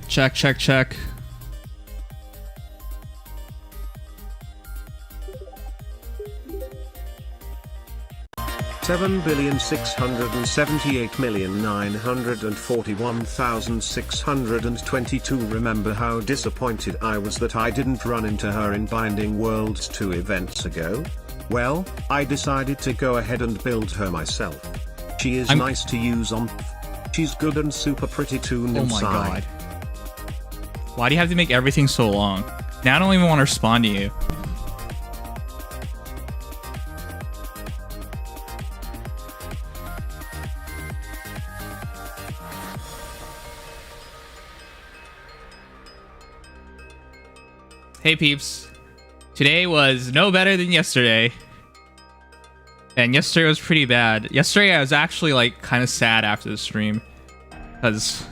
Check, check, check. $7,678,941,622. Remember how disappointed I was that I didn't run into her in Binding Worlds 2 events ago? Well, I decided to go ahead and build her myself. She is nice to use on. She's good and super pretty too. Oh my god. Why do you have to make everything so long? Now I don't even want to respond to you. Hey peeps, today was no better than yesterday, and yesterday was pretty bad. Yesterday I was actually like kind of sad after the stream because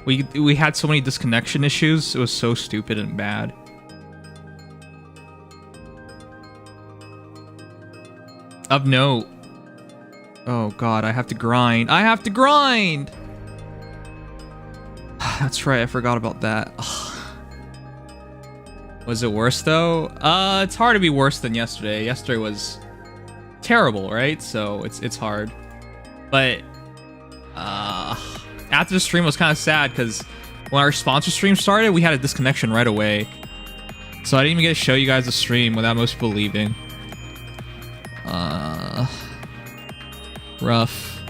we had so many disconnection issues. It was so stupid and bad. Of note, oh god, I have to grind. I have to grind. That's right, I forgot about that. Was it worse though? It's hard to be worse than yesterday. Yesterday was terrible, right? So it's hard. But after the stream was kind of sad because when our sponsor stream started, we had a disconnection right away. So I didn't even get to show you guys the stream without most people leaving. Rough.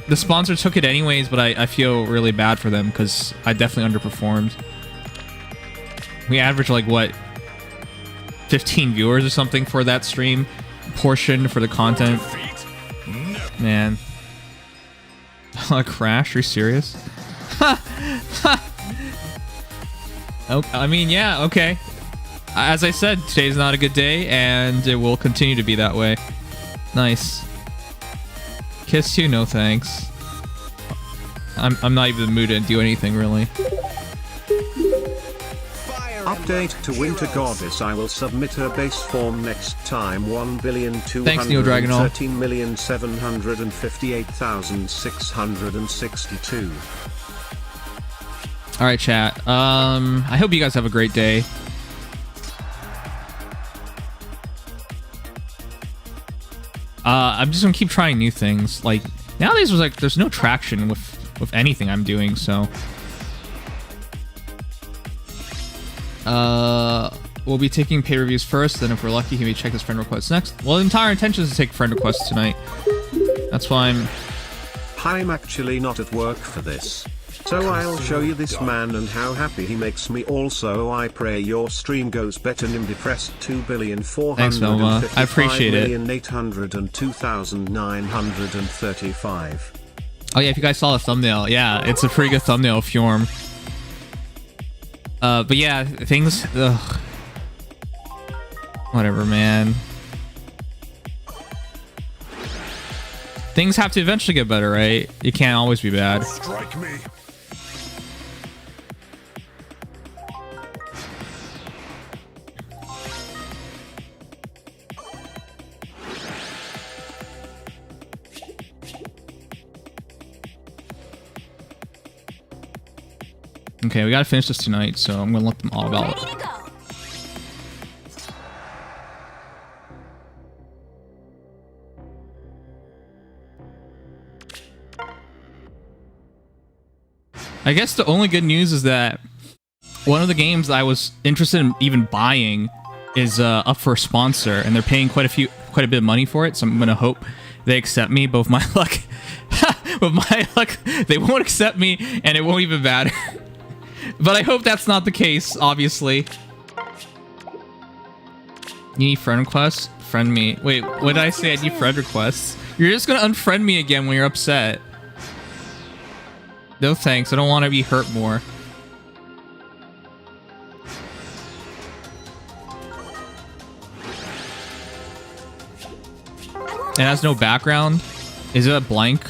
The sponsor took it anyways, but I feel really bad for them because I definitely underperformed. We averaged like what, 15 viewers or something for that stream portion for the content. Man. A crash? Are you serious? Oh, I mean, yeah, okay. As I said, today's not a good day, and it will continue to be that way. Nice. Kiss you? No thanks. I'm not even in the mood to do anything, really. Update to Winter Goddess. I will submit her base form next time. 1,213,758,662. All right, chat. I hope you guys have a great day. I'm just gonna keep trying new things. Like nowadays, there's no traction with anything I'm doing, so. We'll be taking pay reviews first, then if we're lucky, can we check his friend requests next? Well, the entire intention is to take friend requests tonight. That's why I'm actually not at work for this. So I'll show you this man and how happy he makes me. Also, I pray your stream goes better. Nim depressed 2,455,802,935. I appreciate it. Oh yeah, if you guys saw the thumbnail, yeah, it's a pretty good thumbnail of Fjorm. But yeah, things... Ugh. Whatever, man. Things have to eventually get better, right? It can't always be bad. Strike me. Okay, we gotta finish this tonight, so I'm gonna let them all about it. I guess the only good news is that one of the games I was interested in even buying is up for a sponsor, and they're paying quite a bit of money for it, so I'm gonna hope they accept me. But with my luck, they won't accept me, and it won't even matter. But I hope that's not the case, obviously. You need friend requests? Friend me. Wait, what did I say? I need friend requests. You're just gonna unfriend me again when you're upset. No thanks, I don't want to be hurt more. It has no background. Is it a blank?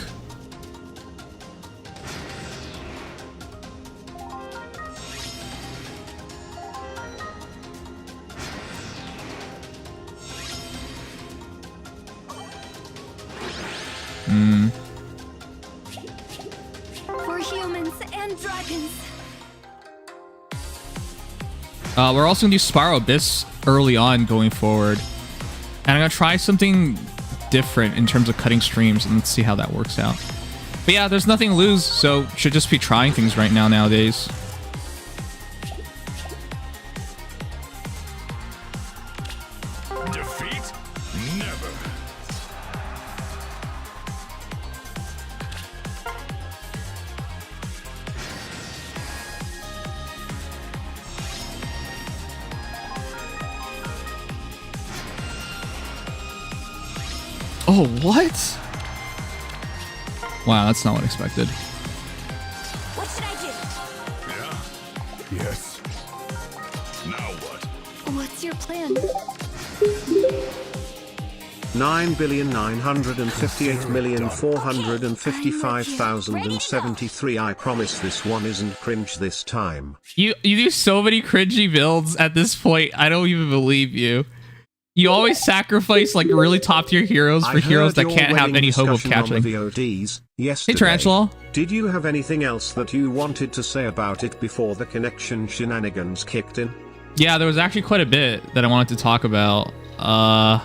For humans and dragons. We're also gonna do Spiral Abyss early on going forward, and I'm gonna try something different in terms of cutting streams, and let's see how that works out. But yeah, there's nothing to lose, so should just be trying things right now nowadays. Defeat? Never. Oh, what? Wow, that's not what I expected. What should I do? Yeah. Yes. Now what? What's your plan? 9,958,455,073. I promise this one isn't cringe this time. You do so many cringy builds at this point. I don't even believe you. You always sacrifice like really top tier heroes for heroes that can't have any hope of catching. Hey Tarantula. Did you have anything else that you wanted to say about it before the connection shenanigans kicked in? Yeah, there was actually quite a bit that I wanted to talk about. I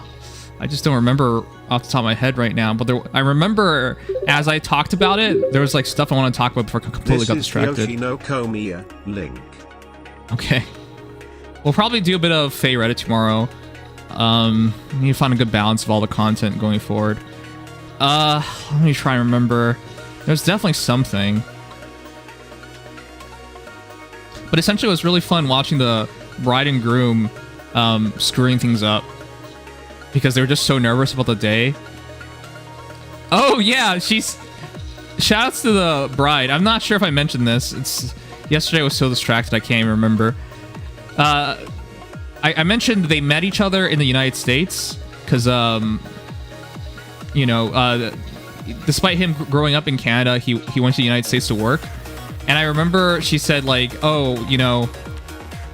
just don't remember off the top of my head right now, but I remember as I talked about it, there was like stuff I want to talk about before I completely got distracted. Yoshi no Komiya link. Okay. We'll probably do a bit of Fae Reddit tomorrow. We need to find a good balance of all the content going forward. Let me try and remember. There's definitely something. But essentially it was really fun watching the bride and groom screwing things up because they were just so nervous about the day. Oh yeah, shoutouts to the bride. I'm not sure if I mentioned this. Yesterday I was so distracted I can't even remember. I mentioned they met each other in the United States because, you know, despite him growing up in Canada, he went to the United States to work. And I remember she said, like, oh, you know,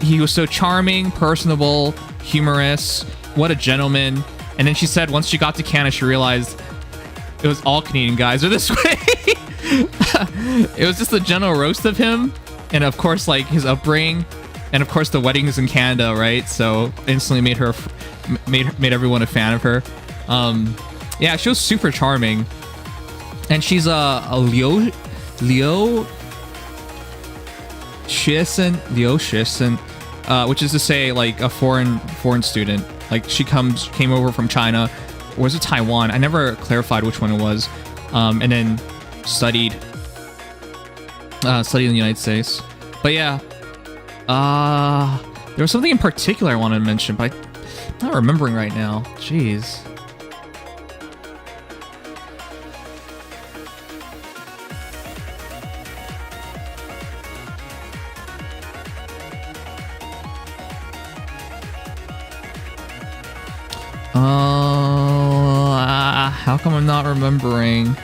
he was so charming, personable, humorous, what a gentleman. And then she said once she got to Canada, she realized it was all Canadian guys are this way. It was just a general roast of him. And of course, like, his upbringing. And of course, the wedding is in Canada, right? So instantly made everyone a fan of her. Yeah, she was super charming, and she's a Leo Shisen, which is to say like a foreign student. Like she came over from China, or was it Taiwan? I never clarified which one it was. And then studied in the United States. But yeah. There was something in particular I wanted to mention, but I'm not remembering right now. Jeez. How come I'm not remembering?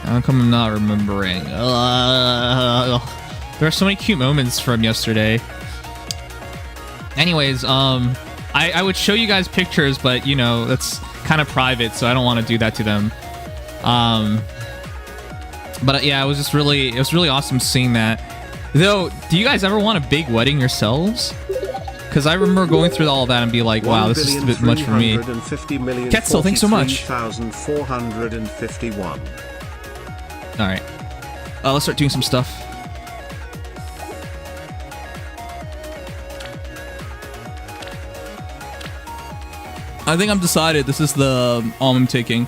How come I'm not remembering? There are so many cute moments from yesterday. Anyways, I would show you guys pictures, but you know that's kind of private, so I don't want to do that to them. But yeah, it was really awesome seeing that. Though, do you guys ever want a big wedding yourselves? Because I remember going through all that and be like, wow, this is a bit much for me. Ketzel, thanks so much. 1,451. All right, let's start doing some stuff. I think I'm decided. This is the I'm taking.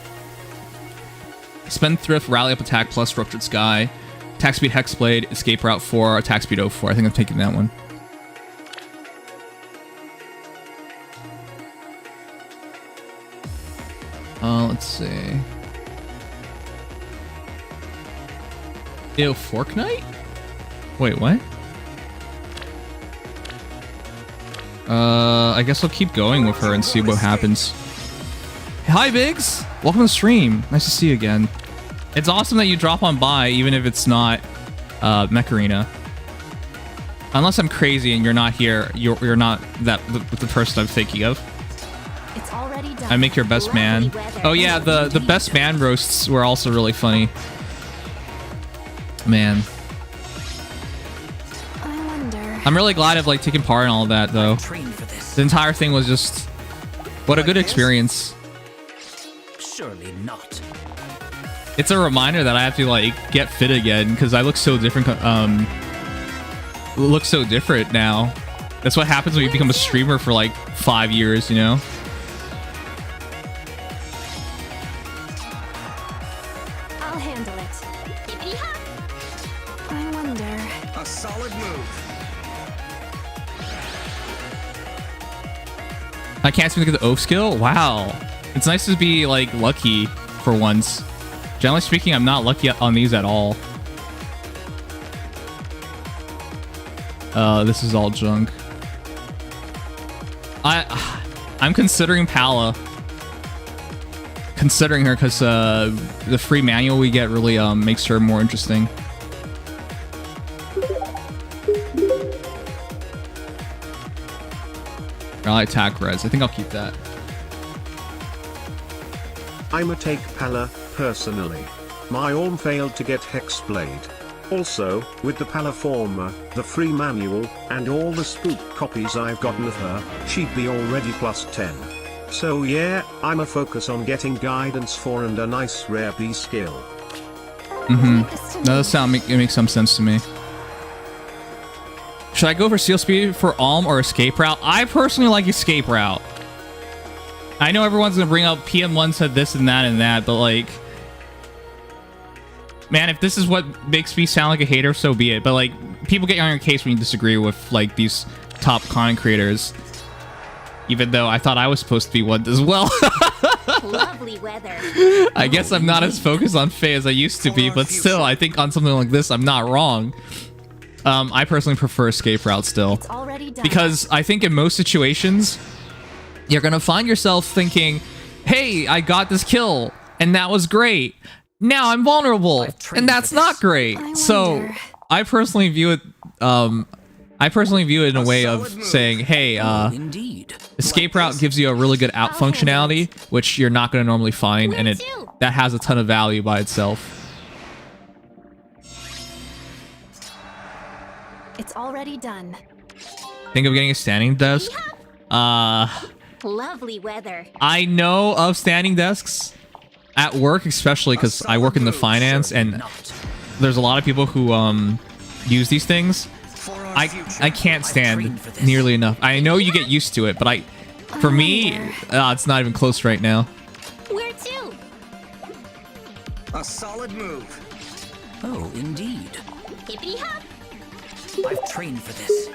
Spendthrift, Rally Up Attack plus Structured Sky, Attack Speed Hexblade, Escape Route 4, Attack Speed 04. I think I'm taking that one. Let's see. Ew, Arknight? Wait, what? I guess I'll keep going with her and see what happens. Hi, Biggs! Welcome to the stream. Nice to see you again. It's awesome that you drop on by, even if it's not Mech Arena. Unless I'm crazy and you're not here, you're not the person I'm thinking of. It's already I make your best man. Oh yeah, the best man roasts were also really funny. Man. I wonder. I'm really glad I've like taken part in all of that though. The entire thing was just what a good experience. Surely not. It's a reminder that I have to like get fit again because I look so different. Look so different now. That's what happens when you become a streamer for like 5 years, you know? I'll handle it. I wonder. A solid move. I can't seem to get the oath skill. Wow, it's nice to be like lucky for once. Generally speaking, I'm not lucky on these at all. This is all junk. I'm considering Pala. Considering her because the free manual we get really makes her more interesting. I attack res. I think I'll keep that. I'ma take Pala, personally. My Orm failed to get Hexblade. Also, with the Palaforma, the free manual, and all the spook copies I've gotten of her, she'd be already plus 10. So yeah, I'ma focus on getting guidance for and a nice rare B skill. Mm-hmm. That it makes some sense to me. Should I go for Seal Speed for Alm or Escape Route? I personally like Escape Route. I know everyone's gonna bring up PM1 said this and that, but like, man, if this is what makes me sound like a hater, so be it. But like, people get on your case when you disagree with like these top content creators. Even though I thought I was supposed to be one as well. Lovely weather. I guess I'm not as focused on Faye as I used to be, but still, I think on something like this, I'm not wrong. I personally prefer Escape Route still. It's already done. Because I think in most situations, you're going to find yourself thinking, hey, I got this kill, and that was great. Now I'm vulnerable, and that's not great. So I personally view it in a way of saying, hey, Escape Route gives you a really good out functionality, which you're not going to normally find, and that has a ton of value by itself. It's already done. Think of getting a standing desk? Lovely weather. I know of standing desks at work, especially because I work in the finance, and there's a lot of people who use these things. I can't stand nearly enough. I know you get used to it, but for me, it's not even close right now. Where to? A solid move. Oh, indeed. Hippity hop. I've trained for this.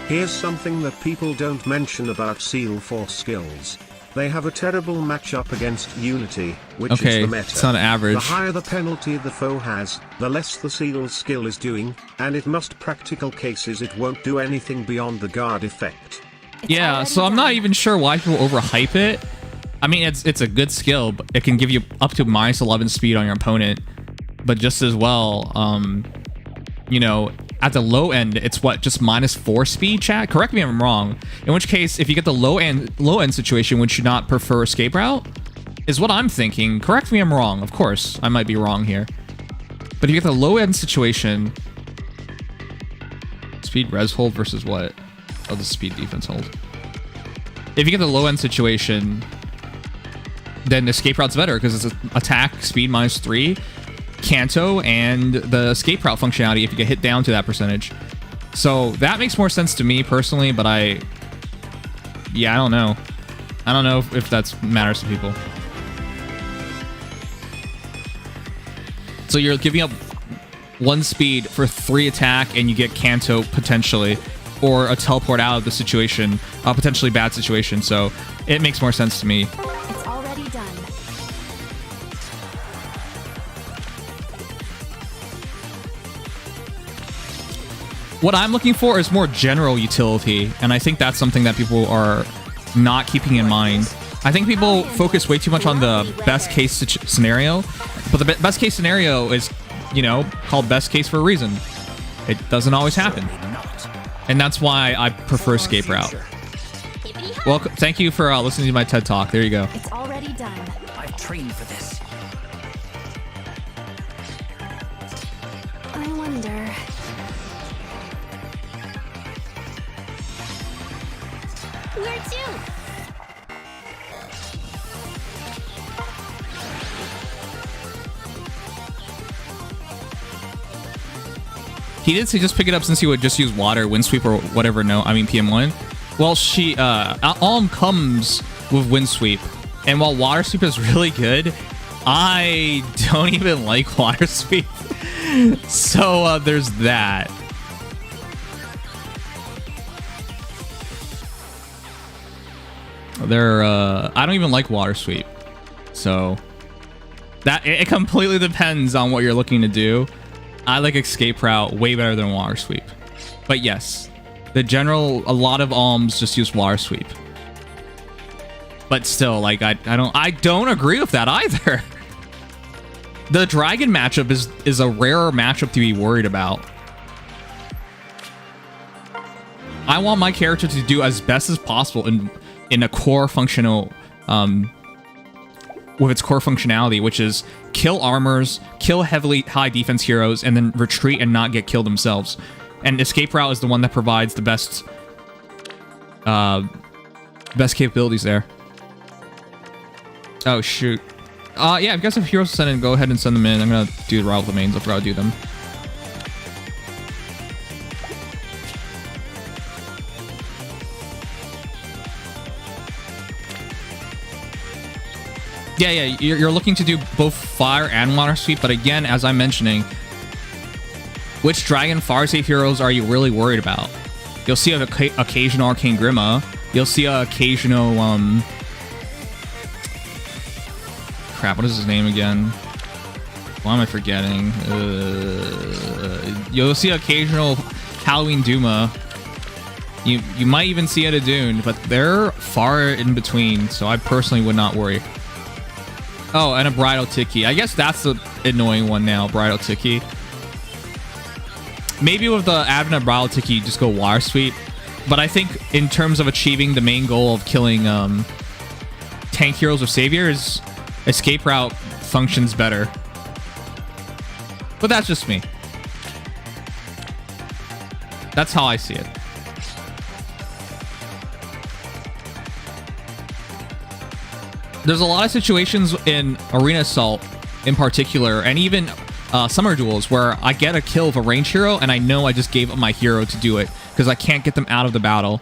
Here's something that people don't mention about Seal Force skills. They have a terrible matchup against Unity, which is the meta. It's not average. The higher the penalty the foe has, the less the Seal's skill is doing, and in most practical cases it won't do anything beyond the guard effect. Yeah, so I'm not even sure why people overhype it. I mean, it's a good skill, but it can give you up to -11 speed on your opponent. But just as well, you know, at the low end, it's what, just -4 speed, chat? Correct me if I'm wrong. In which case, if you get the low end situation, would you not prefer Escape Route? Is what I'm thinking. Correct me if I'm wrong. Of course, I might be wrong here. But if you get the low end situation, speed res hold versus what? Oh, the speed defense hold. If you get the low end situation, then Escape Route's better because it's attack speed -3. Canto and the Escape Route functionality if you get hit down to that percentage. So that makes more sense to me personally, but I don't know. I don't know if that matters to people. So you're giving up 1 speed for 3 attack and you get Canto potentially, or a teleport out of the situation, a potentially bad situation. So it makes more sense to me. It's already done. What I'm looking for is more general utility, and I think that's something that people are not keeping in mind. I think people focus way too much on the best case scenario, but the best case scenario is, you know, called best case for a reason. It doesn't always happen. And that's why I prefer Escape Route. Hippity hop. Welcome. Thank you for listening to my TED Talk. There you go. It's already done. I've trained for this. I wonder. Where to? He did say just pick it up since he would just use water, wind sweep, or whatever. No, I mean PM1. Well, Alm comes with wind sweep, and while water sweep is really good, I don't even like water sweep. So there's that. I don't even like water sweep, so that it completely depends on what you're looking to do. I like escape route way better than water sweep, but yes, a lot of alms just use water sweep. But still, like I don't agree with that either. The dragon matchup is a rarer matchup to be worried about. I want my character to do as best as possible in a core functional with its core functionality, which is kill armors, kill heavily high defense heroes, and then retreat and not get killed themselves. And escape route is the one that provides the best capabilities there. Oh shoot. Yeah, if you guys have heroes to send in, go ahead and send them in. I'm gonna do the route with the mains. I forgot to do them. Yeah, you're looking to do both fire and water sweep, but again, as I'm mentioning, which dragon fire safe heroes are you really worried about? You'll see an occasional Arcane Grima. You'll see an occasional crap, what is his name again? Why am I forgetting? You'll see occasional Halloween Duma. You might even see it a Dune, but they're far in between, so I personally would not worry. Oh, and a Bridal Tiki. I guess that's the annoying one now, Bridal Tiki. Maybe with the advent of Bridal Tiki, you just go water sweep. But I think in terms of achieving the main goal of killing tank heroes with saviors, escape route functions better. But that's just me. That's how I see it. There's a lot of situations in Arena Assault in particular, and even Summer Duels, where I get a kill of a range hero, and I know I just gave up my hero to do it, because I can't get them out of the battle.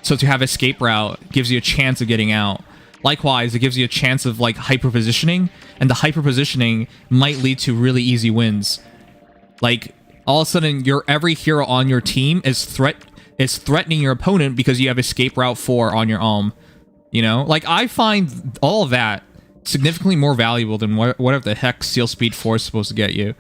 So to have escape route gives you a chance of getting out. Likewise, it gives you a chance of like hyper positioning, and the hyper positioning might lead to really easy wins. Like all of a sudden, every hero on your team is threatening your opponent because you have escape route 4 on your alm. You know, like I find all of that significantly more valuable than whatever the heck Seal Speed 4 is supposed to get you.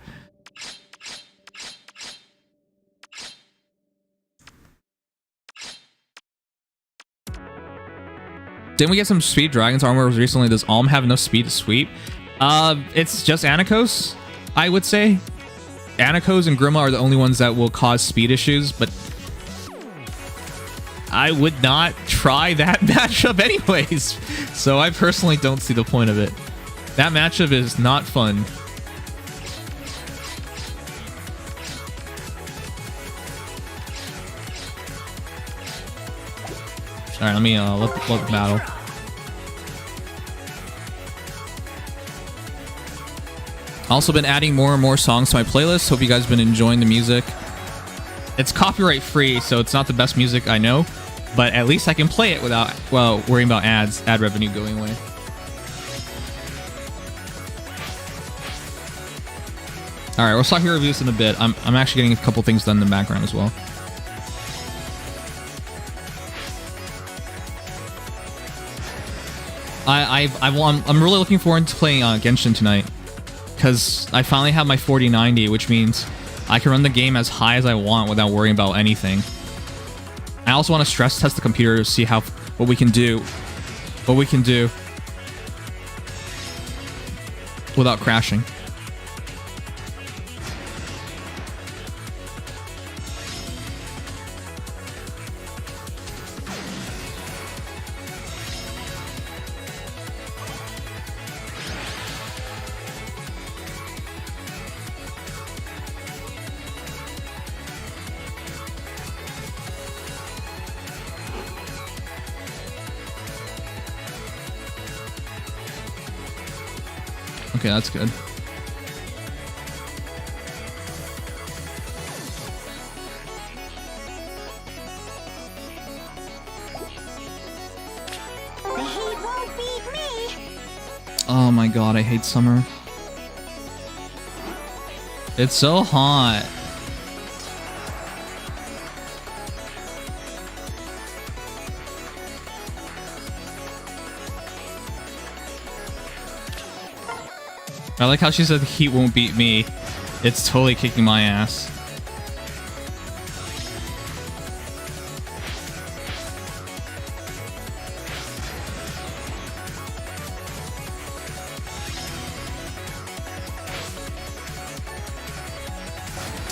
Didn't we get some speed dragons armor recently? Does Alm have enough speed to sweep? It's just Anakos, I would say. Anakos and Grima are the only ones that will cause speed issues, but I would not try that matchup anyways. So I personally don't see the point of it. That matchup is not fun. Alright, let me let the battle. Also been adding more and more songs to my playlist. Hope you guys have been enjoying the music. It's copyright free, so it's not the best music I know, but at least I can play it without, well, worrying about ad revenue going away. Alright, we'll start here reviews in a bit. I'm actually getting a couple things done in the background as well. I'm really looking forward to playing Genshin tonight, because I finally have my 4090, which means I can run the game as high as I want without worrying about anything. I also want to stress test the computer to see what we can do without crashing. Okay, that's good. The heat won't beat me. Oh my god, I hate summer. It's so hot. I like how she said the heat won't beat me. It's totally kicking my ass.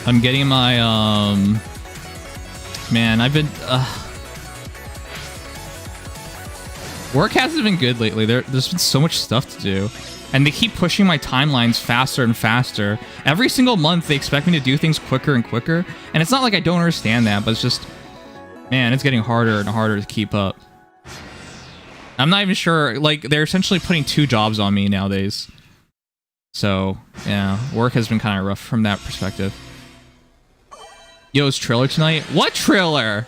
I'm getting my, man, I've been, work hasn't been good lately. There's been so much stuff to do. And they keep pushing my timelines faster and faster. Every single month, they expect me to do things quicker and quicker. And it's not like I don't understand that, but it's just, man, it's getting harder and harder to keep up. I'm not even sure, like, they're essentially putting 2 jobs on me nowadays. So, yeah, work has been kind of rough from that perspective. Yo, is trailer tonight? What trailer?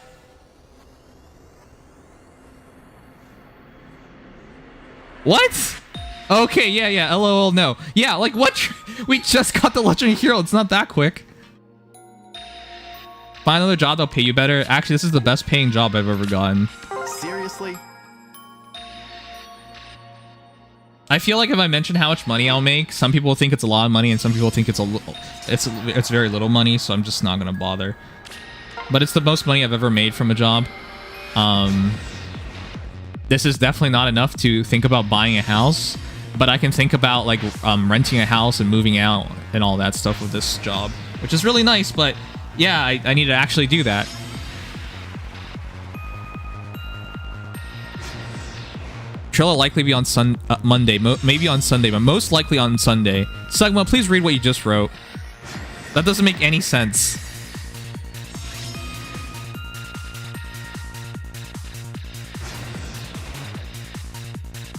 What? Okay, yeah, LOL, no. Yeah, like, what? We just got the Legendary Hero. It's not that quick. Find another job that'll pay you better. Actually, this is the best paying job I've ever gotten. Seriously? I feel like if I mention how much money I'll make, some people think it's a lot of money and some people think it's very little money, so I'm just not gonna bother. But it's the most money I've ever made from a job. This is definitely not enough to think about buying a house, but I can think about like renting a house and moving out and all that stuff with this job, which is really nice. But yeah, I need to actually do that. Trailer likely be on Monday, maybe on Sunday, but most likely on Sunday. Sugma, please read what you just wrote. That doesn't make any sense.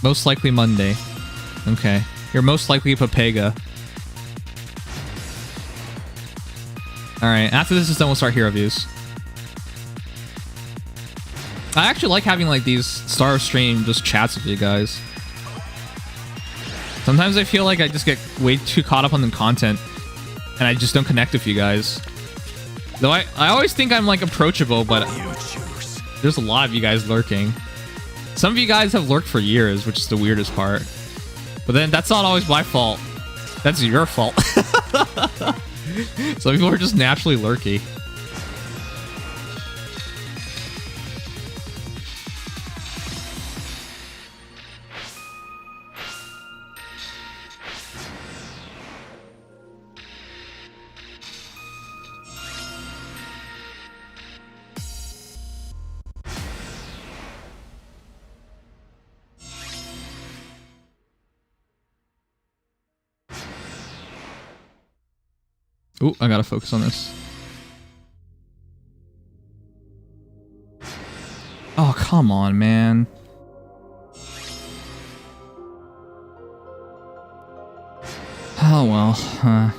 Most likely Monday. Okay. You're most likely Papega. Alright, after this is done, we'll start hero views. I actually like having like these Star Stream just chats with you guys. Sometimes I feel like I just get way too caught up on the content and I just don't connect with you guys. Though I always think I'm like approachable, but there's a lot of you guys lurking. Some of you guys have lurked for years, which is the weirdest part. But then that's not always my fault. That's your fault. Some people are just naturally lurky. Ooh, I gotta focus on this. Oh, come on, man. Oh, well.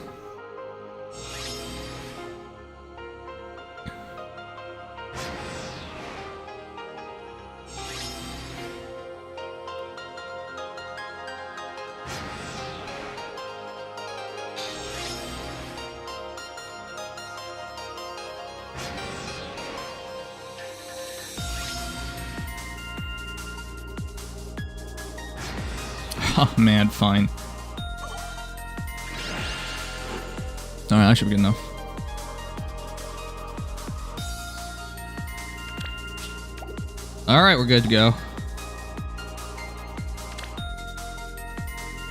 Oh man, fine. Alright, that should be good enough. Alright, we're good to go.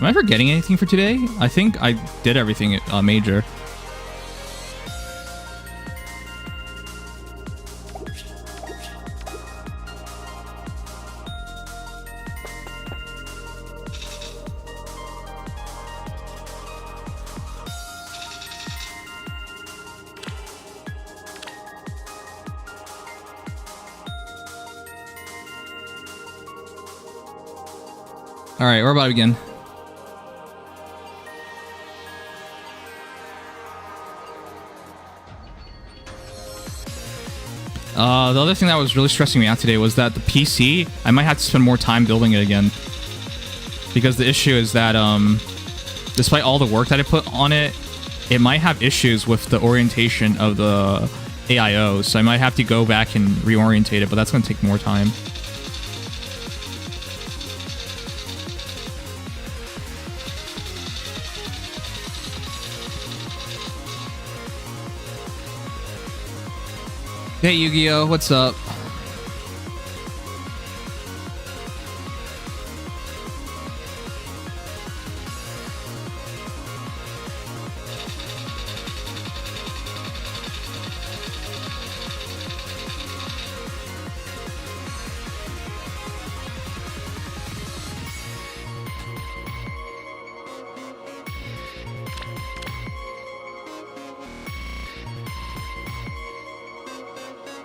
Am I forgetting anything for today? I think I did everything major. Alright, we're about to begin. The other thing that was really stressing me out today was that the PC, I might have to spend more time building it again. Because the issue is that, despite all the work that I put on it, it might have issues with the orientation of the AIO. So I might have to go back and reorientate it, but that's going to take more time. Hey Yu-Gi-Oh, what's up?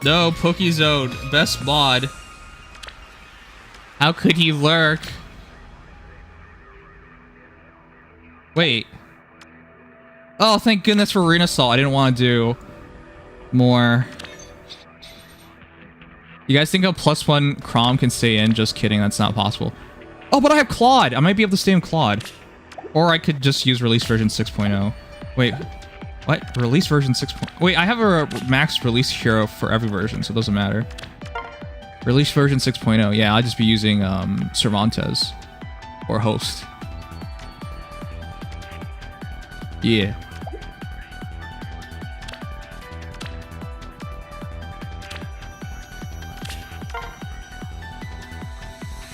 No, Pokezone, best mod. How could he lurk? Wait. Oh, thank goodness for Arena Assault. I didn't want to do more. You guys think a +1 Crom can stay in? Just kidding, that's not possible. Oh, but I have Claude. I might be able to stay in Claude. Or I could just use release version 6.0. Wait. What? Release version 6. Wait, I have a max release hero for every version, so it doesn't matter. Release version 6.0. Yeah, I'll just be using Cervantes or Host. Yeah.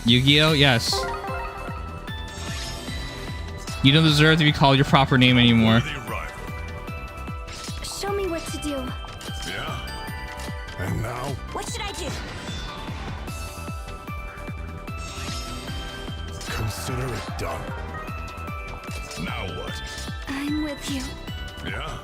Yu-Gi-Oh? Yes. You don't deserve to be called your proper name anymore. Show me what to do. Yeah. And now? What should I do? Consider it done. Now what? I'm with you. Yeah?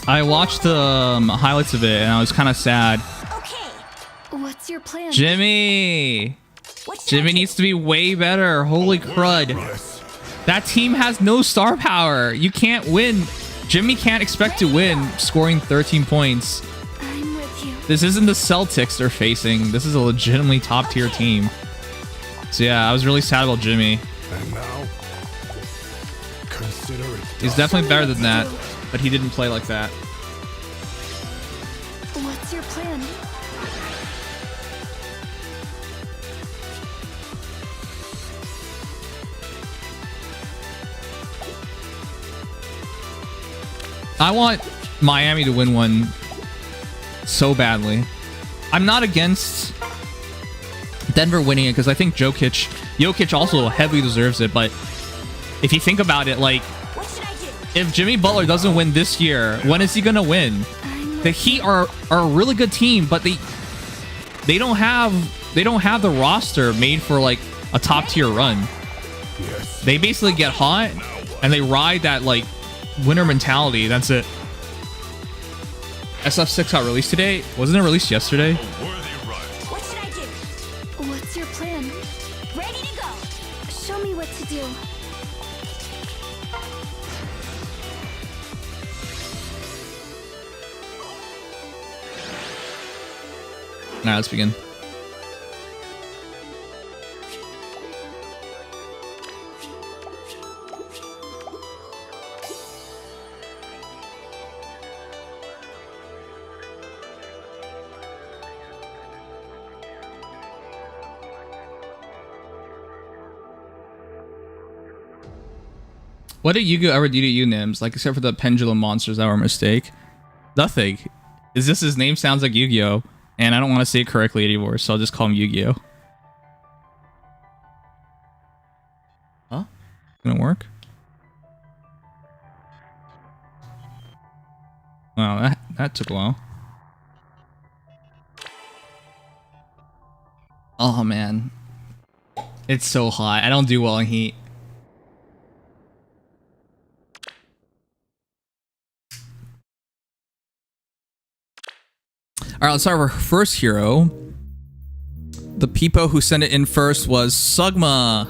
I watched the highlights of it and I was kind of sad. Okay. What's your plan? Jimmy! What should I Jimmy do? needs to be way better. Holy crud. Yes. That team has no star power. You can't win. Jimmy can't expect to win scoring 13 points. I'm with you. This isn't the Celtics they're facing. This is a legitimately top tier team. So yeah, I was really sad about Jimmy. And now? Consider it He's done. definitely better than that, but he didn't play like that. What's your plan? I want Miami to win one so badly. I'm not against Denver winning it because I think Jokic also heavily deserves it. But if you think about it, like, What should I do? if Jimmy Butler doesn't win this year, when is he gonna win? I'm The Heat are a really good team, but they don't have the roster made for like a top tier run. Yes. They basically get hot and they ride that like winner mentality. That's it. SF6 got released today. Wasn't it released yesterday? A worthy run. What should I do? What's your plan? Ready to go. Show me what to do. Alright, let's begin. What did Yu-Gi-Oh ever do to you, Nims? Like, except for the pendulum monsters that were a mistake. Nothing. It's just his name sounds like Yu-Gi-Oh! And I don't want to say it correctly anymore, so I'll just call him Yu-Gi-Oh! Huh? Gonna work? Wow, that took a while. Oh, man. It's so hot. I don't do well in heat. All right, let's start with our first hero. The peepo who sent it in first was Sugma.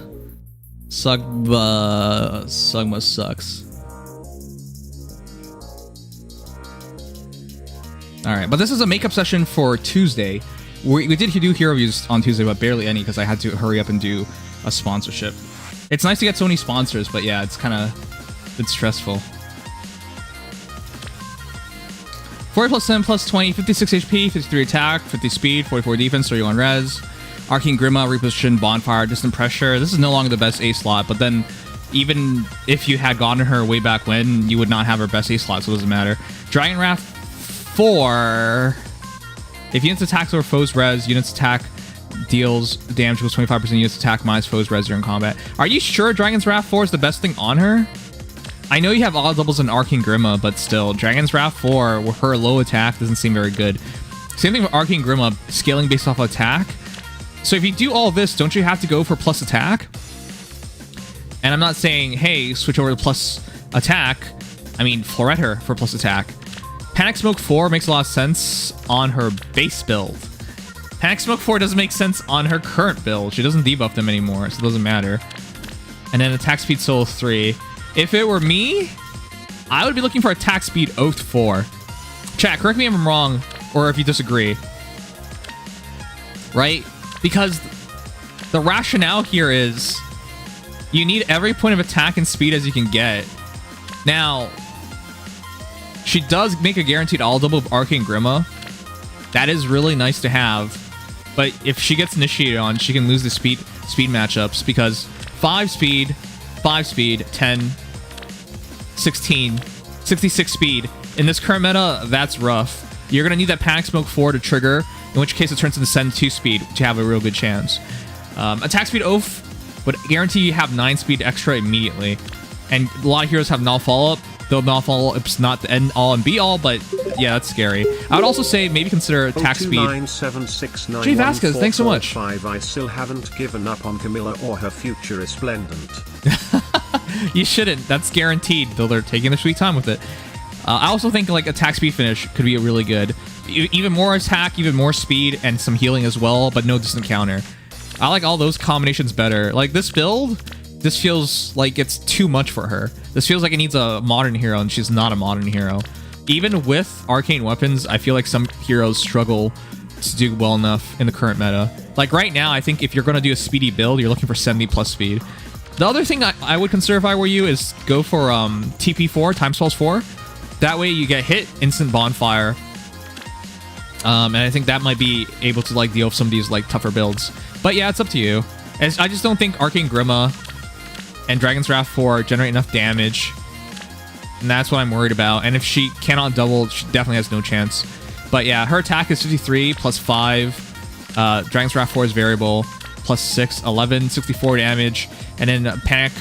Sugma sucks. All right, but this is a makeup session for Tuesday. We did do hero reviews on Tuesday, but barely any because I had to hurry up and do a sponsorship. It's nice to get so many sponsors, but yeah, it's kind of stressful. 40 plus 10 plus 20, 56 HP, 53 attack, 50 speed, 44 defense, 31 res. Arcane Grima, reposition, bonfire, distant pressure. This is no longer the best A slot, but then even if you had gotten her way back when, you would not have her best A slot, so it doesn't matter. Dragon Wrath 4. If units attack over foes res, units attack deals damage equals 25%, units attack minus foes res during combat. Are you sure Dragon's Wrath 4 is the best thing on her? I know you have all doubles in Arcane Grima, but still, Dragon's Wrath 4, with her low attack, doesn't seem very good. Same thing with Arcane Grima, scaling based off attack. So if you do all this, don't you have to go for plus attack? And I'm not saying, hey, switch over to plus attack. I mean, floret her for plus attack. Panic Smoke 4 makes a lot of sense on her base build. Panic Smoke 4 doesn't make sense on her current build. She doesn't debuff them anymore, so it doesn't matter. And then Attack Speed Soul 3. If it were me, I would be looking for Attack Speed Oath 4. Chat, correct me if I'm wrong, or if you disagree. Right? Because the rationale here is you need every point of attack and speed as you can get. Now, she does make a guaranteed all double of Arcane Grima. That is really nice to have. But if she gets initiated on, she can lose the speed matchups because 5 speed, 10, 16, 66 speed. In this current meta, that's rough. You're going to need that Panic Smoke 4 to trigger, in which case it turns into Send 2 speed to have a real good chance. Attack Speed Oath would guarantee you have 9 speed extra immediately. And a lot of heroes have null follow-up, though null follow-up's not the end all and be all, but yeah, that's scary. I would also say maybe consider attack speed. Jay Vasquez, thanks so much. I still haven't given up on Camilla or her future Resplendent. You shouldn't. That's guaranteed, though they're taking their sweet time with it. I also think like attack speed finish could be really good. Even more attack, even more speed, and some healing as well, but no distant counter. I like all those combinations better. Like this build, this feels like it's too much for her. This feels like it needs a modern hero, and she's not a modern hero. Even with arcane weapons, I feel like some heroes struggle to do well enough in the current meta. Like right now, I think if you're going to do a speedy build, you're looking for 70 plus speed. The other thing I would consider if I were you is go for TP4, Time Spells 4. That way you get hit, instant bonfire. And I think that might be able to like deal with some of these like tougher builds. But yeah, it's up to you. I just don't think Arcane Grima and Dragon's Wrath 4 generate enough damage. And that's what I'm worried about. And if she cannot double, she definitely has no chance. But yeah, her attack is 53 plus 5. Dragon's Wrath 4 is variable. Plus 6, 11, 64 damage. And then Panic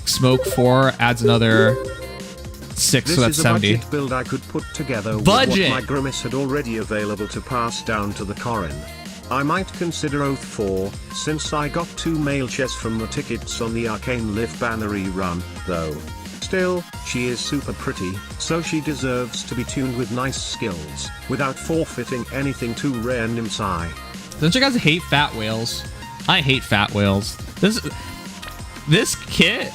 Smoke 4 adds another 6, so that's 70. This is a budget build I could put together with budget. What my Grimace had already available to pass down to the Corrin. I might consider Oath 4, since I got 2 mail chests from the tickets on the Arcane Live Bannery run, though. Still, she is super pretty, so she deserves to be tuned with nice skills, without forfeiting anything too rare Nimsai. Don't you guys hate fat whales? I hate fat whales. This kit,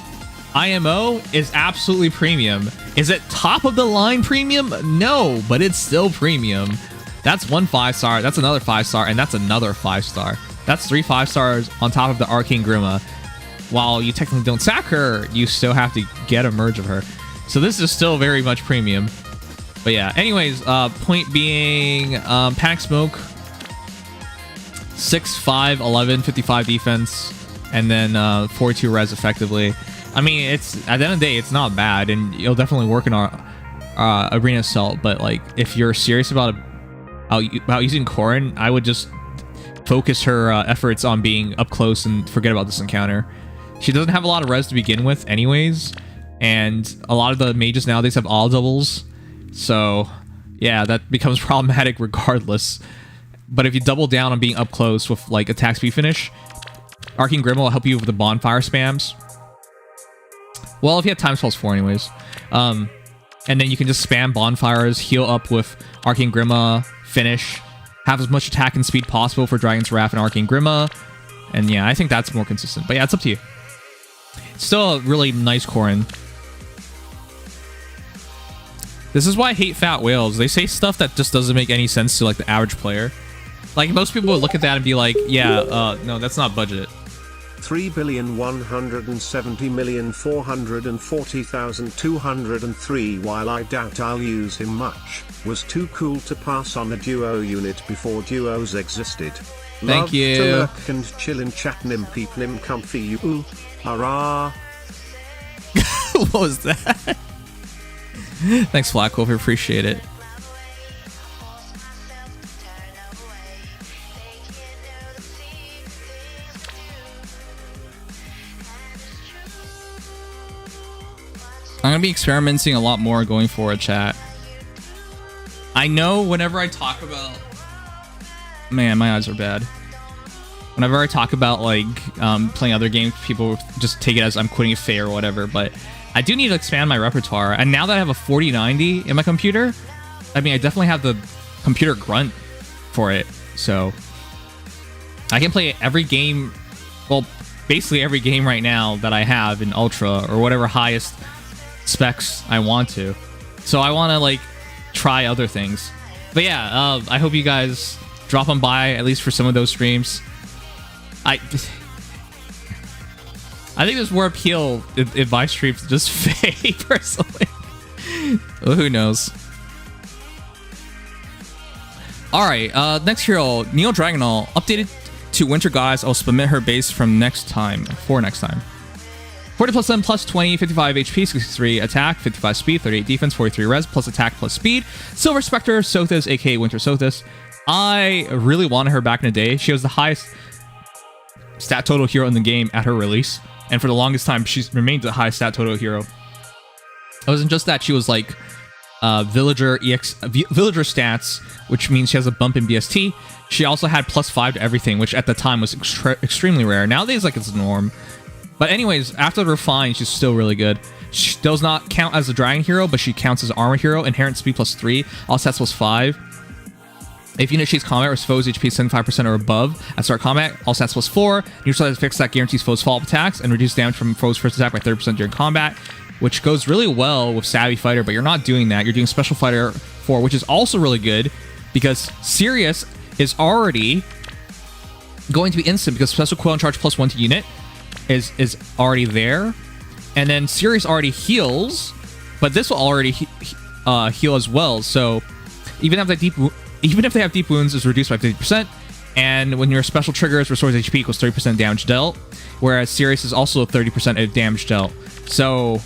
IMO, is absolutely premium. Is it top of the line premium? No, but it's still premium. That's 1 5-star, that's another 5-star, and that's another 5-star. That's 3 5-stars on top of the Arcane Grima. While you technically don't sack her, you still have to get a merge of her. So this is still very much premium. But yeah, anyways, point being, Panic Smoke, 6, 5, 11, 55 defense, and then 42 res effectively. I mean, it's at the end of the day, it's not bad, and you'll definitely work in our Arena Assault. But like, if you're serious about using Corrin, I would just focus her efforts on being up close and forget about this encounter. She doesn't have a lot of res to begin with, anyways, and a lot of the mages nowadays have all doubles. So yeah, that becomes problematic regardless. But if you double down on being up close with like attack speed finish, Arcane Grima will help you with the bonfire spams. Well, if you have time spells 4 anyways. And then you can just spam bonfires, heal up with Arcane Grima, finish, have as much attack and speed possible for Dragon's Wrath and Arcane Grima. And yeah, I think that's more consistent. But yeah, it's up to you. It's still a really nice Corrin. This is why I hate fat whales. They say stuff that just doesn't make any sense to like the average player. Like most people would look at that and be like, yeah, no, that's not budget. 3,170,440,203 while I doubt I'll use him much, was too cool to pass on a duo unit before duos existed. Thank Love you. to lurk and chill in chat nim peep nim comfy you ooh, hurrah. What was that? Thanks, Black Wolf. I appreciate it. I'm gonna be experimenting a lot more going forward, chat. I know whenever I talk about... Man, my eyes are bad. Whenever I talk about, like, playing other games, people just take it as I'm quitting a Fae or whatever, but I do need to expand my repertoire. And now that I have a 4090 in my computer, I mean, I definitely have the computer grunt for it. So I can play every game, well, basically every game right now that I have in Ultra or whatever highest specs I want to. So I want to, like, try other things. But yeah, I hope you guys drop on by, at least for some of those streams. I think there's more appeal if my streams just Fae, personally. Well, who knows? Alright, next hero, Neo Dragonal, updated to Winter Goddess. I'll submit her base from next time, for next time. 40 plus 7 plus 20, 55 HP, 63 attack, 55 speed, 38 defense, 43 res, plus attack plus speed. Silver Spectre, Sothis, aka Winter Sothis. I really wanted her back in the day. She was the highest stat total hero in the game at her release. And for the longest time, she's remained the highest stat total hero. It wasn't just that she was like villager stats, which means she has a bump in BST. She also had +5 to everything, which at the time was extremely rare. Nowadays, like, it's the norm. But anyways, after the refine, she's still really good. She does not count as a dragon hero, but she counts as armor hero. Inherent speed +3, all stats +5. If unit cheats combat or foes HP 75% or above at start combat, all stats +4. Neutralize fix that guarantees foes follow-up attacks and reduce damage from foes' first attack by 30% during combat, which goes really well with Savvy Fighter, but you're not doing that. You're doing Special Fighter 4, which is also really good because Sirius is already going to be instant because Special Coil and Charge +1 to unit is already there. And then Sirius already heals, but this will already heal as well. So even if they have deep wounds, is reduced by 50%, and when your special triggers, restores HP equals 30% damage dealt, whereas Sirius is also 30% of damage dealt. So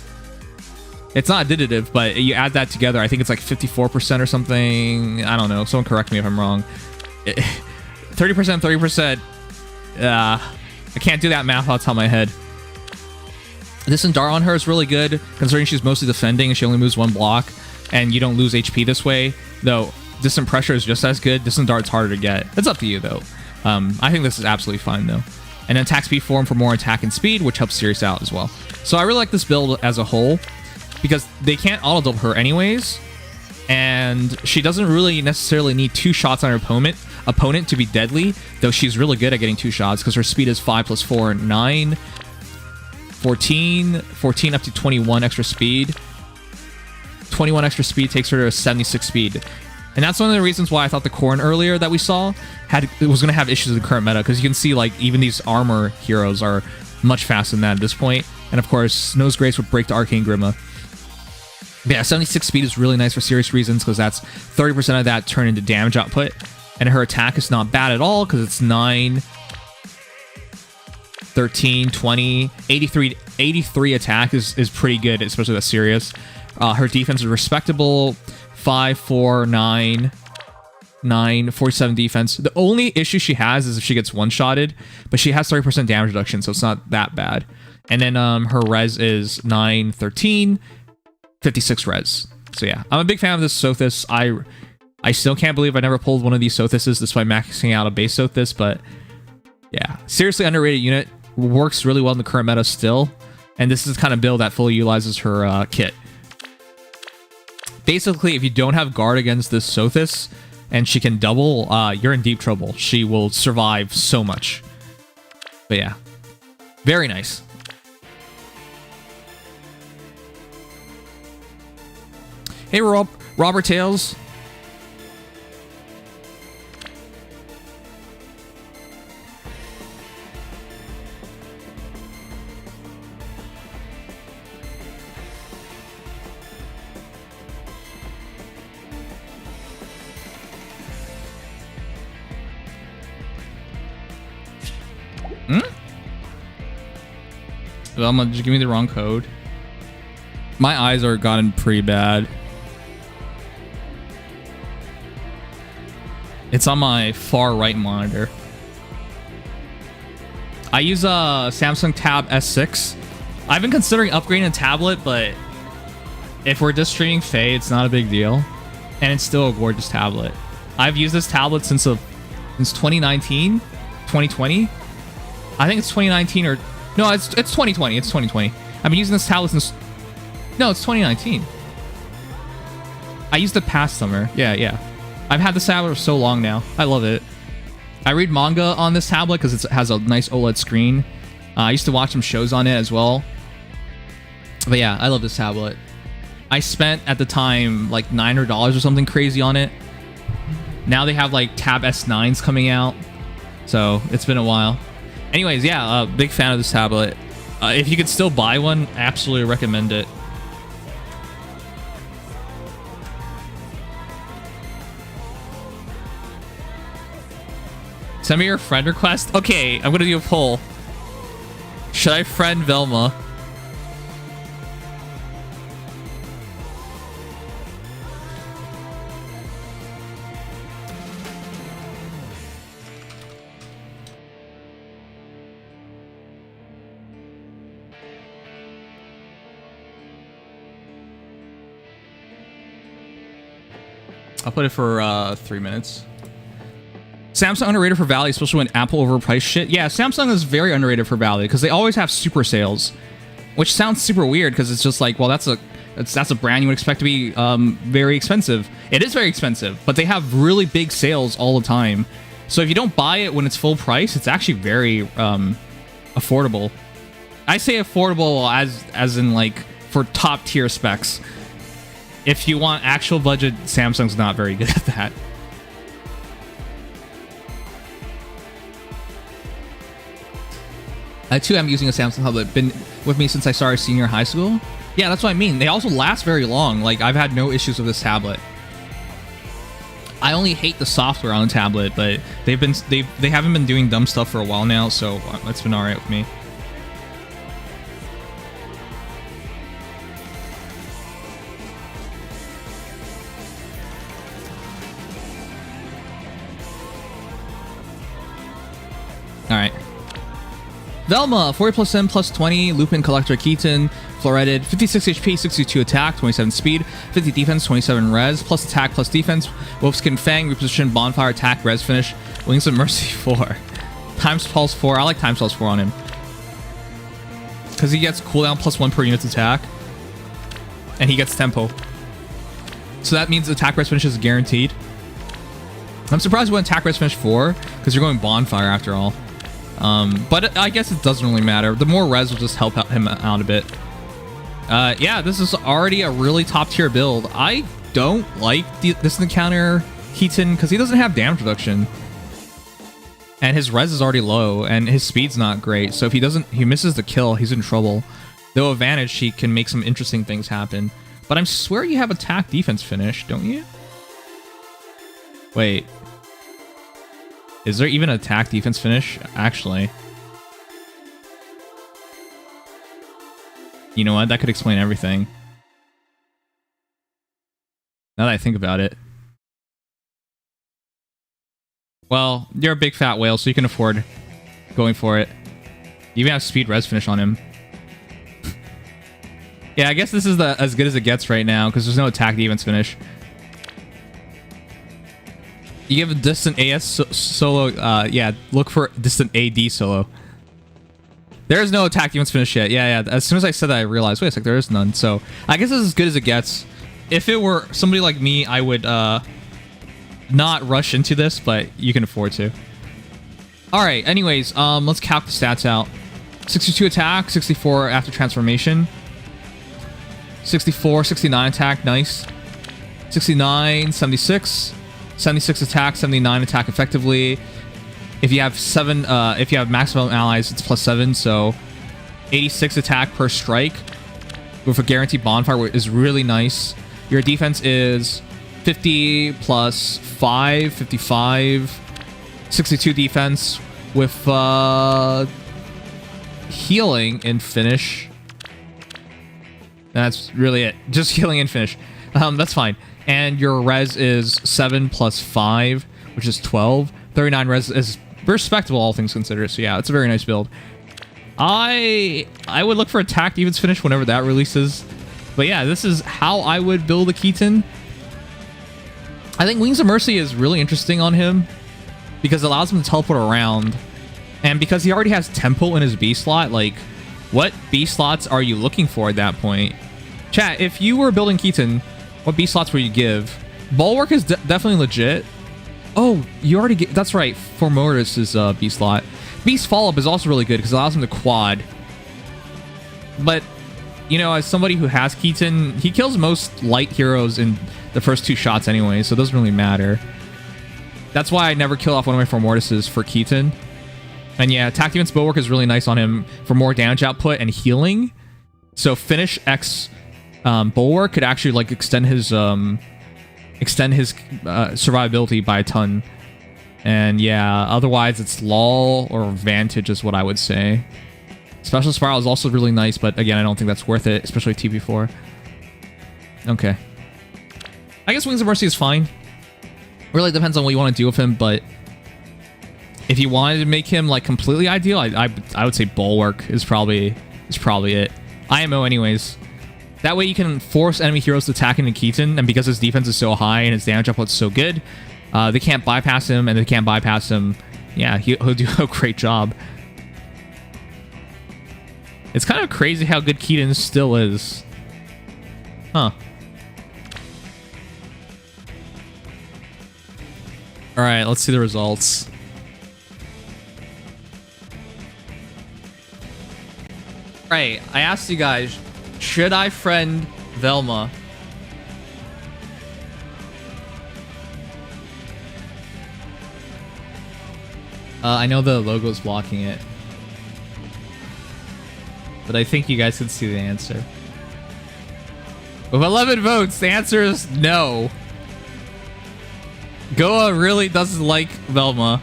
it's not additive, but you add that together, I think it's like 54% or something. I don't know. Someone correct me if I'm wrong. 30%, 30%. I can't do that math off the top of my head. Distant Dart on her is really good, considering she's mostly defending and she only moves 1 block, and you don't lose HP this way, though. Distant Pressure is just as good. Distant Dart's harder to get. It's up to you, though. I think this is absolutely fine, though. And then attack speed form for more attack and speed, which helps Sirius out as well. So I really like this build as a whole, because they can't auto-double her anyways, and she doesn't really necessarily need 2 shots on her opponent to be deadly, though she's really good at getting 2 shots, because her speed is 5 plus 4, 9, 14 up to 21 extra speed. 21 extra speed takes her to 76 speed. And that's one of the reasons why I thought the Corrin earlier that we saw was going to have issues in the current meta, because you can see, like, even these armor heroes are much faster than that at this point. And of course, Snow's Grace would break to Arcane Grima. But yeah, 76 speed is really nice for serious reasons, because that's 30% of that turn into damage output. And her attack is not bad at all, because it's 9, 13, 20, 83 attack is pretty good, especially with Sirius. Her defense is respectable. 5, 4, 9, 47 defense. The only issue she has is if she gets one-shotted, but she has 30% damage reduction, so it's not that bad. And then her res is 9, 13, 56 res. So yeah, I'm a big fan of this Sothis. I still can't believe I never pulled one of these Sothises despite maxing out a base Sothis, but yeah, seriously underrated unit. works really well in the current meta still. And this is the kind of build that fully utilizes her kit. Basically, if you don't have guard against this Sothis and she can double, you're in deep trouble. She will survive so much. But yeah, very nice. Hey, Robert Tails. Velma, just give me the wrong code. My eyes are gotten pretty bad. It's on my far right monitor. I use a Samsung Tab S6. I've been considering upgrading a tablet, but if we're just streaming Faye, it's not a big deal. And it's still a gorgeous tablet. I've used this tablet since 2019, 2020. I think it's 2019 or... No, it's 2020. It's 2020. I've been using this tablet since... No, it's 2019. I used it past summer. Yeah. I've had this tablet for so long now. I love it. I read manga on this tablet because it has a nice OLED screen. I used to watch some shows on it as well. But yeah, I love this tablet. I spent at the time like $900 or something crazy on it. Now they have like Tab S9s coming out. So it's been a while. Anyways, yeah, big fan of this tablet. If you could still buy one, absolutely recommend it. Send me your friend request. Okay, I'm gonna do a poll. Should I friend Velma? I'll put it for 3 minutes. Samsung underrated for value, especially when Apple overpriced shit. Yeah, Samsung is very underrated for value because they always have super sales, which sounds super weird because it's just like, well, that's a brand you would expect to be very expensive. It is very expensive, but they have really big sales all the time. So if you don't buy it when it's full price, it's actually very affordable. I say affordable as in like for top tier specs. If you want actual budget, Samsung's not very good at that. I too am using a Samsung tablet. Been with me since I started senior high school. Yeah, that's what I mean. They also last very long. Like, I've had no issues with this tablet. I only hate the software on the tablet, but they haven't been doing dumb stuff for a while now, so it's been alright with me. Alright. Velma, 40 plus M plus 20, Lupin, Collector, Keaton, Floretted, 56 HP, 62 attack, 27 speed, 50 defense, 27 res, plus attack, plus defense, Wolfskin Fang, reposition, bonfire, attack, res finish, Wings of Mercy 4, Times Pulse 4, I like Times Pulse 4 on him. Because he gets cooldown plus 1 per unit's attack, and he gets tempo. So that means attack res finish is guaranteed. I'm surprised we went attack res finish 4, because you're going bonfire after all. But I guess it doesn't really matter. The more res will just help him out a bit. Yeah, this is already a really top tier build. I don't like this encounter Keaton because he doesn't have damage reduction. And his res is already low and his speed's not great. So if he misses the kill, he's in trouble. Though advantage, he can make some interesting things happen. But I swear you have attack defense finish, don't you? Wait. Is there even an attack defense finish? Actually. You know what? That could explain everything. Now that I think about it. Well, you're a big fat whale, so you can afford going for it. You even have speed res finish on him. Yeah, I guess this is as good as it gets right now, because there's no attack defense finish. You give a distant AS solo, yeah, look for distant AD solo. There's no attack defense finish yet. Yeah. As soon as I said that, I realized, wait a sec, there is none. So I guess it's as good as it gets. If it were somebody like me, I would not rush into this, but you can afford to. All right. Anyways, let's calc the stats out. 62 attack, 64 after transformation. 64, 69 attack, nice. 69, 76. 76 attack, 79 attack effectively. If you have if you have maximum allies, it's +7, so 86 attack per strike with a guaranteed bonfire is really nice. Your defense is 50 plus 5, 55, 62 defense with healing and finish. That's really it. Just healing and finish. That's fine. And your res is 7 plus 5, which is 12. 39 res is respectable, all things considered. So yeah, it's a very nice build. I would look for attack defense finish whenever that releases. But yeah, this is how I would build a Keaton. I think Wings of Mercy is really interesting on him because it allows him to teleport around. And because he already has Temple in his B slot, like, what B slots are you looking for at that point? Chat, if you were building Keaton, what B slots would you give? Bulwark is definitely legit. Oh, you already get... That's right. For Mortis is B slot. Beast Follow-Up is also really good because it allows him to quad. But, you know, as somebody who has Keaton, he kills most light heroes in the first 2 shots anyway, so it doesn't really matter. That's why I never kill off one of my Four Mortises for Keaton. And yeah, attack defense Bulwark is really nice on him for more damage output and healing. So finish X Bulwark could actually like extend his survivability by a ton. And yeah, otherwise it's lull or vantage is what I would say. Special Spiral is also really nice, but again, I don't think that's worth it, especially TP4. Okay. I guess Wings of Mercy is fine. Really depends on what you want to do with him, but if you wanted to make him like completely ideal, I would say Bulwark is probably it. IMO anyways. That way you can force enemy heroes to attack into Keaton, and because his defense is so high and his damage output's so good, they can't bypass him, and they can't bypass him. Yeah, he'll do a great job. It's kind of crazy how good Keaton still is. Huh. Alright, let's see the results. Alright, I asked you guys, should I friend Velma? I know the logo's blocking it, but I think you guys can see the answer. With 11 votes, the answer is no. Goa really doesn't like Velma.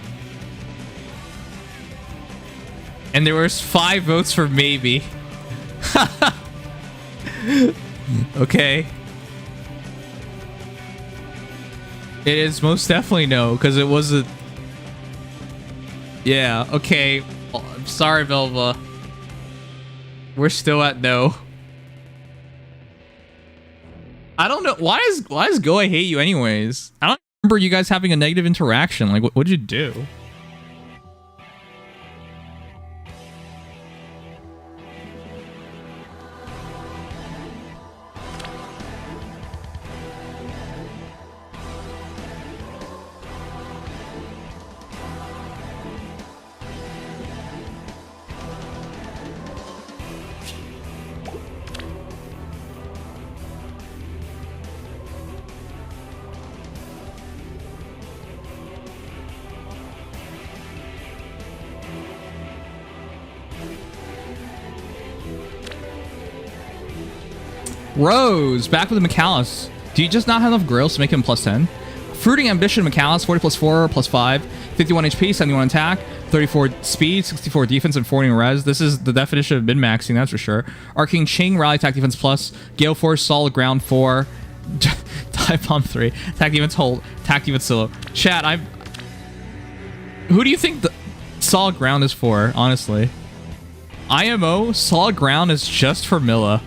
And there was 5 votes for maybe. Okay. It is most definitely no, because it was a... Yeah, okay. I'm sorry, Velma. We're still at no. I don't know. Why does Goa hate you anyways? I don't remember you guys having a negative interaction. Like, what'd you do? Rose, back with the Mechalus. Do you just not have enough grills to make him +10? Fruiting Ambition Mechalus, 40 plus 4 plus 5, 51 HP, 71 attack, 34 speed, 64 defense, and 40 res. This is the definition of min-maxing, that's for sure. Arcane Ching, Rally Attack Defense Plus, Gale Force, Solid Ground 4, Dive Bomb 3, Attack Defense Hold, Attack Defense Solo. Chat, who do you think the Solid Ground is for, honestly? IMO, Solid Ground is just for Milla.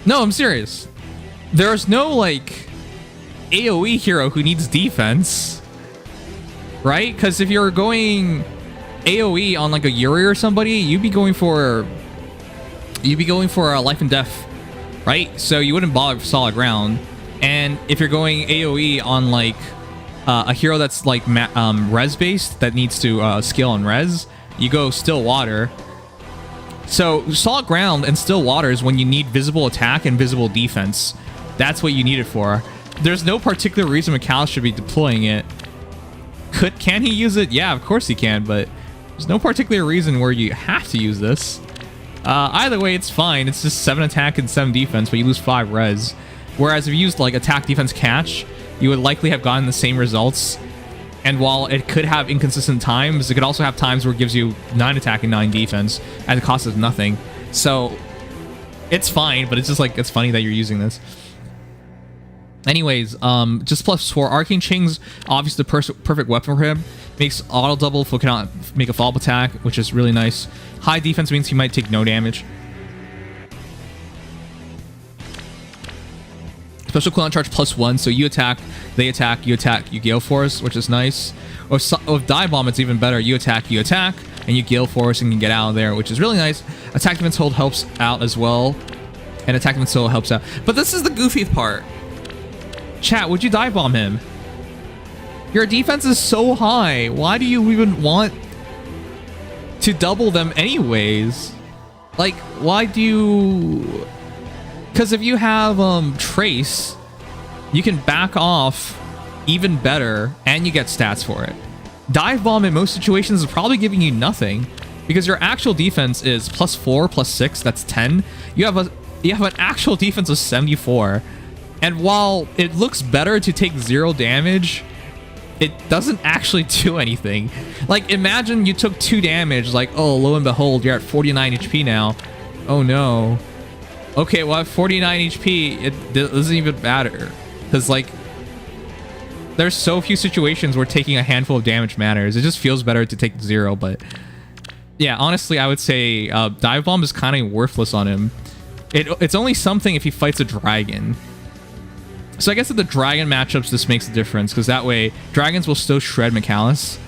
No, I'm serious. There's no, like, AoE hero who needs defense. Right? Because if you're going AoE on like a Yuri or somebody, you'd be going for life and death, right? So you wouldn't bother with solid ground. And if you're going AoE on like a hero that's like res based that needs to skill on res, you go still water. So solid ground and still water is when you need visible attack and visible defense. That's what you need it for. There's no particular reason McAllister should be deploying it. Can he use it? Yeah, of course he can, but there's no particular reason where you have to use this. Either way, it's fine. It's just 7 attack and 7 defense, but you lose 5 res. Whereas if you used like attack, defense, catch, you would likely have gotten the same results. And while it could have inconsistent times, it could also have times where it gives you 9 attack and 9 defense at the cost of nothing. So it's fine, but it's just like, it's funny that you're using this. Anyways, just +4. Arcane Chain's obviously the perfect weapon for him. Makes auto double if he cannot make a follow-up attack, which is really nice. High defense means he might take no damage. Special cooldown charge +1, so you attack, they attack, you Gale Force, which is nice. Or with Dive Bomb, it's even better. You attack, and you Gale Force and can get out of there, which is really nice. Attack defense hold helps out as well. And attack defense hold helps out. But this is the goofy part. Chat, would you Dive Bomb him? Your defense is so high. Why do you even want to double them anyways? Like, why do you... Because if you have Trace, you can back off even better, and you get stats for it. Dive Bomb in most situations is probably giving you nothing, because your actual defense is +4, +6, that's 10. You have an actual defense of 74. And while it looks better to take 0 damage, it doesn't actually do anything. Like, imagine you took 2 damage, like, oh, lo and behold, you're at 49 HP now. Oh no. Okay, well, at 49 HP, it doesn't even matter. Because, like, there's so few situations where taking a handful of damage matters. It just feels better to take 0, but... Yeah, honestly, I would say Dive Bomb is kind of worthless on him. It's only something if he fights a dragon. So I guess in the dragon matchups, this makes a difference, because that way, dragons will still shred McAllister.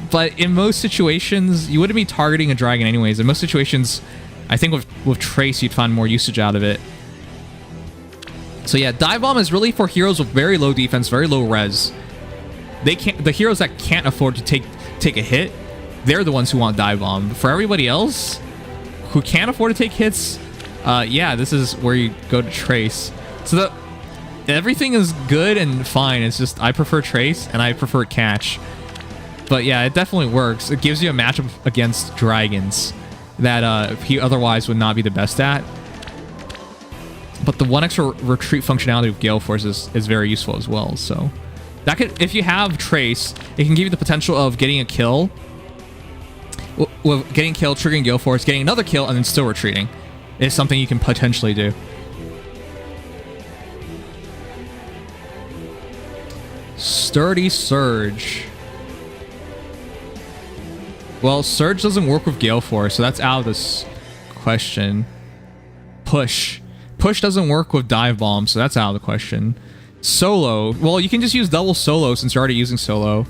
But in most situations, you wouldn't be targeting a dragon anyways. In most situations... I think with Trace, you'd find more usage out of it. So yeah, Dive Bomb is really for heroes with very low defense, very low res. The heroes that can't afford to take a hit, they're the ones who want Dive Bomb. For everybody else who can't afford to take hits, yeah, this is where you go to Trace. So everything is good and fine. It's just I prefer Trace and I prefer Catch. But yeah, it definitely works. It gives you a matchup against dragons that he otherwise would not be the best at. But the 1 extra retreat functionality of Gale Force is very useful as well. So that could, if you have Trace, it can give you the potential of getting a kill, getting kill, triggering Gale Force, getting another kill, and then still retreating. It's something you can potentially do. Sturdy Surge. Well, Surge doesn't work with Gale Force, so that's out of this question. Push. Push doesn't work with Dive Bomb, so that's out of the question. Solo. Well, you can just use double Solo since you're already using Solo.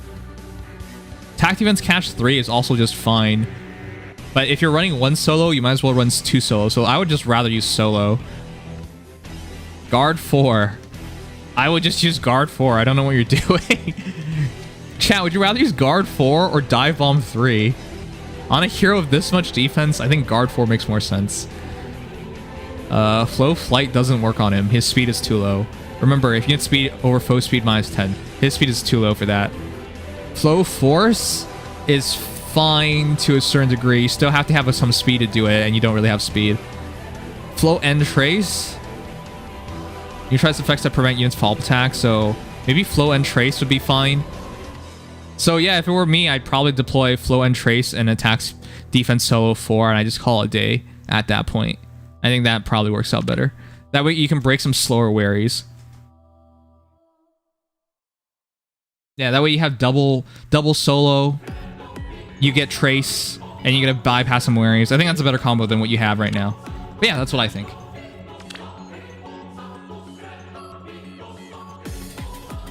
Attack Defense Catch 3 is also just fine. But if you're running 1 Solo, you might as well run 2 Solo. So I would just rather use Solo. Guard 4. I would just use Guard 4. I don't know what you're doing. Chat, would you rather use Guard 4 or Dive Bomb 3? On a hero with this much defense, I think Guard 4 makes more sense. Flow Flight doesn't work on him. His speed is too low. Remember, if you get speed over foe speed -10, his speed is too low for that. Flow Force is fine to a certain degree. You still have to have some speed to do it, and you don't really have speed. Flow End Trace. Neutralize effects that prevent units follow-up attack, so maybe Flow End Trace would be fine. So yeah, if it were me, I'd probably deploy Flow and Trace and attacks defense Solo 4, and I just call it a day at that point. I think that probably works out better. That way you can break some slower wherries. Yeah, that way you have double Solo, you get Trace, and you get to bypass some wherries. I think that's a better combo than what you have right now. But yeah, that's what I think.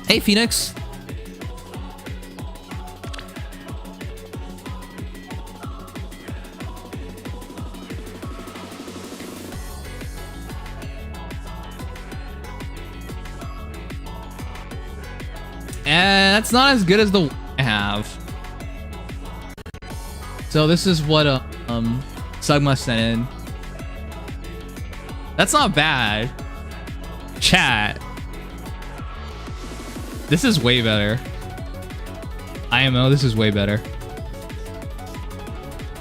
Hey, Phoenix. that's not as good as the I have. So this is what Sugma sent in. That's not bad. Chat. This is way better. IMO, this is way better.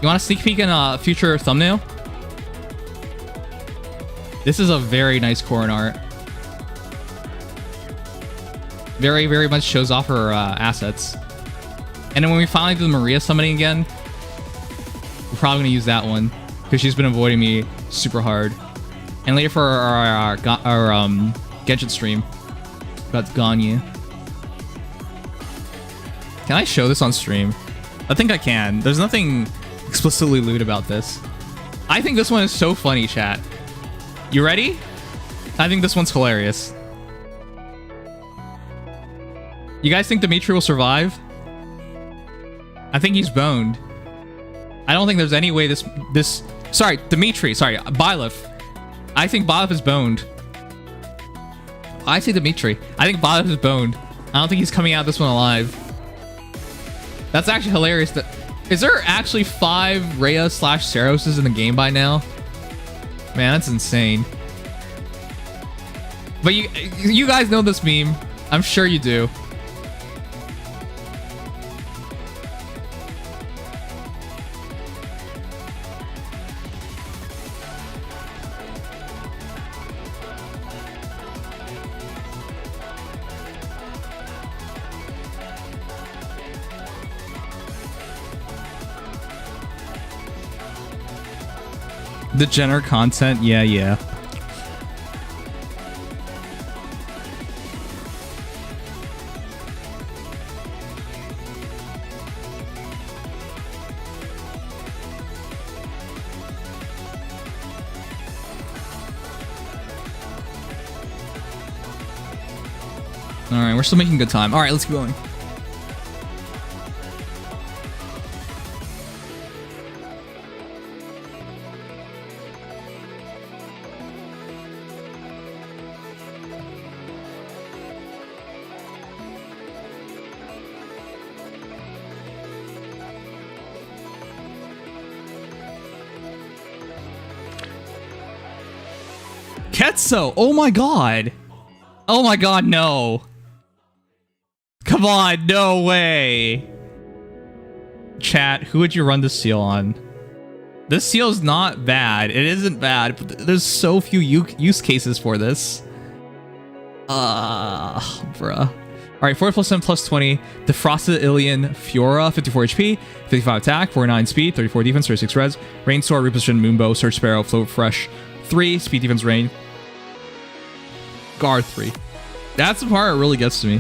You want a sneak peek in a future thumbnail? This is a very nice Corrin art. Very, very much shows off her assets. And then when we finally do the Maria summoning again, we're probably going to use that one because she's been avoiding me super hard. And later for our Genshin stream, that's Ganya. Can I show this on stream? I think I can. There's nothing explicitly lewd about this. I think this one is so funny, chat. You ready? I think this one's hilarious. You guys think Dimitri will survive? I think he's boned. I don't think there's any way sorry, Dimitri. Sorry, Byleth. I think Byleth is boned. I say Dimitri. I think Byleth is boned. I don't think he's coming out of this one alive. That's actually hilarious. Is there actually 5 Rhea/Seroses in the game by now? Man, that's insane. But you guys know this meme. I'm sure you do. The Jenner content, yeah. All right, we're still making good time. All right, let's keep going. Ketso! Oh my god! Oh my god, no! Come on, no way! Chat, who would you run this seal on? This seal's not bad. It isn't bad, but there's so few use cases for this. Bruh. Alright, 4 plus 7 plus 20. Defrosted Ilian Fiora, 54 HP, 55 attack, 49 speed, 34 defense, 36 res. Rain Sword, Reposition, Moonbow, Search Sparrow, Float Fresh, 3, speed defense, rain. Guard 3. That's the part that really gets to me.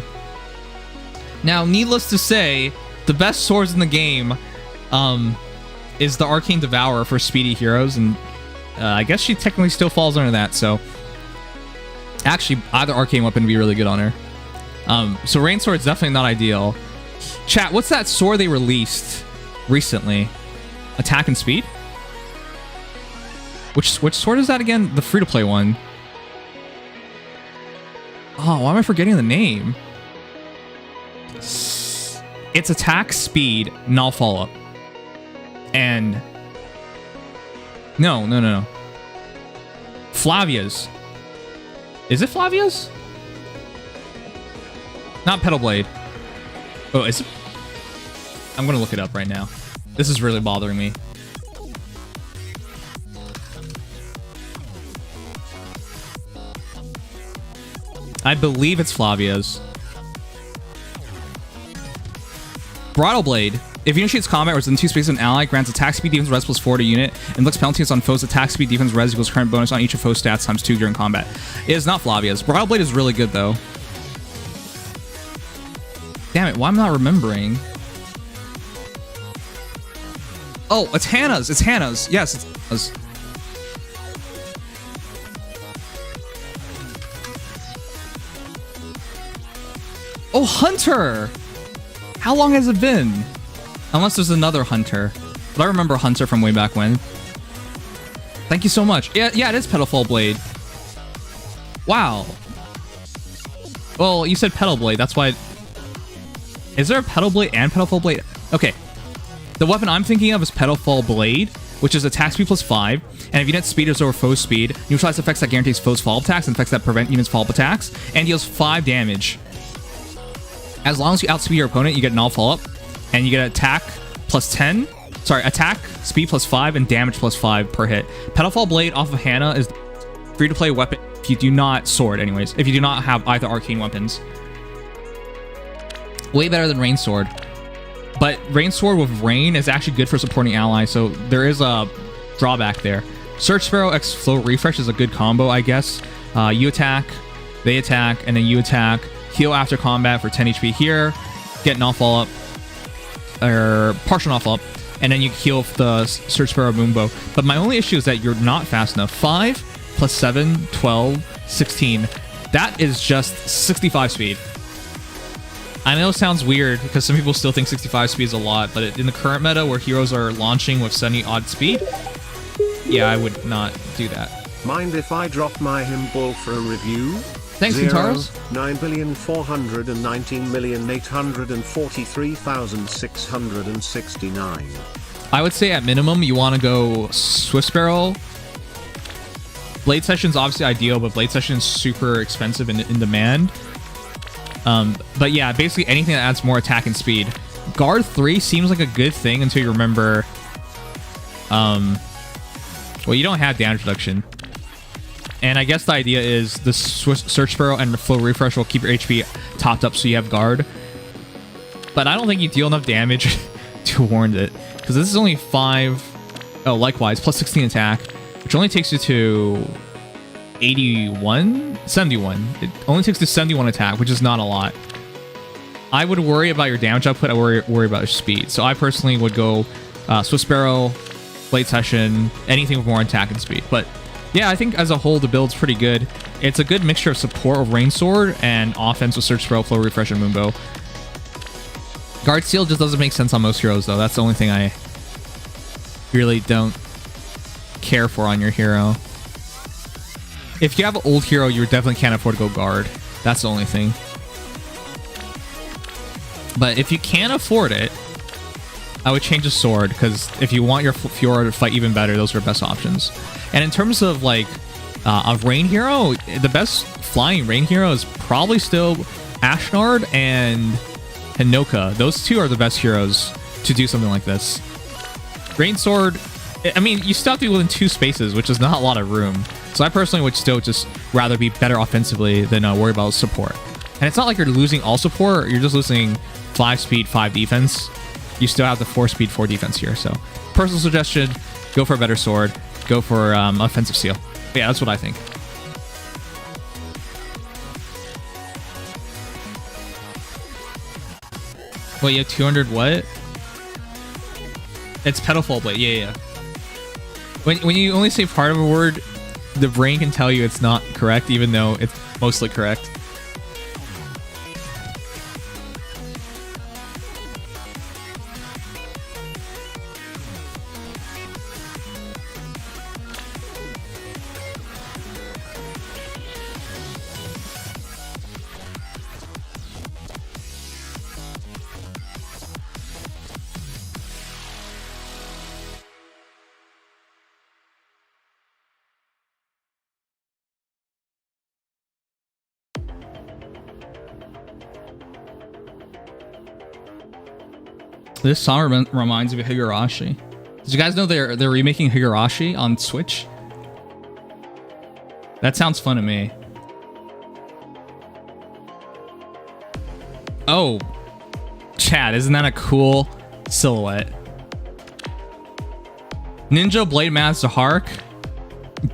Now, needless to say, the best swords in the game is the Arcane Devourer for speedy heroes, and I guess she technically still falls under that, so actually either arcane weapon would be really good on her. So Rain Sword is definitely not ideal. Chat, what's that sword they released recently? Attack and speed? Which sword is that again? The free-to-play one. Oh, why am I forgetting the name? It's attack, speed, null follow-up. And... No. Flavia's. Is it Flavia's? Not Petal Blade. Oh, is it? I'm gonna look it up right now. This is really bothering me. I believe it's Flavia's. Bridal Blade. If it initiates combat or is in 2 spaces of an ally, grants attack speed, defense, res plus 4 to unit, and inflicts penalties on foes' attack speed, defense, res equals current bonus on each of foes' stats times 2 during combat. It is not Flavia's. Bridal Blade is really good, though. Damn it, why am I not remembering? Oh, it's Hannah's. It's Hannah's. Yes, it's Hannah's. Oh, Hunter! How long has it been? Unless there's another Hunter. But I remember Hunter from way back when. Thank you so much. Yeah, it is Petalfall Blade. Wow. Well, you said Petal Blade. That's why... Is there a Petal Blade and Petalfall Blade? Okay. The weapon I'm thinking of is Petalfall Blade, which is attack speed plus 5. And if unit speed is over foe's speed, neutralize effects that guarantees foe's follow-up attacks and effects that prevent units' follow-up attacks, and deals 5 damage. As long as you outspeed your opponent, you get null follow-up, and you get attack plus 10. Sorry, attack, speed plus 5, and damage plus 5 per hit. Petalfall Blade off of Hannah is free-to-play weapon if you do not sword, anyways. If you do not have either arcane weapons. Way better than Rain Sword. But Rain Sword with Rain is actually good for supporting allies, so there is a drawback there. Search Sparrow x Flow Refresh is a good combo, I guess. You attack, they attack, and then you attack. Heal after combat for 10 HP here. Get null follow-up, or partial null follow-up, and then you heal the Search Sparrow Moonbow. But my only issue is that you're not fast enough. 5 plus 7, 12, 16. That is just 65 speed. I know it sounds weird because some people still think 65 speed is a lot, but in the current meta where heroes are launching with 70 odd speed, yeah, I would not do that. Mind if I drop my Himball for a review? Thanks, Kintaros. 9,419,843,669. I would say at minimum you want to go Swift Sparrow. Blade Session's obviously ideal, but Blade Session is super expensive and in demand. But yeah, basically anything that adds more attack and speed. Guard 3 seems like a good thing until you remember... well, you don't have damage reduction. And I guess the idea is the Search Sparrow and the Flow Refresh will keep your HP topped up so you have guard. But I don't think you deal enough damage to warrant it. Because this is only 5... Oh, likewise, plus 16 attack, which only takes you to 81? 71. It only takes to 71 attack, which is not a lot. I would worry about your damage output. I worry about your speed. So I personally would go Swift Sparrow, Blade Session, anything with more attack and speed. But yeah, I think as a whole, the build's pretty good. It's a good mixture of support with Rain Sword and offense with Search Sparrow, Flow Refresh, and Moonbow. Guard Seal just doesn't make sense on most heroes, though. That's the only thing I really don't care for on your hero. If you have an old hero, you definitely can't afford to go Guard. That's the only thing. But if you can't afford it, I would change a sword, because if you want your Fiora to fight even better, those are best options. And in terms of like a rain hero, the best flying rain hero is probably still Ashnard and Hinoka. Those two are the best heroes to do something like this. Rain Sword, I mean, you still have to be within 2 spaces, which is not a lot of room. So I personally would still just rather be better offensively than worry about support. And it's not like you're losing all support, you're just losing 5 speed, 5 defense. You still have the 4 speed, 4 defense here. So personal suggestion, go for a better sword. Go for offensive seal. Yeah, that's what I think. Wait, you have 200 what? It's Petalfall Blade. Yeah. When you only say part of a word, the brain can tell you it's not correct, even though it's mostly correct. This song reminds me of Higurashi. Did you guys know they're remaking Higurashi on Switch? That sounds fun to me. Oh, Chad, isn't that a cool silhouette? Ninja Blade Master Hark.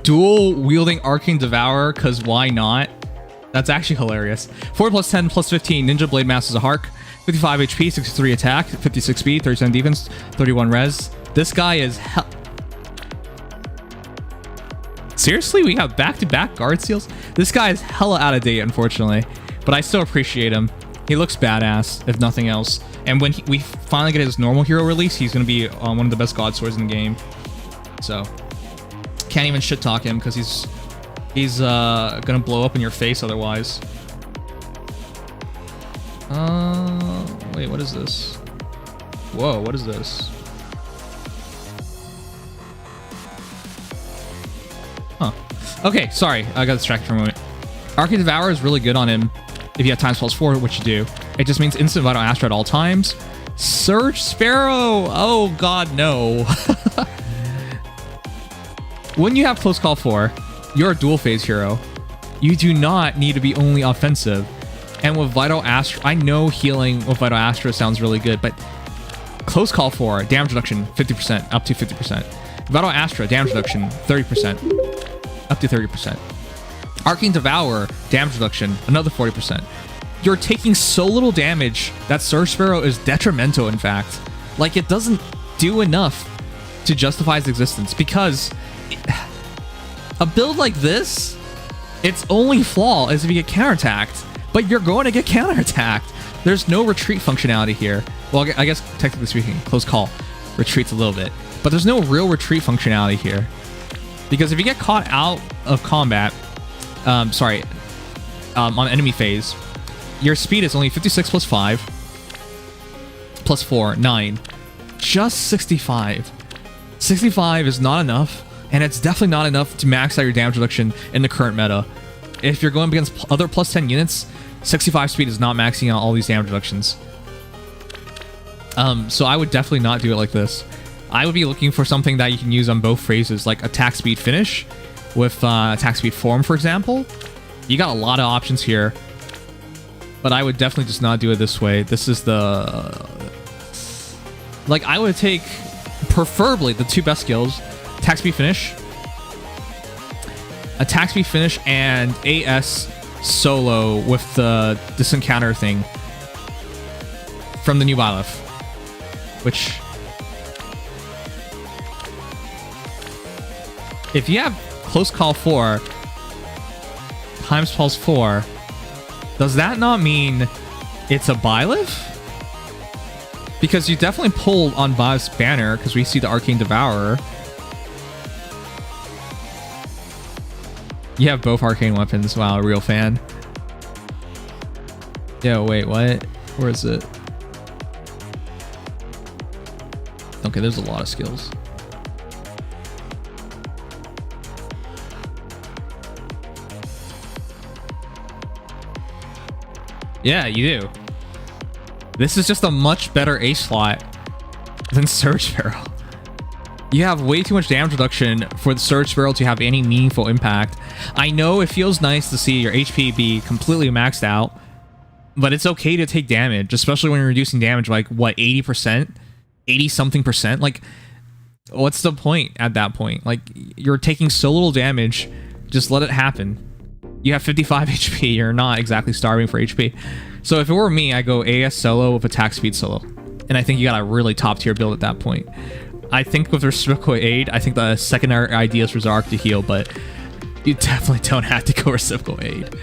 Dual wielding Arcane Devourer, because why not? That's actually hilarious. 4 plus 10 plus 15 Ninja Blade Master Hark. 55 HP, 63 attack, 56 speed, 37 defense, 31 res. This guy is hell. Seriously, we have back-to-back guard seals? This guy is hella out of date, unfortunately. But I still appreciate him. He looks badass, if nothing else. And when we finally get his normal hero release, he's going to be one of the best god swords in the game. So, can't even shit-talk him, because he's going to blow up in your face otherwise. Wait, what is this? Whoa, what is this? Huh. Okay, sorry. I got distracted for a moment. Arcane Devour is really good on him if you have times +4, which you do. It just means instant Vital Astra at all times. Surge Sparrow! Oh god, no. When you have Close Call 4, you're a dual phase hero. You do not need to be only offensive. And with Vital Astra, I know healing with Vital Astra sounds really good, but Close Call 4, damage reduction 50%, up to 50%. Vital Astra, damage reduction 30%, up to 30%. Arcane Devour, damage reduction, another 40%. You're taking so little damage that Surge Sparrow is detrimental, in fact. Like, it doesn't do enough to justify its existence, because a build like this, its only flaw is if you get counterattacked, but you're going to get counterattacked. There's no retreat functionality here. Well, I guess technically speaking, Close Call retreats a little bit, but there's no real retreat functionality here. Because if you get caught out of combat, on enemy phase, your speed is only 56 plus 5, plus 4, 9. Just 65. 65 is not enough, and it's definitely not enough to max out your damage reduction in the current meta. If you're going against other plus 10 units, 65 speed is not maxing out all these damage reductions. So I would definitely not do it like this. I would be looking for something that you can use on both phases, like attack speed finish with attack speed form, for example. You got a lot of options here, but I would definitely just not do it this way. This is the... Like, I would take, preferably, the two best skills, attack speed finish, and AS solo with the distant counter thing from the new Byleth, which... If you have Close Call 4 times pulse 4, does that not mean it's a Byleth? Because you definitely pulled on Byleth's banner, because we see the Arcane Devourer. You have both arcane weapons. Wow, a real fan. Yo, wait, what? Where is it? Okay, there's a lot of skills. Yeah, you do. This is just a much better ace slot than Surge Sparrow. You have way too much damage reduction for the Surge Sparrow to have any meaningful impact. I know it feels nice to see your HP be completely maxed out, but it's okay to take damage, especially when you're reducing damage like, what, 80%? 80-something%? Like, what's the point at that point? Like, you're taking so little damage, just let it happen. You have 55 HP, you're not exactly starving for HP. So if it were me, I go AS solo with attack speed solo. And I think you got a really top tier build at that point. I think with Reciprocal Aid, I think the secondary idea is for Zark to heal, but you definitely don't have to go Reciprocal Aid.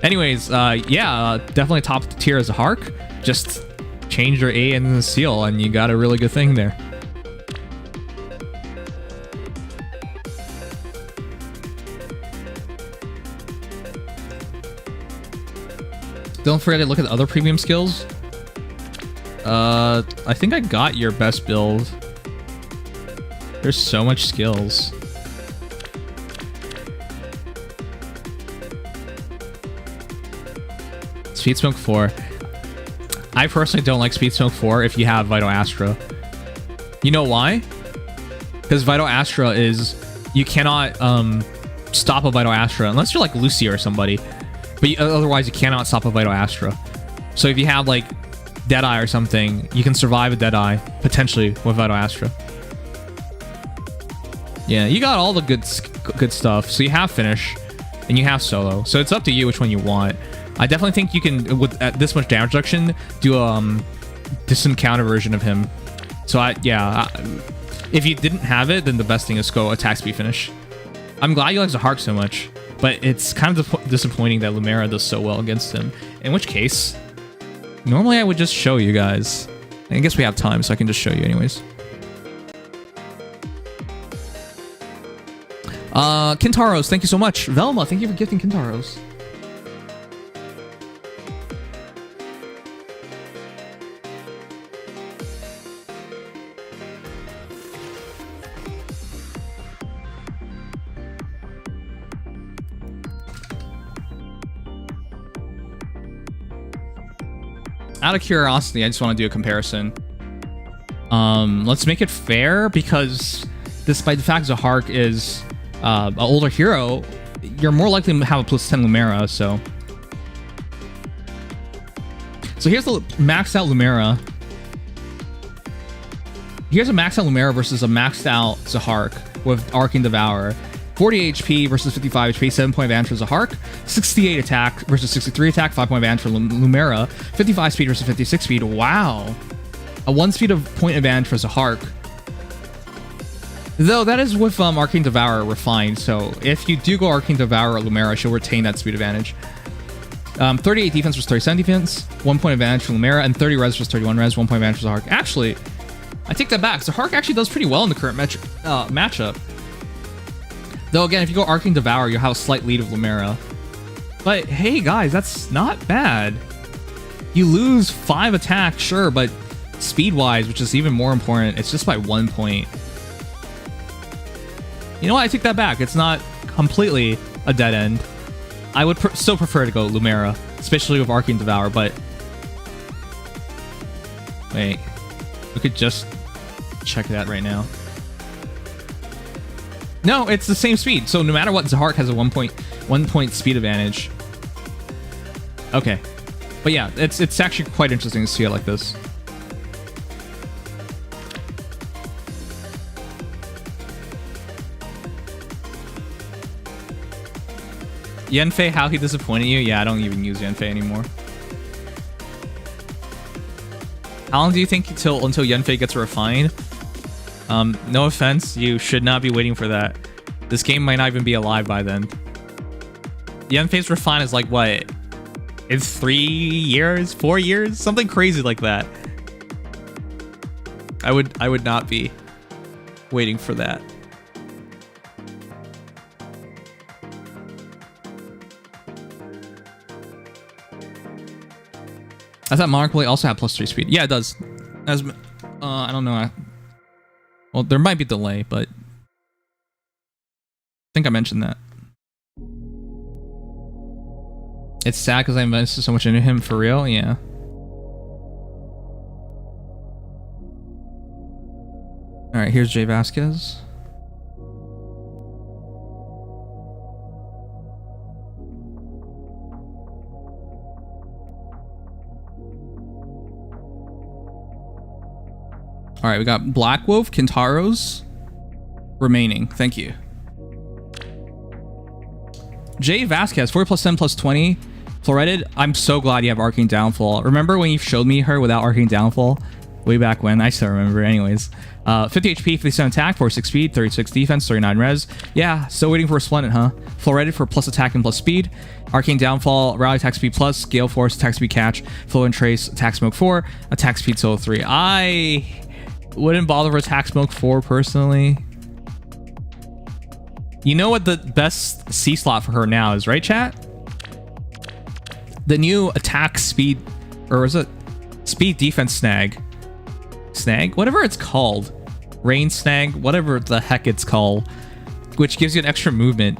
Anyways, yeah, definitely top tier as a Hark. Just change your A and the seal, and you got a really good thing there. Don't forget to look at the other premium skills. I think I got your best build. There's so much skills. Speed Smoke 4. I personally don't like Speed Smoke 4 if you have Vital Astra. You know why? Because Vital Astra is... You cannot stop a Vital Astra unless you're like Lucia or somebody. But otherwise, you cannot stop a Vital Astra. So if you have, like, Deadeye or something, you can survive a Deadeye, potentially, with Vital Astra. Yeah, you got all the good stuff. So you have Finish, and you have Solo. So it's up to you which one you want. I definitely think you can, with at this much damage reduction, do a distant counter version of him. So, if you didn't have it, then the best thing is go attack speed finish. I'm glad you like Zahark so much. But it's kind of disappointing that Lumera does so well against him. In which case, normally I would just show you guys. I guess we have time, so I can just show you anyways. Kintaros, thank you so much. Velma, thank you for gifting Kintaros. Out of curiosity, I just want to do a comparison. Let's make it fair, because despite the fact Zahark is an older hero, you're more likely to have a plus 10 Lumera, so here's the maxed out Lumera. Here's a maxed out Lumera versus a maxed out Zahark with Arcane Devour. 40 HP versus 55 HP, 7-point advantage for Zahark. 68 attack versus 63 attack, 5-point advantage for Lumera. 55 speed versus 56 speed. Wow. A 1 speed of point advantage for Zahark. Though that is with Arcane Devour refined, so if you do go Arcane Devour or Lumera, she'll retain that speed advantage. 38 defense versus 37 defense, 1 point advantage for Lumera, and 30 res versus 31 res, 1 point advantage for Zahark. Actually, I take that back. Zahark actually does pretty well in the current matchup. Though again, if you go Arcane Devour, you'll have a slight lead of Lumera. But hey guys, that's not bad. You lose 5 attack, sure, but speed-wise, which is even more important, it's just by 1 point. You know what? I take that back. It's not completely a dead end. I would still prefer to go Lumera, especially with Arcane Devour, but... Wait. We could just check that right now. No, it's the same speed. So no matter what, Zahark has a 1 point speed advantage. Okay. But yeah, it's actually quite interesting to see it like this. Yanfei, how he disappointed you? Yeah, I don't even use Yanfei anymore. How long do you think until Yanfei gets refined? No offense, you should not be waiting for that. This game might not even be alive by then. Yanfei's refined is like what? It's 3 years, 4 years, something crazy like that. I would not be waiting for that. I thought Monarch Blade also had +3 speed. Yeah, it does. As I don't know. Well, there might be a delay, but I think I mentioned that. It's sad because I invested so much into him for real. Yeah. All right, here's Jay Vasquez. All right, we got Black Wolf, Kintaros remaining. Thank you. Jay Vasquez, 4 +10 +20. Floretted, I'm so glad you have Arcane Downfall. Remember when you showed me her without Arcane Downfall? Way back when. I still remember anyways. 50 HP, 57 attack, 46 speed, 36 defense, 39 res. Yeah, still waiting for Resplendent, huh? Floretted for plus attack and plus speed. Arcane Downfall, rally attack speed plus, Gale Force, attack speed catch, Flow and Trace, attack smoke 4, attack speed solo 3. I wouldn't bother with attack smoke 4 personally. You know what the best C slot for her now is, right, chat? The new attack speed, or is it speed defense snag? Snag? Whatever it's called. Rain snag, whatever the heck it's called. Which gives you an extra movement.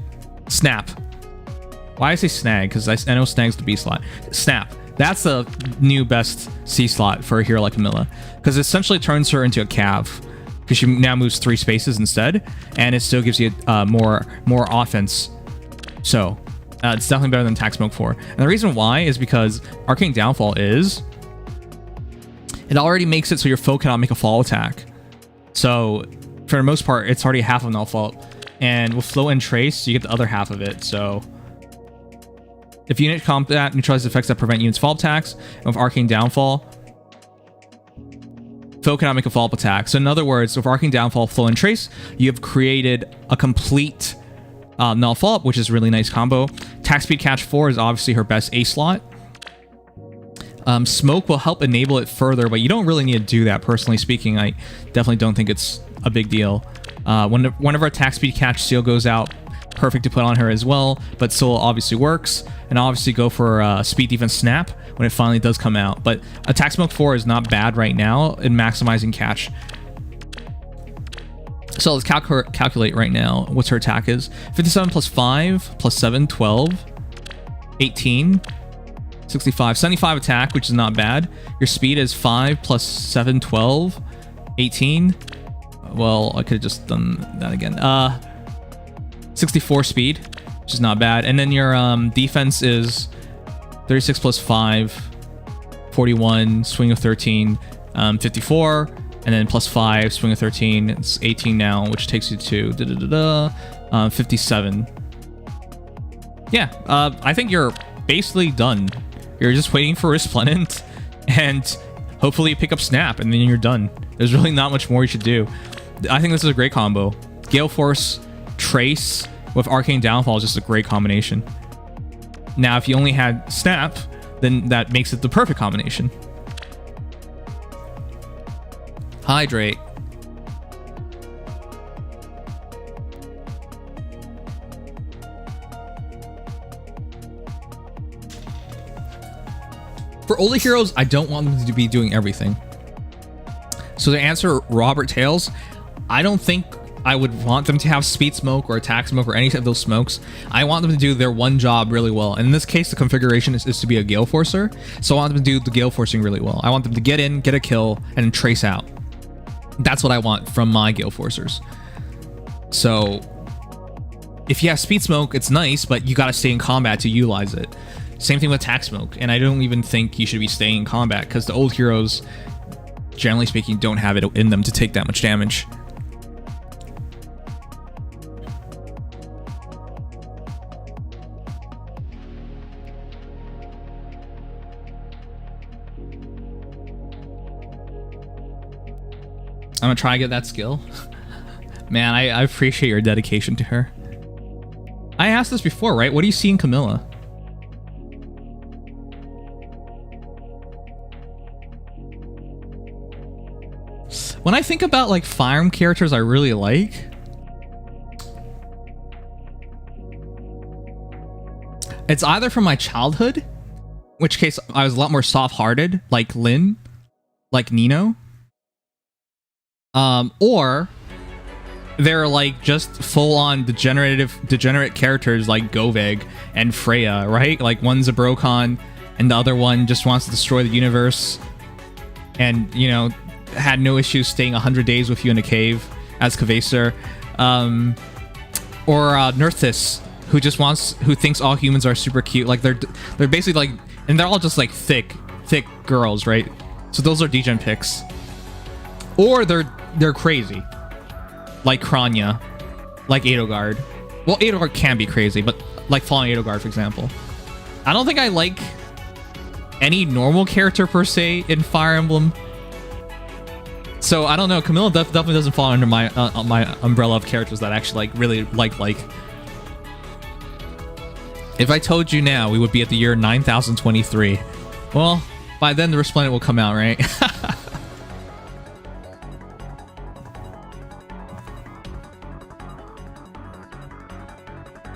Snap. Why I say snag? Because I know snag's the B slot. Snap. That's the new best C slot for a hero like Camilla. Because it essentially turns her into a cav. Because she now moves 3 spaces instead. And it still gives you more offense. So, it's definitely better than attack smoke 4. And the reason why is because Arcane Downfall is... it already makes it so your foe cannot make a fall attack. So, for the most part, it's already half of null fault. And with Flow and Trace, you get the other half of it. So, if unit combat neutralizes effects that prevent units' fall attacks, and with Arcane Downfall, foe cannot make a follow-up attack. So, in other words, with Arcane Downfall, Flow and Trace, you have created a complete null follow-up, which is a really nice combo. Attack speed catch 4 is obviously her best A slot. Smoke will help enable it further, but you don't really need to do that, personally speaking. I definitely don't think it's a big deal. Whenever attack speed catch seal goes out, perfect to put on her as well, but still obviously works. And obviously go for speed defense snap when it finally does come out. But attack smoke 4 is not bad right now in maximizing catch. So let's calculate right now what's her attack is. 57 plus 5 plus 7, 12, 18. 65, 75 attack, which is not bad. Your speed is 5 plus 7, 12, 18. Well, I could have just done that again. 64 speed, which is not bad. And then your defense is 36 plus 5, 41, swing of 13, 54, and then plus 5, swing of 13. It's 18 now, which takes you to 57. Yeah, I think you're basically done. You're just waiting for Resplendent, and hopefully you pick up Snap, and then you're done. There's really not much more you should do. I think this is a great combo. Gale Force, Trace with Arcane Downfall is just a great combination. Now, if you only had Snap, then that makes it the perfect combination. Hydrate. For older heroes, I don't want them to be doing everything. So to answer Robert Tails, I don't think I would want them to have speed smoke or attack smoke or any of those smokes. I want them to do their one job really well. And in this case, the configuration is to be a Gale Forcer. So I want them to do the Gale Forcing really well. I want them to get in, get a kill, and then trace out. That's what I want from my Gale Forcers. So if you have speed smoke, it's nice, but you got to stay in combat to utilize it. Same thing with attack smoke. And I don't even think you should be staying in combat because the old heroes, generally speaking, don't have it in them to take that much damage. I'm gonna try to get that skill. Man, I appreciate your dedication to her. I asked this before, right? What do you see in Camilla? When I think about like Fire Emblem characters I really like, it's either from my childhood, in which case I was a lot more soft-hearted, like Lyn, like Nino, or they're like just full-on degenerate characters like Goveg and Freya, right? Like one's a Brocon and the other one just wants to destroy the universe, and you know, had no issues staying 100 days with you in a cave as Kvaser, or Nerthus, who thinks all humans are super cute. Like they're basically like, and they're all just like thick girls, right? So those are degen picks. Or they're crazy, like Kranya, like Edelgard. Well, Edelgard can be crazy, but like Fallen Edelgard, for example. I don't think I like any normal character per se in Fire Emblem. So I don't know. Camilla definitely doesn't fall under my my umbrella of characters that I actually like really like. If I told you now, we would be at the year 9023. Well, by then the Resplendent will come out, right?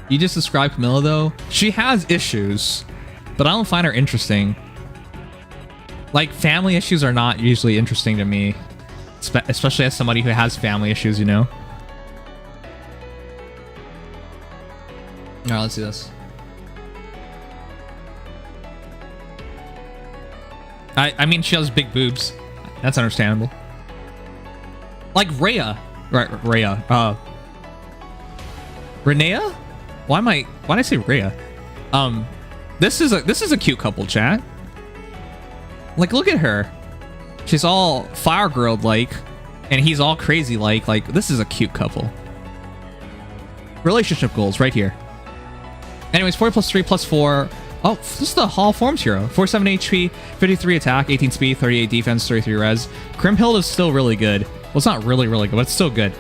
You just described Camilla though. She has issues, but I don't find her interesting. Like family issues are not usually interesting to me. Especially as somebody who has family issues, you know? Alright, let's do this. I mean, she has big boobs. That's understandable. Like Rhea. Right, Rhea. Renea? Why did I say Rhea? This is a cute couple, chat. Like, look at her. She's all fire girl like, and he's all crazy like this is a cute couple. Relationship goals right here. Anyways, 40 plus 3 plus 4. Oh, this is the Hall Forms hero. 47 HP, 53 attack, 18 speed, 38 defense, 33 res. Grimhild is still really good. Well, it's not really good, but it's still good.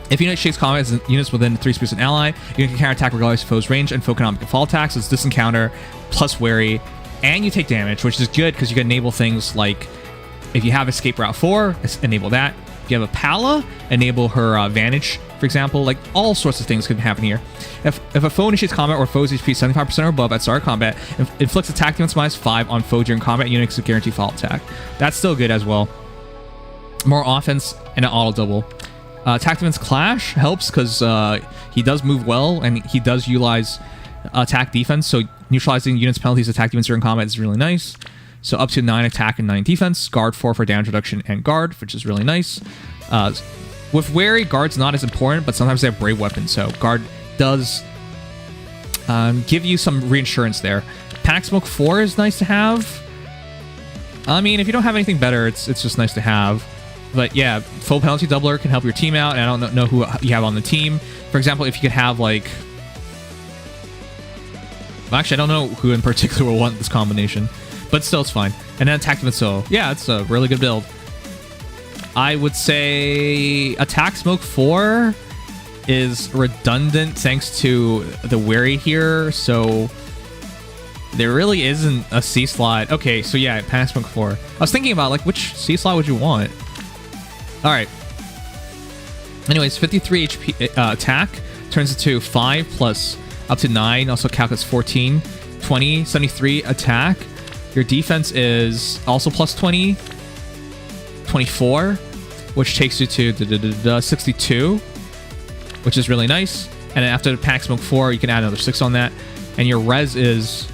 If unit shakes combat as units within 3 space an ally, you can counterattack regardless of foe's range and foe economic fall attacks. It's this encounter plus wary, and you take damage, which is good because you can enable things like if you have Escape Route 4, enable that. If you have a Pala, enable her Vantage, for example. Like all sorts of things can happen here. If a foe initiates combat or foe's HP 75% or above at start of combat, inflicts attack defense -5 on foe during combat, units to guarantee fall attack. That's still good as well. More offense and an auto double. Attack defense clash helps because he does move well and he does utilize attack defense, so neutralizing units penalties attack units during combat is really nice. So up to 9 attack and 9 defense. Guard 4 for damage reduction and guard, which is really nice. With wary, guard's not as important, but sometimes they have brave weapons, so guard does give you some reinsurance there. Panic Smoke 4 is nice to have. I mean, if you don't have anything better, it's just nice to have. But yeah, full penalty doubler can help your team out, and I don't know who you have on the team. For example, if you could have like... Well, actually, I don't know who in particular will want this combination, but still it's fine. And then attack missile. Yeah, it's a really good build. I would say attack smoke 4 is redundant thanks to the wary here, so there really isn't a C slot. Okay, so yeah, panic smoke 4. I was thinking about like which C slot would you want? All right. Anyways, 53 HP attack turns into 5 plus up to 9. Also calculates 14, 20, 73 attack. Your defense is also plus 20, 24, which takes you to 62, which is really nice. And then after the panic smoke 4, you can add another 6 on that. And your res is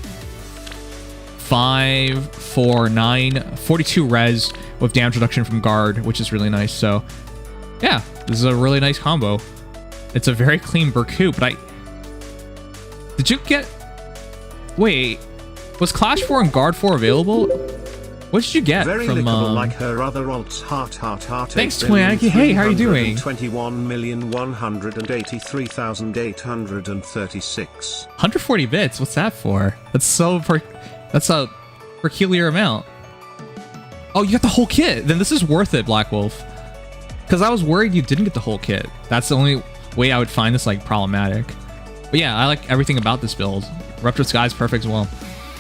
5, 4, 9, 42 res with damage reduction from guard, which is really nice. So yeah, this is a really nice combo. It's a very clean Berkut, but did you get... Wait, was Clash 4 and Guard 4 available? What did you get Very from... like her other alts, heart. Thanks, Twinkie. Hey, how are you doing? 21,183,836. 140 bits? What's that for? That's that's a peculiar amount. Oh, you got the whole kit. Then this is worth it, Black Wolf. Because I was worried you didn't get the whole kit. That's the only way I would find this like problematic. But yeah, I like everything about this build. Ruptured Sky is perfect as well.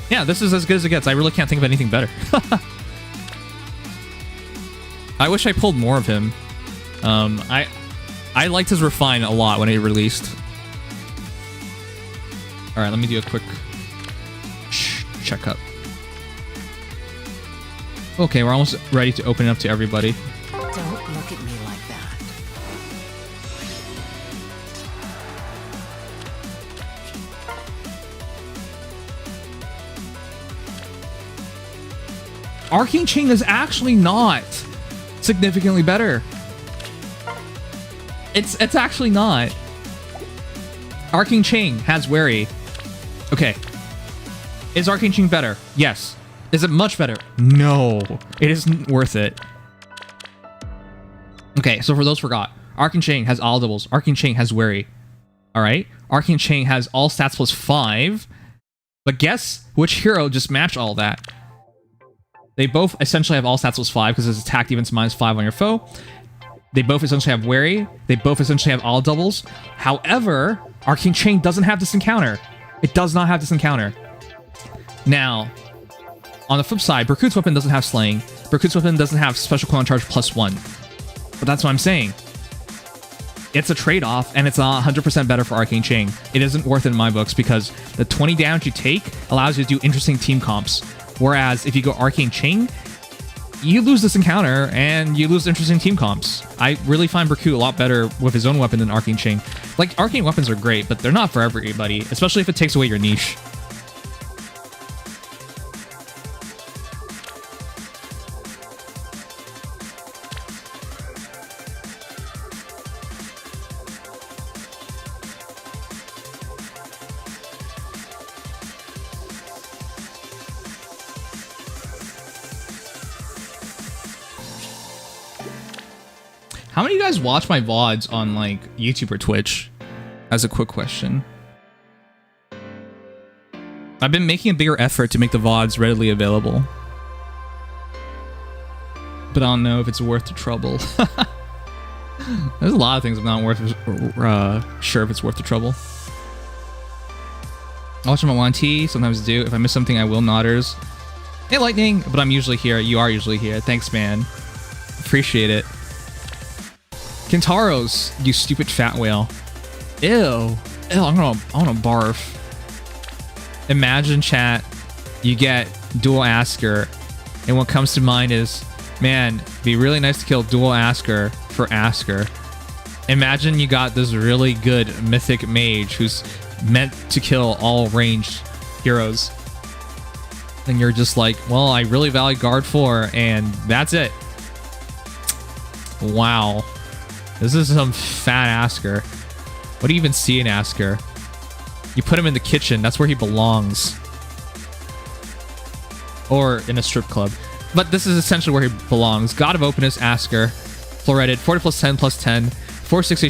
Yeah, this is as good as it gets. I really can't think of anything better. I wish I pulled more of him. I liked his refine a lot when he released. All right, let me do a quick checkup. Okay, we're almost ready to open it up to everybody. Don't look at me like that. Arcane Chain is actually not significantly better. It's actually not. Arcane Chain has wary. Okay. Is Arcane Chain better? Yes. Is it much better? No. It isn't worth it. Okay, so for those forgot, Arcane Chain has all doubles. Arcane Chain has wary. Alright? Arcane Chain has all stats plus 5. But guess which hero just matched all that? They both essentially have all stats plus 5 because it's attack defense -5 on your foe. They both essentially have wary. They both essentially have all doubles. However, Arcane Chain doesn't have this encounter. It does not have this encounter. Now, on the flip side, Berkut's weapon doesn't have slaying. Berkut's weapon doesn't have special cooldown charge +1. But that's what I'm saying. It's a trade-off, and it's 100% better for Arcane Chain. It isn't worth it in my books because the 20 damage you take allows you to do interesting team comps. Whereas if you go Arcane Chain, you lose this encounter and you lose interesting team comps. I really find Berkut a lot better with his own weapon than Arcane Chain. Like, Arcane weapons are great, but they're not for everybody, especially if it takes away your niche. How many of you guys watch my VODs on, like, YouTube or Twitch? As a quick question. I've been making a bigger effort to make the VODs readily available. But I don't know if it's worth the trouble. There's a lot of things I'm not sure if it's worth the trouble. I watch them on 1T, sometimes do. If I miss something, I will nodders. Hey, Lightning! But I'm usually here. You are usually here. Thanks, man. Appreciate it. Kintaros, you stupid fat whale. Ew. Ew, I wanna barf. Imagine, chat, you get dual Asker, and what comes to mind is, man, it'd be really nice to kill dual Asker for Asker. Imagine you got this really good mythic mage who's meant to kill all ranged heroes. And you're just like, well, I really value guard 4, and that's it. Wow. This is some fat Asker. What do you even see in Asker? You put him in the kitchen. That's where he belongs. Or in a strip club. But this is essentially where he belongs. God of Openness, Asker. Floreted, 40 plus 10 plus 10. 46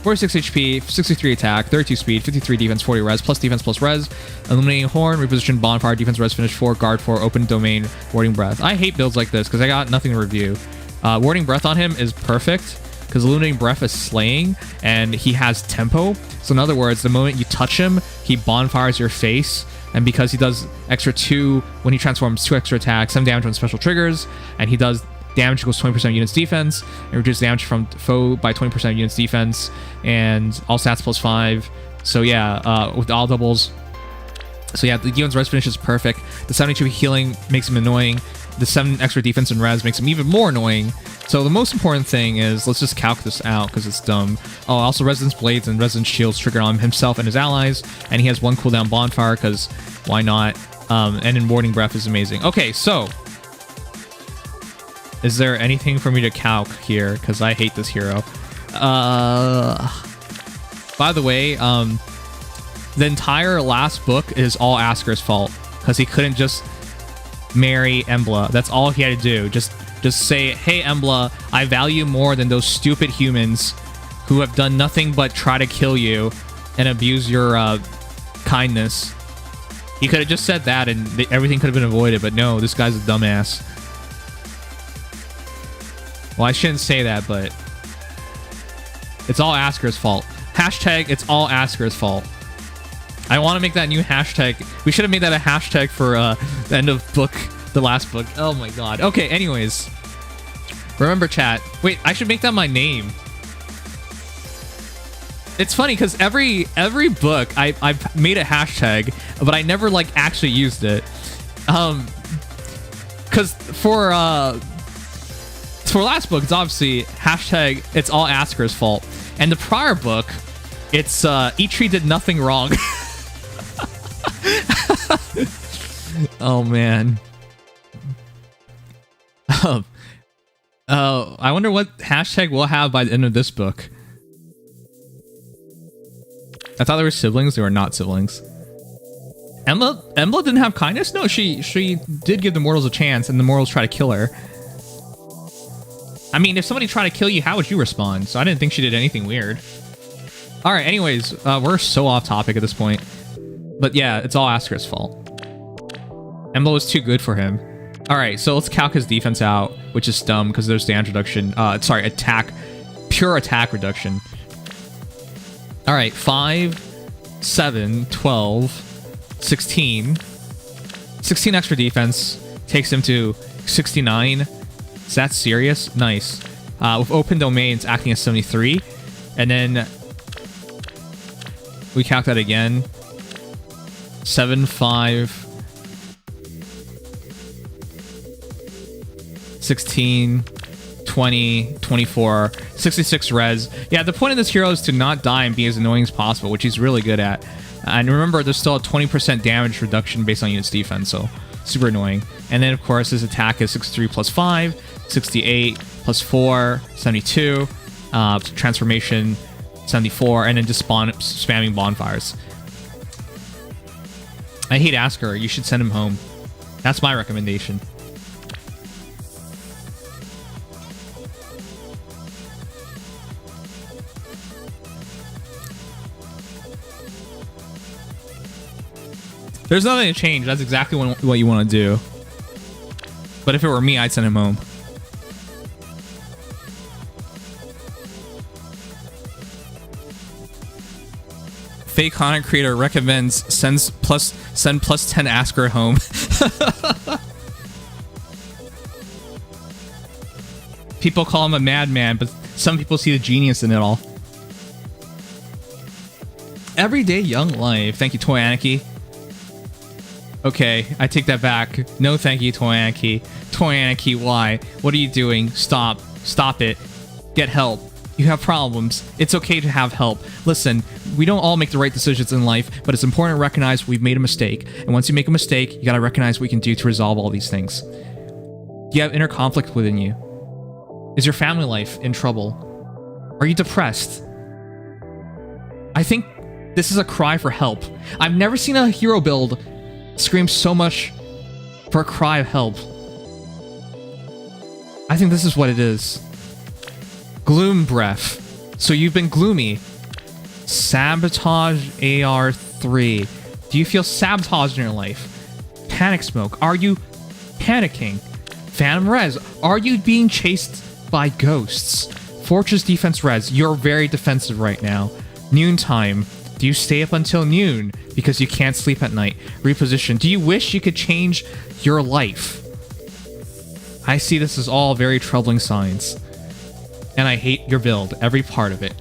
HP, 63 attack, 32 speed, 53 defense, 40 res, plus defense plus res. Illuminating Horn, reposition Bonfire, defense res, finish 4, guard 4, open domain, Warding Breath. I hate builds like this because I got nothing to review. Warding Breath on him is perfect because Illuminating Breath is slaying and he has tempo. So in other words, the moment you touch him, he bonfires your face. And because he does extra 2 when he transforms, 2 extra attacks, 7 damage on special triggers, and he does damage equals 20% of units defense, and reduce damage from foe by 20% of units defense, and all stats plus 5. So yeah, with all doubles. So yeah, the Gion's res finish is perfect. The 72 healing makes him annoying. The 7 extra defense and res makes him even more annoying. So the most important thing is, let's just calc this out because it's dumb. Oh, also Resonance Blades and Resonance Shields trigger on himself and his allies, and he has 1 cooldown Bonfire because why not? And then Warding Breath is amazing. Okay, so is there anything for me to calc here? Because I hate this hero. By the way, the entire last book is all Asker's fault because he couldn't just marry Embla. That's all he had to do. Just say, hey Embla, I value more than those stupid humans who have done nothing but try to kill you and abuse your kindness. He could have just said that and everything could have been avoided, but no, this guy's a dumbass. Well, I shouldn't say that, but it's all Asker's fault. Hashtag, it's all Asker's fault. I want to make that new hashtag. We should have made that a hashtag for the end of book, the last book. Oh my god. Okay, anyways. Remember, chat. Wait, I should make that my name. It's funny because every book I've made a hashtag, but I never like actually used it. Because for last book, it's obviously hashtag it's all Asker's fault. And the prior book, it's Eitri did nothing wrong. Oh man. I wonder what hashtag we'll have by the end of this book. I thought they were siblings. They were not siblings. Embla didn't have kindness? No, she did give the mortals a chance, and the mortals try to kill her. I mean, if somebody tried to kill you, how would you respond? So I didn't think she did anything weird. All right, anyways, we're so off topic at this point. But yeah, it's all Asker's fault. Embla was too good for him. All right, so let's calc his defense out, which is dumb because there's damage reduction. Sorry, pure attack reduction. All right, 5, 7, 12, 16. 16 extra defense takes him to 69. Is that serious? Nice. With open domains acting as 73. And then we calc that again. 7, 5, 16, 20, 24, 66 res. Yeah, the point of this hero is to not die and be as annoying as possible, which he's really good at. And remember, there's still a 20% damage reduction based on units defense, so super annoying. And then, of course, his attack is 63 plus 5, 68 plus 4, 72, transformation, 74, and then just spamming bonfires. I hate Asker. You should send him home. That's my recommendation. There's nothing to change. That's exactly what you want to do. But if it were me, I'd send him home. Fake content creator recommends send plus 10 Asker home. People call him a madman, but some people see the genius in it all. Everyday young life. Thank you, Toy Anarchy. Okay, I take that back. No thank you, Toy Anarchy. Toy Anarchy, why? What are you doing? Stop. Stop it. Get help. You have problems. It's okay to have help. Listen, we don't all make the right decisions in life, but it's important to recognize we've made a mistake. And once you make a mistake, you gotta recognize what we can do to resolve all these things. Do you have inner conflict within you? Is your family life in trouble? Are you depressed? I think this is a cry for help. I've never seen a hero build scream so much for a cry of help. I think this is what it is. Gloom breath. So you've been gloomy. Sabotage AR3. Do you feel sabotage in your life? Panic smoke. Are you panicking? Phantom res. Are you being chased by ghosts? Fortress defense res. You're very defensive right now. Noontime. Do you stay up until noon because you can't sleep at night? Reposition. Do you wish you could change your life? I see this as all very troubling signs. And I hate your build, every part of it.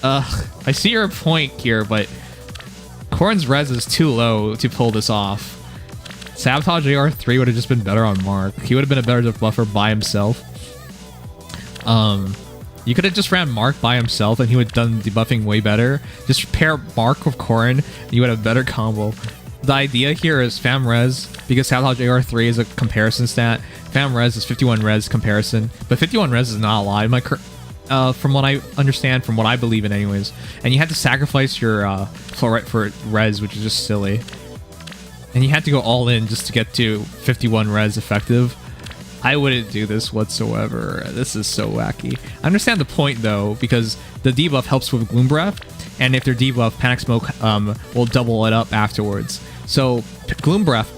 I see your point here, but Corrin's res is too low to pull this off. Sabotage AR3 would have just been better on Mark. He would have been a better debuffer by himself. You could have just ran Mark by himself and he would have done debuffing way better. Just pair Mark with Corrin and you would have a better combo. The idea here is Fam Res, because Sabotage AR3 is a comparison stat. Fam Res is 51 Res comparison, but 51 Res is not a lot. From what I understand, from what I believe in anyways. And you had to sacrifice your Floret for Res, which is just silly. And you had to go all in just to get to 51 Res effective. I wouldn't do this whatsoever. This is so wacky. I understand the point though, because the debuff helps with Gloom Breath, and if they're debuff, Panic Smoke will double it up afterwards. So Gloom Breath,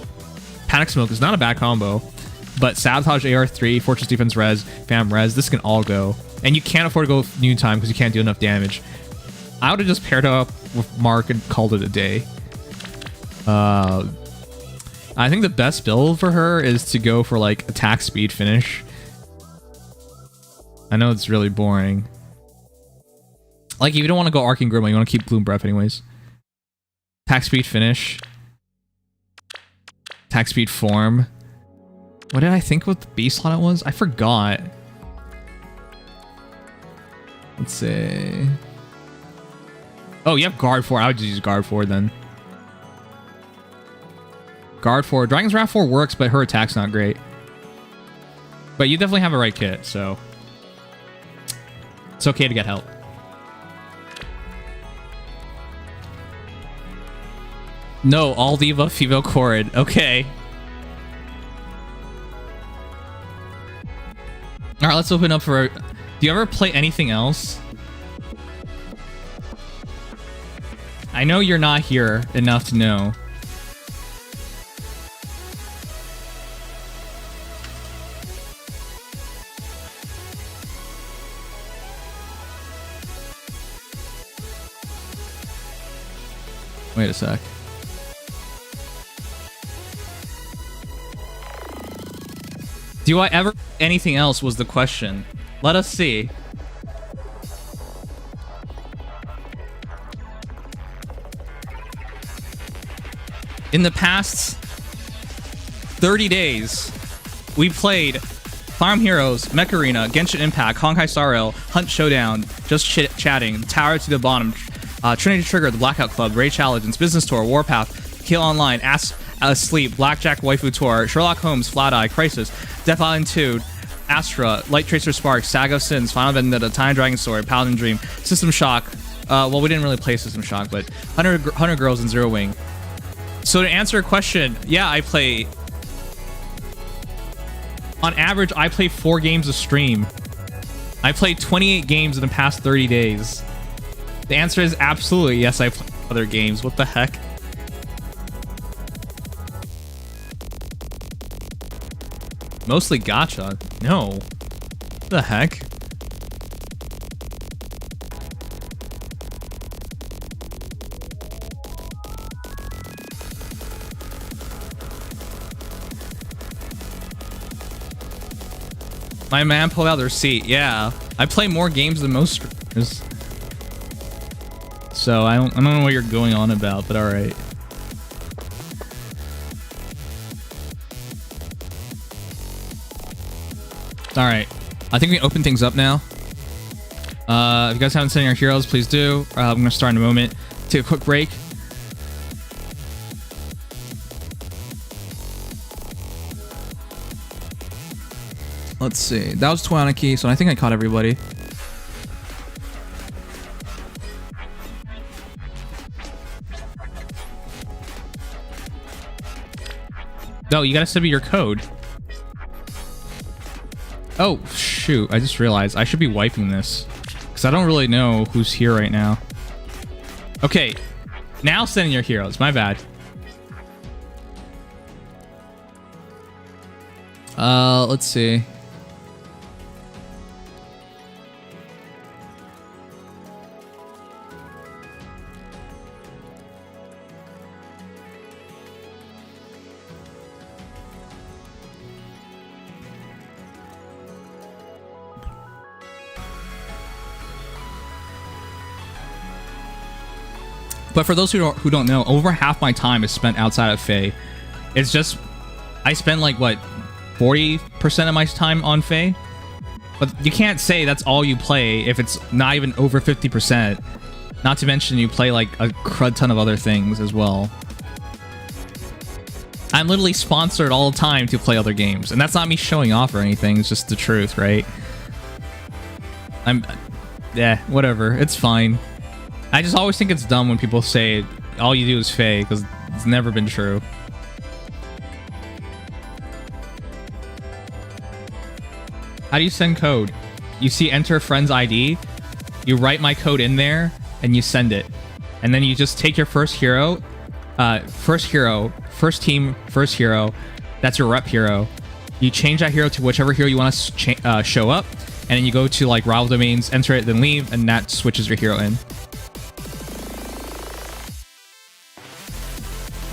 Panic Smoke is not a bad combo, but Sabotage AR3, Fortress Defense Res, Fam Res, this can all go. And you can't afford to go Noontime because you can't do enough damage. I would have just paired up with Mark and called it a day. I think the best build for her is to go for like attack speed finish. I know it's really boring. Like if you don't want to go Arcing Grima, you want to keep Gloom Breath anyways. Attack speed finish. Attack speed form. What did I think what the B slot it was? I forgot. Let's see. Oh, you have guard 4. I would just use guard 4 then. Guard 4. Dragon's Wrath 4 works, but her attack's not great. But you definitely have a right kit, so it's okay to get help. No, all diva, female Corrin. Okay. Alright, let's open up for... Do you ever play anything else? I know you're not here enough to know. Wait a sec. Do I ever anything else was the question. Let us see. In the past 30 days, we played Farm Heroes, Mech Arena, Genshin Impact, Honkai Star Rail, Hunt Showdown, Just Chatting, Tower to the Bottom, Trinity Trigger, The Blackout Club, Raid Challenge, Business Tour, Warpath, Kill Online, Asleep, Blackjack Waifu Tour, Sherlock Holmes, Flat Eye, Crisis, Death Island 2, Astra, Light Tracer Spark, Saga of Sins, Final Vendetta, Time Dragon Sword, Paladin Dream, System Shock. Well, we didn't really play System Shock, but 100 Girls and Zero Wing. So to answer a question, yeah, I play... On average, I play 4 games a stream. I played 28 games in the past 30 days. The answer is absolutely yes, I play other games. What the heck? Mostly gacha. No. What the heck? My man pulled out their receipt. Yeah. I play more games than most streamers. So I don't know what you're going on about, but alright. Alright. I think we can open things up now. If you guys haven't seen your heroes, please do. I'm going to start in a moment. Take a quick break. Let's see. That was Twaniki, so I think I caught everybody. No, you gotta send me your code. Oh, shoot. I just realized I should be wiping this. Because I don't really know who's here right now. Okay. Now send in your heroes. My bad. Let's see. But for those who don't know, over half my time is spent outside of Fae. It's just, I spend like, what, 40% of my time on Fae? But you can't say that's all you play if it's not even over 50%. Not to mention you play like a crud ton of other things as well. I'm literally sponsored all the time to play other games. And that's not me showing off or anything, it's just the truth, right? Yeah, whatever, it's fine. I just always think it's dumb when people say all you do is Fae, because it's never been true. How do you send code? You see enter friend's ID, you write my code in there, and you send it. And then you just take your first hero, first team, first hero, that's your rep hero. You change that hero to whichever hero you want to show up, and then you go to like rival domains, enter it, then leave, and that switches your hero in.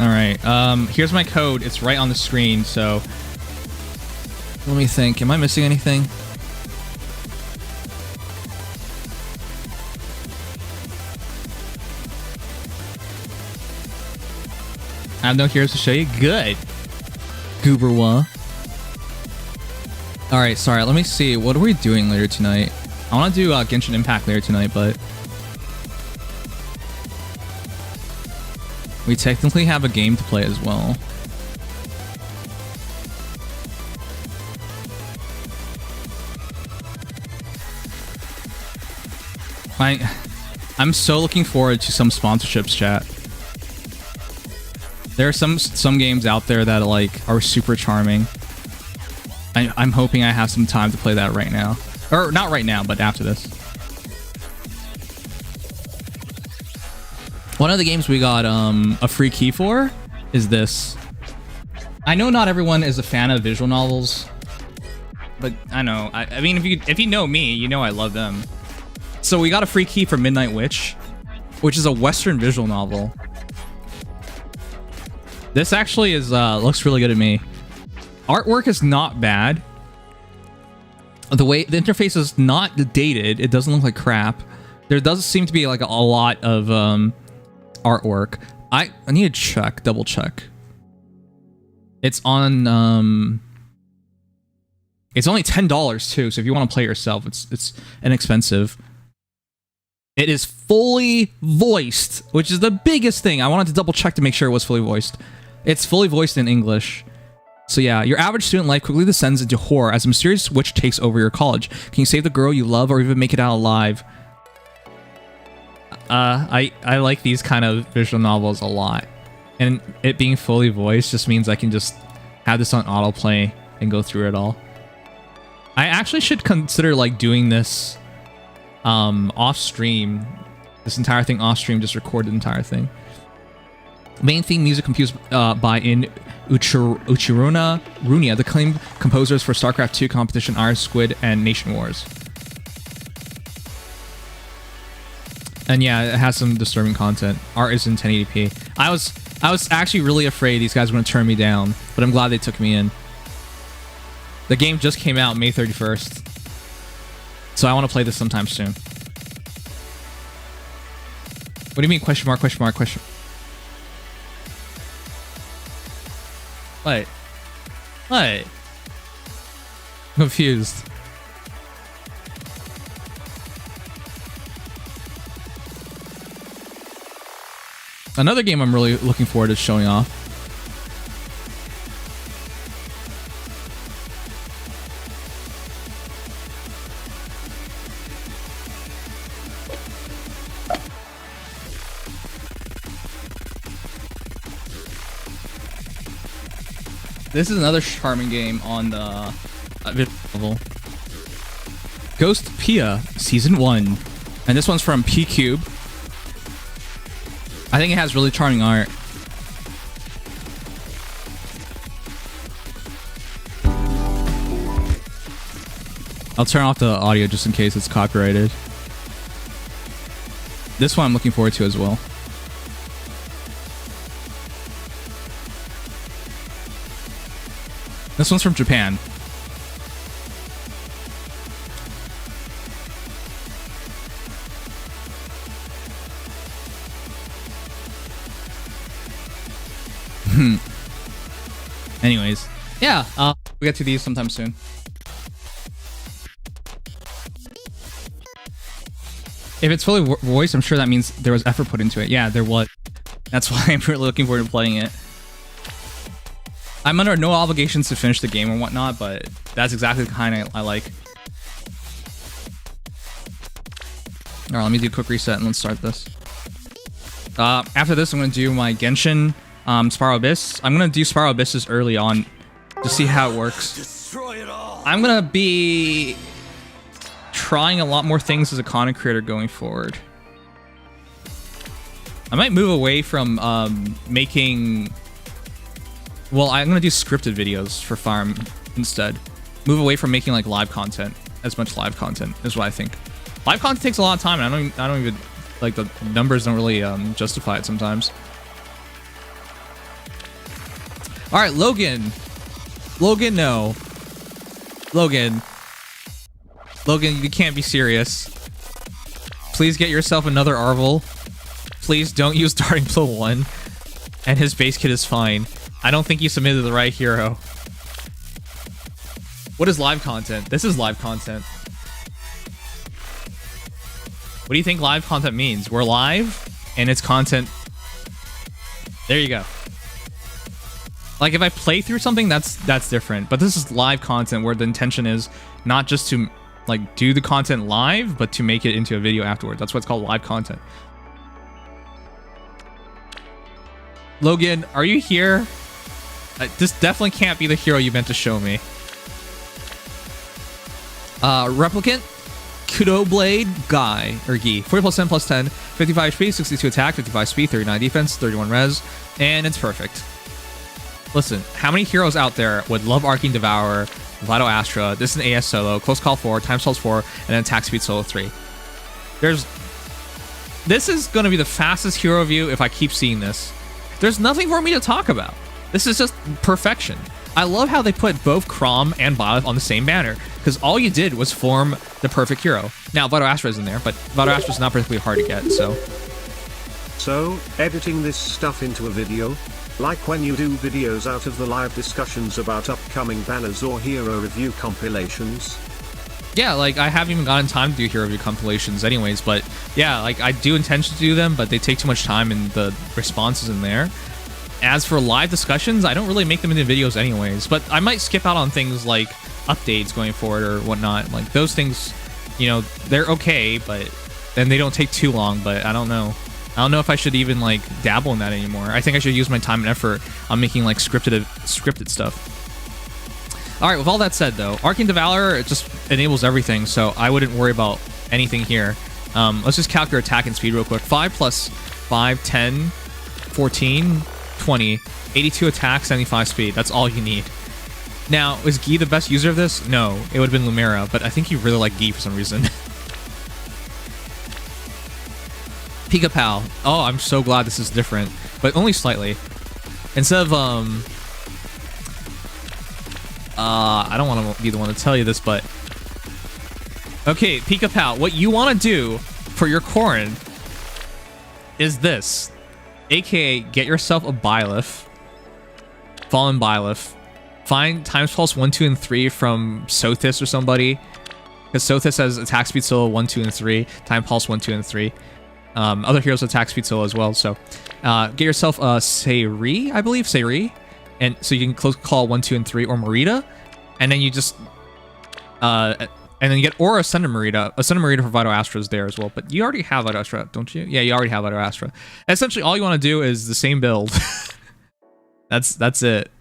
Alright, here's my code. It's right on the screen, so... Let me think. Am I missing anything? I have no heroes to show you. Good. Gooberwa. Alright, sorry. Let me see. What are we doing later tonight? I want to do Genshin Impact later tonight, but... we technically have a game to play as well. I'm so looking forward to some sponsorships, chat. There are some games out there that like are super charming. I'm hoping I have some time to play that right now. Or not right now, but after this. One of the games we got a free key for is this. I know not everyone is a fan of visual novels, but I know. I mean, if you know me, you know I love them. So we got a free key for Midnight Witch, which is a Western visual novel. This actually is looks really good to me. Artwork is not bad. The interface is not dated. It doesn't look like crap. There does seem to be like a lot of artwork. I need to check, double check. It's on it's only $10 too, so if you want to play it yourself, it's inexpensive. It is fully voiced, which is the biggest thing. I wanted to double check to make sure it was fully voiced. It's fully voiced in English. So yeah, your average student life quickly descends into horror as a mysterious witch takes over your college. Can you save the girl you love or even make it out alive? I like these kind of visual novels a lot. And it being fully voiced just means I can just have this on autoplay and go through it all. I actually should consider like doing this off stream. This entire thing off stream, just record the entire thing. Main theme music composed by Uchirona Runia, the acclaimed composers for StarCraft 2 competition, Iron Squid, and Nation Wars. And yeah, it has some disturbing content. Art is in 1080p. I was actually really afraid these guys were going to turn me down, but I'm glad they took me in. The game just came out May 31st. So I want to play this sometime soon. What do you mean question mark, question mark, question? What? What? I'm confused. Another game I'm really looking forward to showing off. This is another charming game on the level. Ghost Pia Season 1. And this one's from P-Cube. I think it has really charming art. I'll turn off the audio just in case it's copyrighted. This one I'm looking forward to as well. This one's from Japan. Anyways, yeah, we'll get to these sometime soon. If it's fully voiced, I'm sure that means there was effort put into it. Yeah, there was. That's why I'm really looking forward to playing it. I'm under no obligations to finish the game or whatnot, but that's exactly the kind I like. Alright, let me do a quick reset and let's start this. After this, I'm going to do my Genshin Spiral Abyss. I'm going to do Spiral Abysses early on to see how it works. Destroy it all. I'm going to be trying a lot more things as a content creator going forward. I might move away from making... Well, I'm going to do scripted videos for Farm instead. Move away from making like live content. As much live content is what I think. Live content takes a lot of time, and I don't even like the numbers don't really justify it sometimes. All right, Logan. Logan, no. Logan, you can't be serious. Please get yourself another Arvel. Please don't use Darting Blow 1. And his base kit is fine. I don't think you submitted the right hero. What is live content? This is live content. What do you think live content means? We're live, and it's content. There you go. Like, if I play through something, that's different. But this is live content where the intention is not just to, like, do the content live, but to make it into a video afterwards. That's what's called live content. Logan, are you here? This definitely can't be the hero you meant to show me. Replicant, Kudo Blade, Guy, or Gi. 40 plus 10 plus 10, 55 HP, 62 attack, 55 speed, 39 defense, 31 res, and it's perfect. Listen, how many heroes out there would love Arcane Devourer, Vital Astra, this is an AS solo, Close Call 4, Time Pulse 4, and then Attack Speed solo 3. This is going to be the fastest hero review if I keep seeing this. There's nothing for me to talk about. This is just perfection. I love how they put both Chrom and Byleth on the same banner, because all you did was form the perfect hero. Now, Vital Astra is in there, but Vital Astra is not particularly hard to get, so... So, editing this stuff into a video? Like when you do videos out of the live discussions about upcoming banners or hero review compilations? Yeah, like, I haven't even gotten time to do hero review compilations anyways, but yeah, like, I do intend to do them, but they take too much time and the response isn't there. As for live discussions, I don't really make them into videos anyways, but I might skip out on things like updates going forward or whatnot. Like, those things, you know, they're okay, but then they don't take too long, but I don't know. I don't know if I should even, like, dabble in that anymore. I think I should use my time and effort on making, like, scripted stuff. Alright, with all that said, though, Arcane Devourer, it just enables everything, so I wouldn't worry about anything here. Let's just calculate attack and speed real quick. 5 plus 5, 10, 14, 20, 82 attack, 75 speed. That's all you need. Now, is Guy the best user of this? No, it would have been Lumera, but I think you really like Guy for some reason. Pika Pal. Oh, I'm so glad this is different, but only slightly. Instead of, I don't want to be the one to tell you this, but... Okay, Pika Pal, what you want to do for your Corrin is this. AKA, get yourself a Byleth. Fallen Byleth. Find Times Pulse 1, 2, and 3 from Sothis or somebody. Because Sothis has attack speed solo 1, 2, and 3. Time Pulse 1, 2, and 3. Other heroes attack speed solo as well. So get yourself a Seiri, I believe, Seiri, and so you can close call 1, 2, and 3, or Marita, and then you just and then you get or a Ascendant Marita. Ascendant Marita for Vital Astra is there as well, but you already have Vital Astra, don't you? Yeah, you already have Vital Astra. Essentially, all you want to do is the same build. That's it.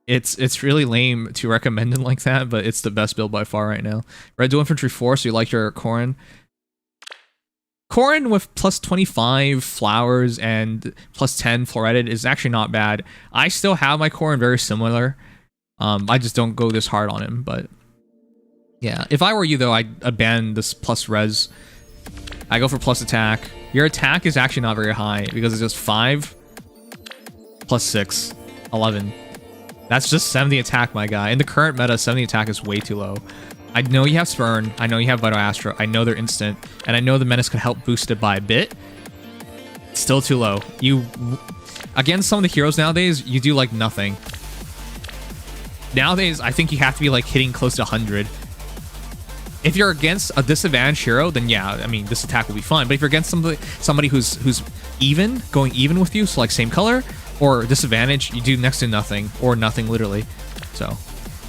It's really lame to recommend it like that, but it's the best build by far right now. Red Dual Infantry 4, so you like your Corrin. Corrin with plus 25 flowers and plus 10 floretted is actually not bad. I still have my Corrin very similar. I just don't go this hard on him, but yeah. If I were you though, I'd abandon this plus res. I go for plus attack. Your attack is actually not very high because it's just 5 plus 6, 11. That's just 70 attack, my guy. In the current meta, 70 attack is way too low. I know you have Spurn, I know you have Vital Astra, I know they're instant, and I know the Menace could help boost it by a bit. It's still too low. You, against some of the heroes nowadays, you do like nothing. Nowadays, I think you have to be like hitting close to 100. If you're against a disadvantaged hero, then yeah, I mean, this attack will be fine. But if you're against somebody who's even, going even with you, so like same color, or disadvantage, you do next to nothing, or nothing literally. So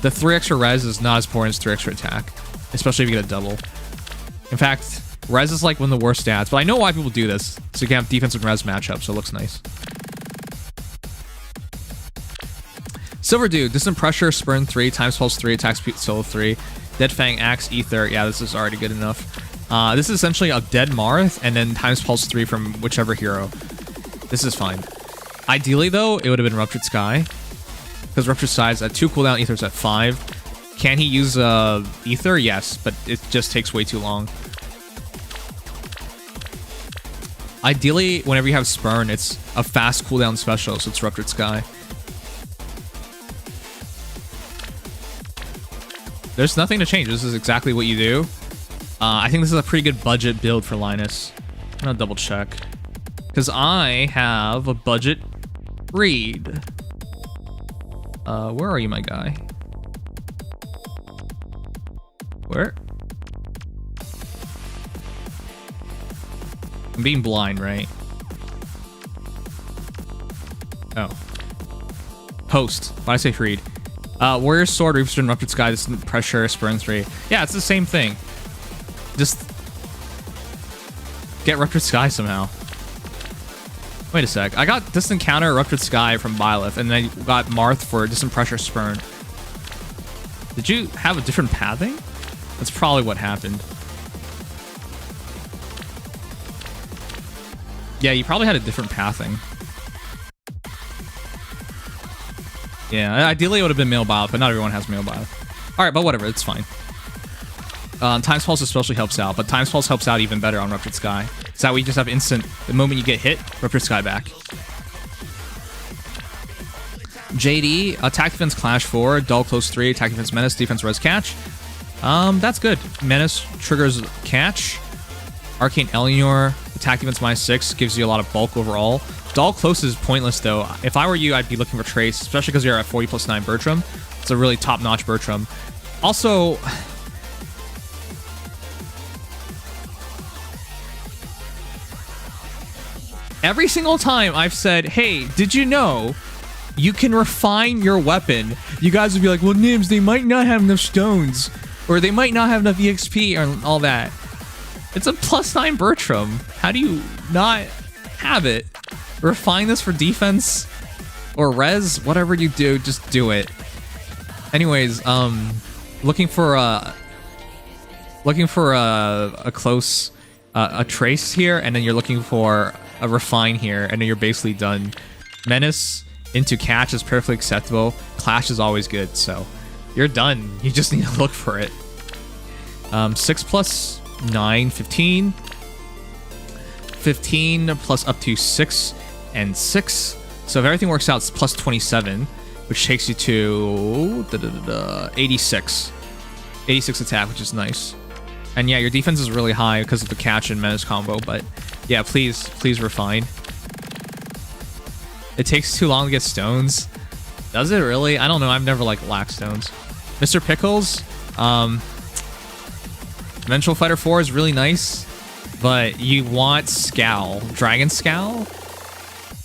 the 3 extra res is not as important as 3 extra attack, especially if you get a double. In fact, res is like one of the worst stats, but I know why people do this, so you can have defense and res matchup, so it looks nice. Silver Dude, Distant Pressure, Spurn 3, Times Pulse 3, Attack Speed Solo 3, Dead Fang, Axe, Ether. Yeah, this is already good enough. This is essentially a Dead Marth, and then Times Pulse 3 from whichever hero. This is fine. Ideally, though, it would have been Ruptured Sky, because Ruptured Sky is at 2 cooldown, Ether's at 5. Can he use Ether? Yes, but it just takes way too long. Ideally, whenever you have Spurn, it's a fast cooldown special, so it's Ruptured Sky. There's nothing to change. This is exactly what you do. I think this is a pretty good budget build for Linus. I'm gonna double check, because I have a budget read. Where are you, my guy? Where? I'm being blind, right? Oh. Host. Why did I say Freed? Warrior Sword, Reaper Stone, Ruptured Sky, Distant Pressure, Spurn 3. Yeah, it's the same thing. Just get Ruptured Sky somehow. Wait a sec. I got Distant Counter, Ruptured Sky from Byleth, and then I got Marth for Distant Pressure, Spurn. Did you have a different pathing? That's probably what happened. Yeah, you probably had a different pathing. Yeah, ideally it would have been male Byleth, but not everyone has male Byleth. Alright, but whatever, it's fine. Times Pulse especially helps out, but Times Pulse helps out even better on Ruptured Sky. So that way you just have instant, the moment you get hit, Ruptured Sky back. JD, Attack Defense Clash 4, Dull Close 3, Attack Defense Menace, Defense Res Catch. That's good. Menace triggers Catch. Arcane Eleanor, Attack Defense -6, gives you a lot of bulk overall. Dull Close is pointless though. If I were you, I'd be looking for Trace, especially because you're at 40 plus 9 Bertram. It's a really top-notch Bertram. Also, every single time I've said, hey, did you know you can refine your weapon? You guys would be like, well, Nims, they might not have enough stones, or they might not have enough EXP, or all that. It's a plus 9 Bertram. How do you not have it? Refine this for defense or res, whatever you do, just do it. Anyways, looking for a close a trace here, and then you're looking for a refine here, and then you're basically done. Menace into Catch is perfectly acceptable. Clash is always good, so you're done. You just need to look for it. 6 plus 9, 15. 15 plus up to 6 and 6. So if everything works out, it's plus 27, which takes you to 86. 86 attack, which is nice. And yeah, your defense is really high because of the Catch and Menace combo, but yeah, please refine. It takes too long to get stones. Does it really? I don't know. I've never like lacked stones. Mr. Pickles, Vengeful Fighter 4 is really nice. but you want Scowl, Dragon Scowl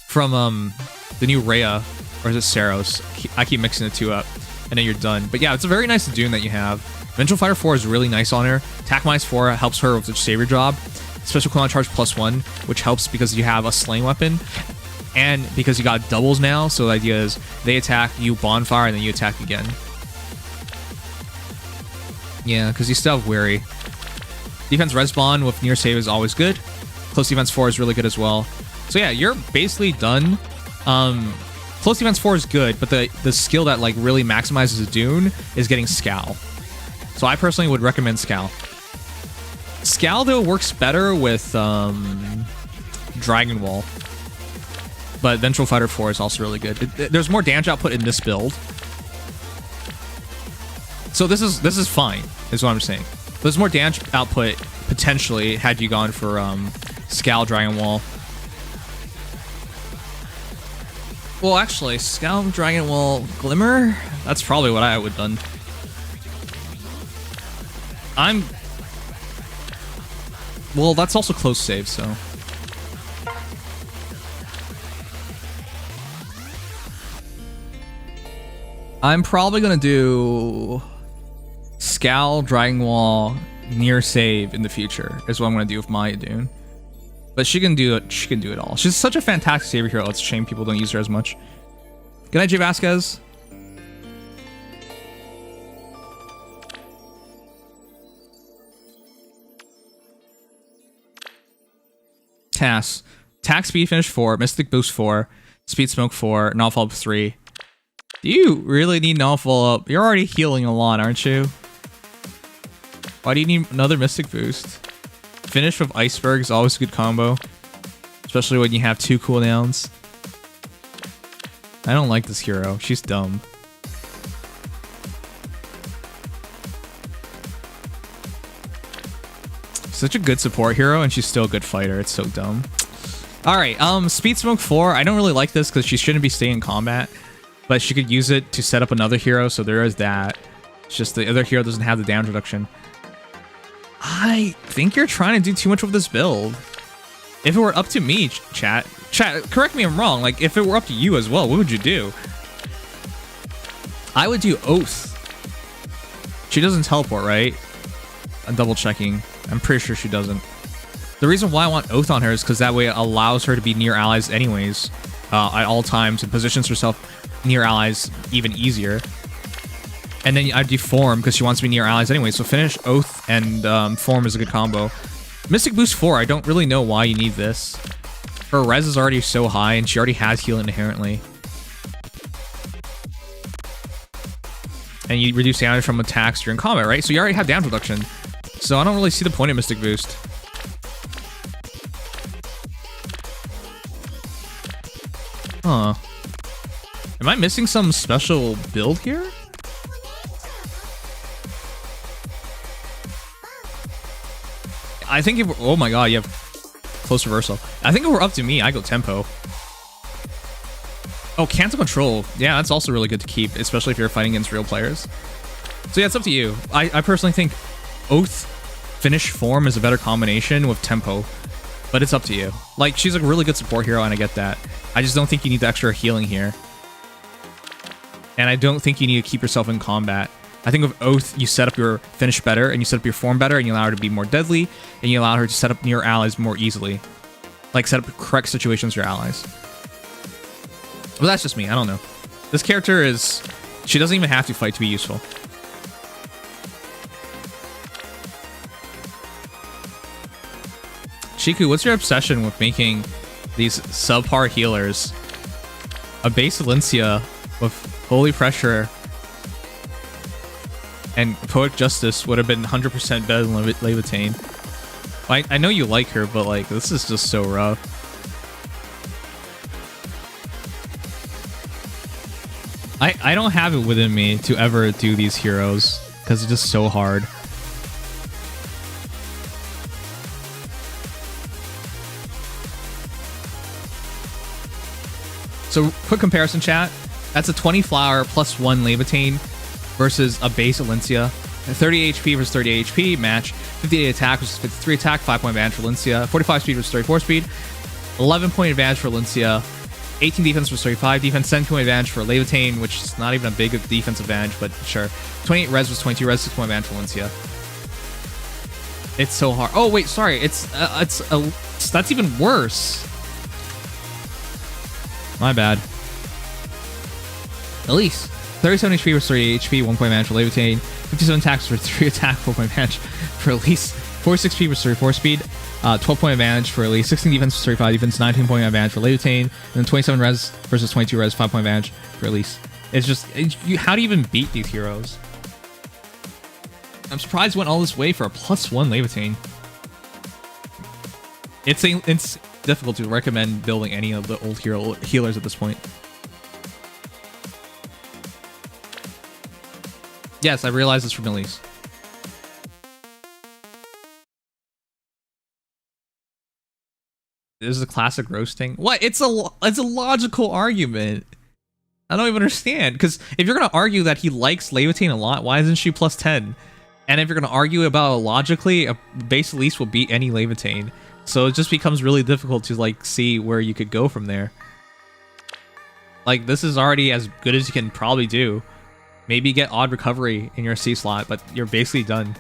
from the new Rhea, or is it Saros? I keep mixing the two up, and then you're done. But yeah, it's a very nice Dune that you have. Vengeful Fighter 4 is really nice on her. Attack Minus 4 helps her with the Savior job. Special Cooldown Charge +1, which helps because you have a slaying weapon, and because you got doubles now. So the idea is they attack, you bonfire, and then you attack again. Yeah, because you still have Weary. Defense Respawn with near save is always good. Close Defense 4 is really good as well. So yeah, you're basically done. Close Defense 4 is good, but the skill that like really maximizes a Dune is getting Scowl. So I personally would recommend Scowl. Scowl though works better with Dragon Wall, but Vengeful Fighter 4 is also really good. There's more damage output in this build, so this is fine, is what I'm saying. There's more damage output potentially had you gone for Scowl Dragon Wall. Well, actually, Scowl Dragon Wall Glimmer. That's probably what I would have done. Well, that's also close save, so. I'm probably gonna do Scowl, Dragon Wall, near save in the future is what I'm gonna do with Maya Dune. But she can do it. She can do it all. She's such a fantastic savior hero. It's a shame people don't use her as much. Good night, Jay Vasquez. Task. Attack speed finish 4, Mystic boost 4, speed smoke 4, null follow up 3. Do you really need null follow up? You're already healing a lot, aren't you? Why do you need another Mystic boost? Finish with Iceberg is always a good combo, especially when you have 2 cooldowns. I don't like this hero. She's dumb. Such a good support hero, and she's still a good fighter. It's so dumb. Alright, Speed Smoke 4. I don't really like this because she shouldn't be staying in combat, but she could use it to set up another hero, so there is that. It's just the other hero doesn't have the damage reduction. I think you're trying to do too much with this build. If it were up to me, chat, correct me if I'm wrong, like, if it were up to you as well, what would you do? I would do Oath. She doesn't teleport, right? I'm double checking. I'm pretty sure she doesn't. The reason why I want Oath on her is because that way it allows her to be near allies anyways at all times, and positions herself near allies even easier. And then I do Form because she wants to be near allies anyway. So finish Oath and Form is a good combo. Mystic Boost 4, I don't really know why you need this. Her res is already so high and she already has healing inherently. And you reduce damage from attacks during combat, right? So you already have damage reduction. So I don't really see the point of Mystic Boost. Huh. Am I missing some special build here? I think if... Oh my god, you have close reversal. I think if we're up to me, I go tempo. Oh, cancel control. Yeah, that's also really good to keep, especially if you're fighting against real players. So yeah, it's up to you. I personally think Oath finish Form is a better combination with tempo, but it's up to you. Like, she's a really good support hero, and I get that. I just don't think you need the extra healing here. And I don't think you need to keep yourself in combat. I think with Oath, you set up your finish better, and you set up your Form better, and you allow her to be more deadly, and you allow her to set up near allies more easily. Like, set up correct situations for your allies. But that's just me, I don't know. This character is... She doesn't even have to fight to be useful. Chiku, what's your obsession with making these subpar healers? A base Valencia with Holy Pressure and Poetic Justice would have been 100% better than Levitain. I know you like her, but like, this is just so rough. I don't have it within me to ever do these heroes because it's just so hard. So, quick comparison, chat. That's a 20 flower plus 1 Levitain versus a base Valencia 30 HP versus 30 HP match. 58 attack versus 53 attack. 5-point advantage for Lincia. 45 speed versus 34 speed. 11-point advantage for Lincia. 18 defense versus 35 defense. 7-point advantage for Levitain, which is not even a big defense advantage, but sure. 28 res versus 22 res. 6-point advantage for Lincia. It's so hard. Oh wait, sorry. That's even worse. My bad. Elise. 37 HP versus 38 HP. 1-point advantage for Levitain. 57 attacks for 3 attack. 4-point advantage for Elise. 46 speed versus 34 speed. 12-point advantage for Elise. 16 defense versus 35 defense. 19-point advantage for Levitain. And then 27 res versus 22 res. 5-point advantage for Elise. It's just... how do you even beat these heroes? I'm surprised it went all this way for a +1 Levitain. It's difficult to recommend building any of the old hero healers at this point. Yes, I realize this from Elise. This is a classic roasting. What? It's a logical argument. I don't even understand. Because if you're gonna argue that he likes Levitain a lot, why isn't she +10? And if you're gonna argue about it logically, a base Elise will beat any Levitain. So it just becomes really difficult to like see where you could go from there. Like this is already as good as you can probably do. Maybe get odd recovery in your C slot, but you're basically done.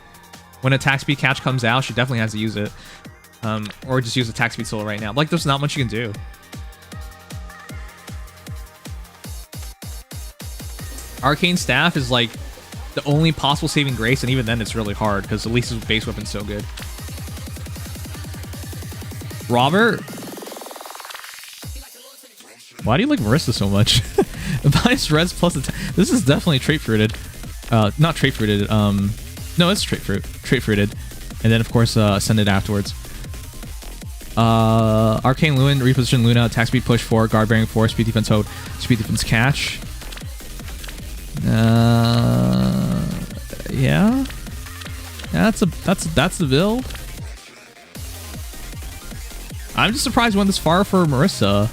When attack speed catch comes out, she definitely has to use it. Or just use attack speed solo right now. Like there's not much you can do. Arcane Staff is like the only possible saving grace, and even then it's really hard because Elise's base weapon's so good. Robert? Why do you like Marissa so much? Minus res plus attack. This is definitely trait fruited. Not trait fruited. No, it's trait fruited. And then of course send it afterwards. Arcane Luna, reposition Luna, attack speed push 4, guard bearing 4, speed defense hold, speed defense catch. Yeah. That's the build. I'm just surprised we went this far for Marissa.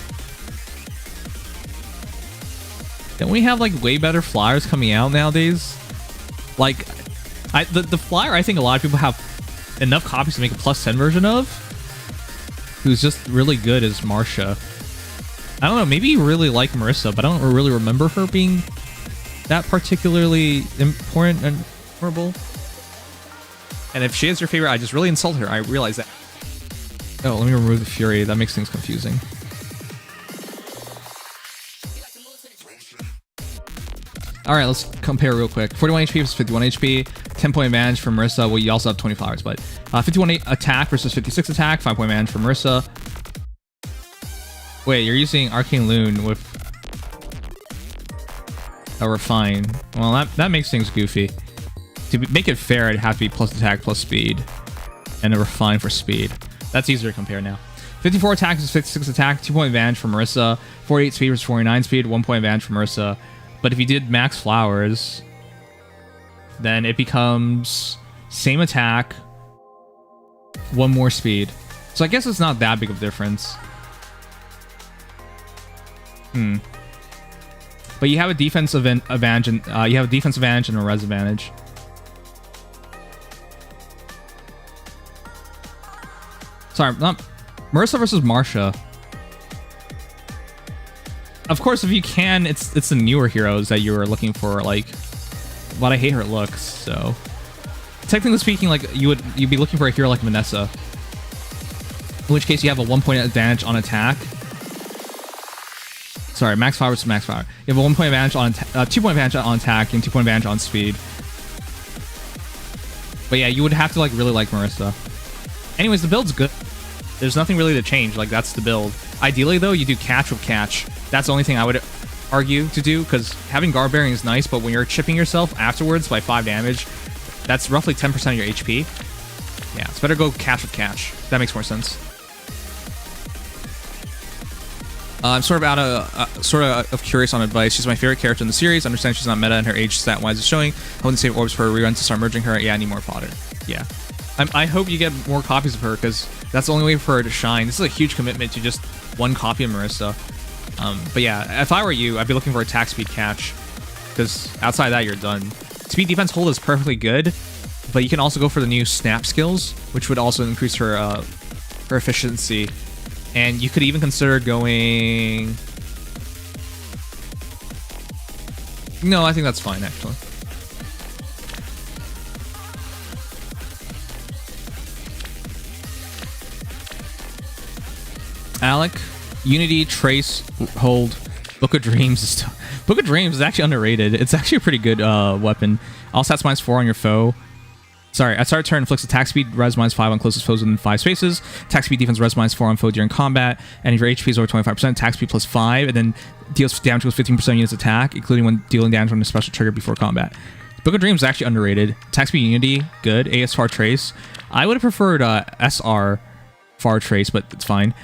Don't we have like way better flyers coming out nowadays? Like, the flyer I think a lot of people have enough copies to make a +10 version of, who's just really good as Marcia. I don't know, maybe you really like Marissa, but I don't really remember her being that particularly important and memorable. And if she is your favorite, I just really insult her. I realize that. Oh, let me remove the Fury. That makes things confusing. Alright, let's compare real quick. 41 HP versus 51 HP. 10-point advantage for Marissa. Well, you also have 25 hours, but 51 attack versus 56 attack. 5-point advantage for Marissa. Wait, you're using Arcane Loon with a Refine. Well, that makes things goofy. To make it fair, it'd have to be plus attack plus speed. And a Refine for speed. That's easier to compare now. 54 attack versus 56 attack. 2-point advantage for Marissa. 48 speed versus 49 speed. 1-point advantage for Marissa. But if you did max flowers, then it becomes same attack, 1 more speed. So I guess it's not that big of a difference. But you have a defensive advantage, and you have a defensive advantage and a res advantage. Sorry, not Marissa versus Marcia. Of course, if you can, it's the newer heroes that you were looking for, like, but I hate her looks, so technically speaking, like you'd be looking for a hero like Vanessa, in which case you have a 1-point advantage on attack. Sorry, max power versus max power. You have a 1-point advantage on 2-point advantage on attack and 2-point advantage on speed. But yeah, you would have to like really like Marissa. Anyways, the build's good. There's nothing really to change. Like that's the build. Ideally though, you do catch with catch. That's the only thing I would argue to do, because having guard bearing is nice, but when you're chipping yourself afterwards by 5 damage, that's roughly 10% of your HP. Yeah, it's better go catch with catch. That makes more sense. I'm sort of curious on advice. She's my favorite character in the series. I understand she's not meta and her age stat wise is showing. I wouldn't save orbs for a rerun to start merging her. Yeah, I need more fodder. Yeah. I hope you get more copies of her, because that's the only way for her to shine. This is a huge commitment to just 1 copy of Marissa. But yeah, if I were you, I'd be looking for attack speed catch, because outside of that, you're done. Speed, defense, hold is perfectly good, but you can also go for the new snap skills, which would also increase her her efficiency. And you could even consider going... No, I think that's fine, actually. Alec, Unity, Trace, Hold, Book of Dreams. Book of Dreams is actually underrated. It's actually a pretty good weapon. All stats -4 on your foe. Sorry, at start of turn, inflicts attack speed, res -5 on closest foes within 5 spaces. Attack speed, defense, res -4 on foe during combat. And if your HP is over 25%, attack speed +5, and then deals damage with 15% units attack, including when dealing damage on a special trigger before combat. Book of Dreams is actually underrated. Attack speed, Unity, good. AS Far Trace. I would have preferred SR Far Trace, but it's fine.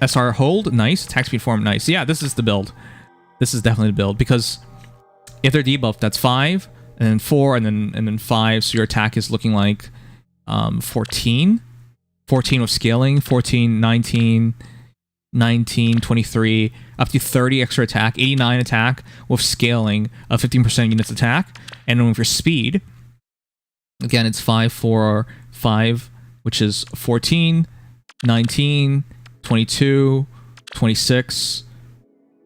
SR Hold, nice. Attack speed form, nice. Yeah, this is the build. This is definitely the build, because if they're debuffed, that's 5, and then 4, and then 5, so your attack is looking like 14. 14 with scaling, 14, 19, 19, 23, up to 30 extra attack, 89 attack with scaling of 15% units attack. And then with your speed, again, it's 5, 4, 5, which is 14, 19, 22, 26,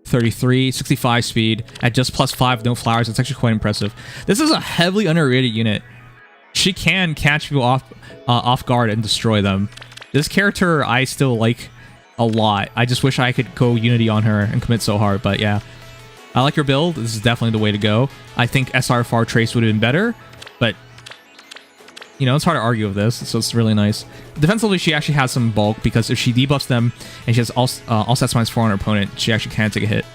33, 65 speed at just +5, no flowers. It's actually quite impressive. This is a heavily underrated unit. She can catch people off guard and destroy them. This character I still like a lot. I just wish I could go Unity on her and commit so hard, but yeah. I like your build. This is definitely the way to go. I think SR Far Trace would have been better, but you know, it's hard to argue with this, so it's really nice. Defensively, she actually has some bulk, because if she debuffs them and she has all stats -4 on her opponent, she actually can take a hit.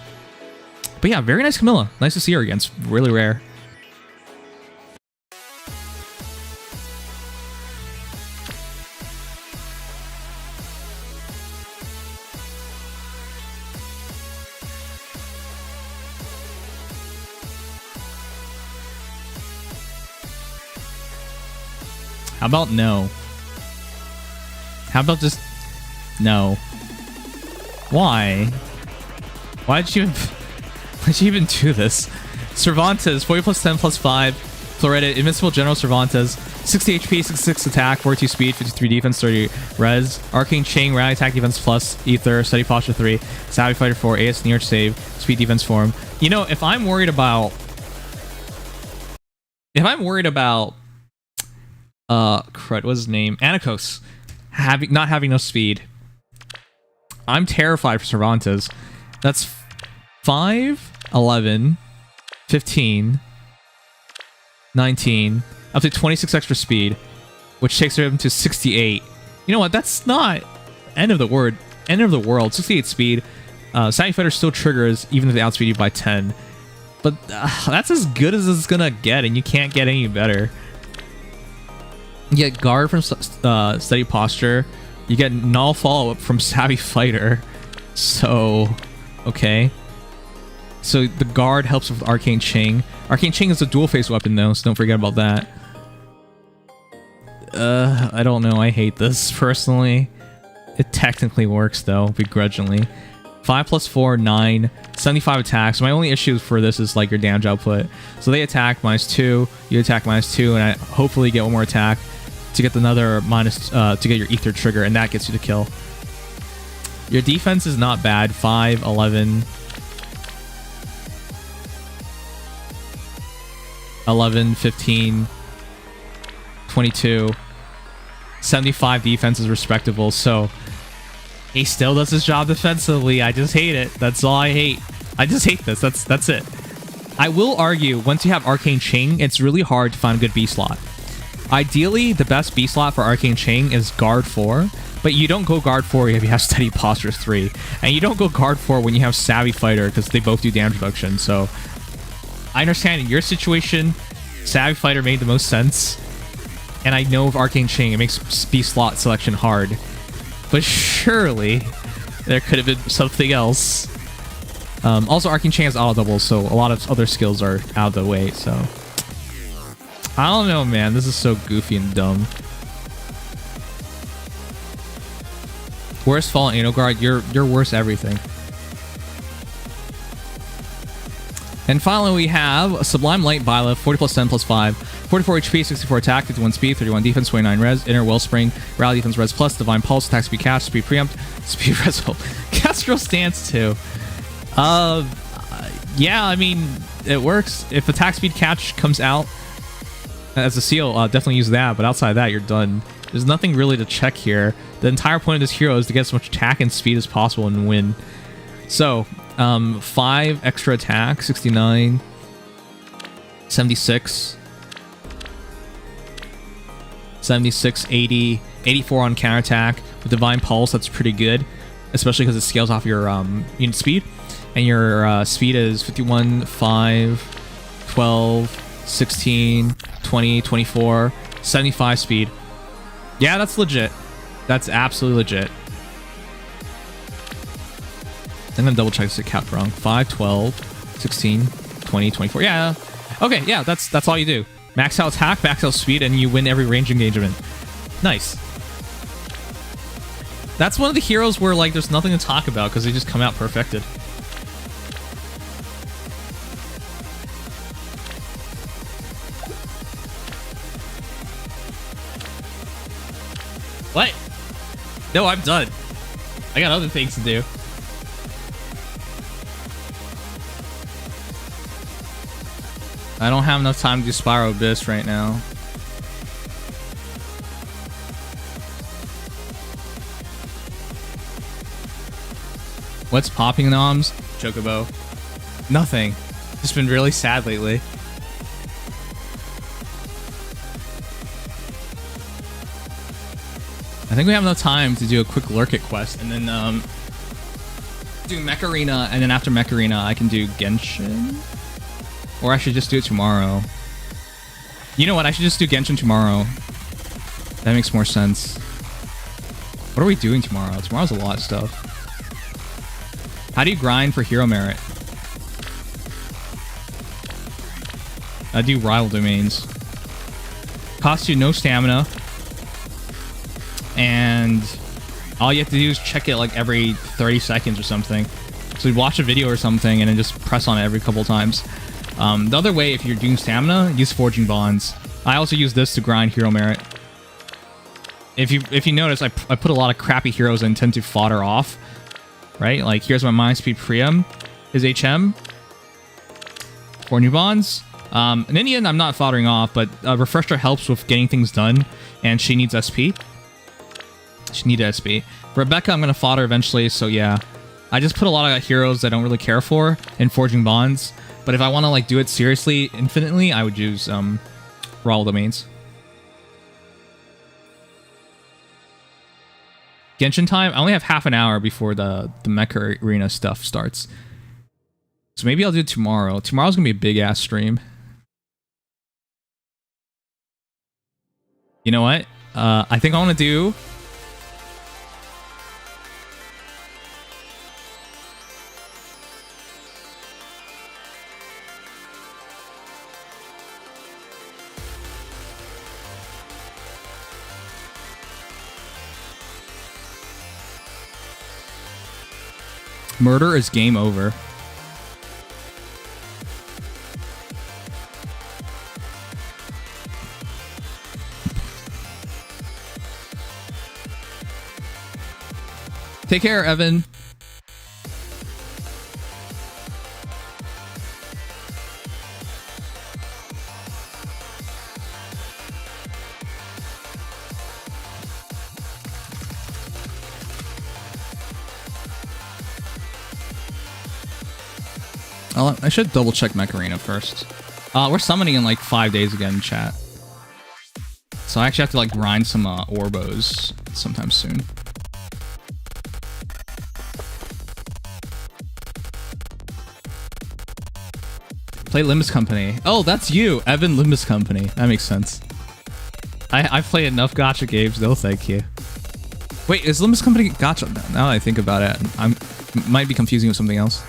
But yeah, very nice Camilla. Nice to see her again. It's really rare. How about no? How about just no? Why? Why did you even do this? Cervantes, 40 + 10 + 5. Floretta, Invincible General Cervantes, 60 HP, 66 attack, 42 speed, 53 defense, 30 res. Arcane Chain, rally attack defense plus Ether, Steady Posture 3, Savvy Fighter 4, AS Near Save, speed defense form. You know, if I'm worried about crud, what's his name? Anakos not having no speed, I'm terrified for Cervantes. That's 5, 11, 15, 19, up to 26 extra speed, which takes him to 68. You know what? That's not end of the world. 68 speed. Savvy Fighter still triggers even if they outspeed you by 10. But that's as good as it's gonna get, and you can't get any better. You get guard from Steady Posture. You get null follow-up from Savvy Fighter. So, okay. So the guard helps with Arcane Chain. Arcane Chain is a dual-face weapon though, so don't forget about that. I don't know. I hate this personally. It technically works though, begrudgingly. 5 + 4, 9, 75 attacks. My only issue for this is like your damage output. So they attack -2, you attack -2, and I hopefully get one more attack to get another to get your ether trigger, and that gets you the kill. Your defense is not bad. 5, 11, 15, 22, 75 defense is respectable. So he still does his job defensively. I just hate it. That's all I hate. I just hate this. That's it. I will argue, once you have Arcane Chain, it's really hard to find a good B slot. Ideally, the best B slot for Arcane Chain is Guard 4, but you don't go Guard 4 if you have Steady Posture 3. And you don't go Guard 4 when you have Savvy Fighter, because they both do damage reduction. So I understand in your situation, Savvy Fighter made the most sense. And I know with Arcane Chain, it makes B slot selection hard. But surely, there could have been something else. Also, Arcane Chain has auto double, so a lot of other skills are out of the way, so I don't know, man. This is so goofy and dumb. Worst Fallen Anal Guard, you're worse everything. And finally, we have a Sublime Light Byleth, 40 plus 10 plus 5, 44 HP, 64 attack, 51 speed, 31 defense, 29 res, Inner Wellspring, Rally Defense res plus, Divine Pulse, attack speed catch, speed preempt, speed res hold. Castro Stance too. Yeah, I mean, it works. If attack speed catch comes out as a seal, definitely use that, but outside of that, you're done. There's nothing really to check here. The entire point of this hero is to get as much attack and speed as possible and win. So, 5 extra attack, 69, 76, 76, 80, 84 on counterattack. With Divine Pulse, that's pretty good, especially because it scales off your unit speed. And your speed is 51, 5, 12, 16, 20, 24, 75 speed. Yeah, that's legit. That's absolutely legit. I'm gonna double check this account wrong. 5, 12, 16, 20, 24. Yeah. Okay, yeah, that's all you do. Max out attack, max out speed, and you win every range engagement. Nice. That's one of the heroes where like there's nothing to talk about because they just come out perfected. What? No, I'm done. I got other things to do. I don't have enough time to do Spiral Abyss right now. What's popping noms? Chocobo. Nothing. Just been really sad lately. I think we have enough time to do a quick Lurk It quest and then do Mech Arena, and then after Mech Arena I can do Genshin. Or I should just do it tomorrow. You know what? I should just do Genshin tomorrow. That makes more sense. What are we doing tomorrow? Tomorrow's a lot of stuff. How do you grind for hero merit? I do rival domains. Costs you no stamina. And all you have to do is check it like every 30 seconds or something. So you watch a video or something and then just press on it every couple times. The other way, if you're doing stamina, use Forging Bonds. I also use this to grind hero merit. If you notice, I put a lot of crappy heroes and tend to fodder off. Right? Like, here's my Mind Speed Priam. His HM. Forging Bonds. And in the end, I'm not foddering off, but Refresher helps with getting things done. And she needs SP. She needs SP. Rebecca, I'm going to fodder eventually, so yeah. I just put a lot of heroes I don't really care for in Forging Bonds. But if I want to like do it seriously, infinitely, I would use Raw Domains. Genshin time? I only have half an hour before the Mech Arena stuff starts. So maybe I'll do it tomorrow. Tomorrow's going to be a big-ass stream. You know what? I think I want to do... Murder is game over. Take care, Evan. I should double check Mech Arena first. We're summoning in like 5 days again, chat. So I actually have to like grind some Orbos sometime soon. Play Limbus Company. Oh, that's you, Evan Limbus Company. That makes sense. I've played enough gacha games, no thank you. Wait, is Limbus Company gacha? Now that I think about it, I might be confusing with something else.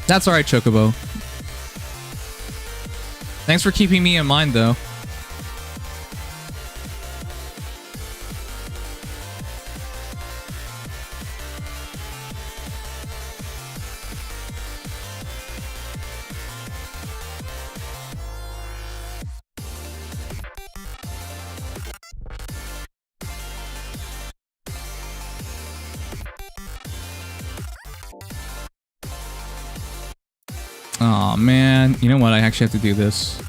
That's alright, Chocobo. Thanks for keeping me in mind, though. Oh man, you know what? I actually have to do this.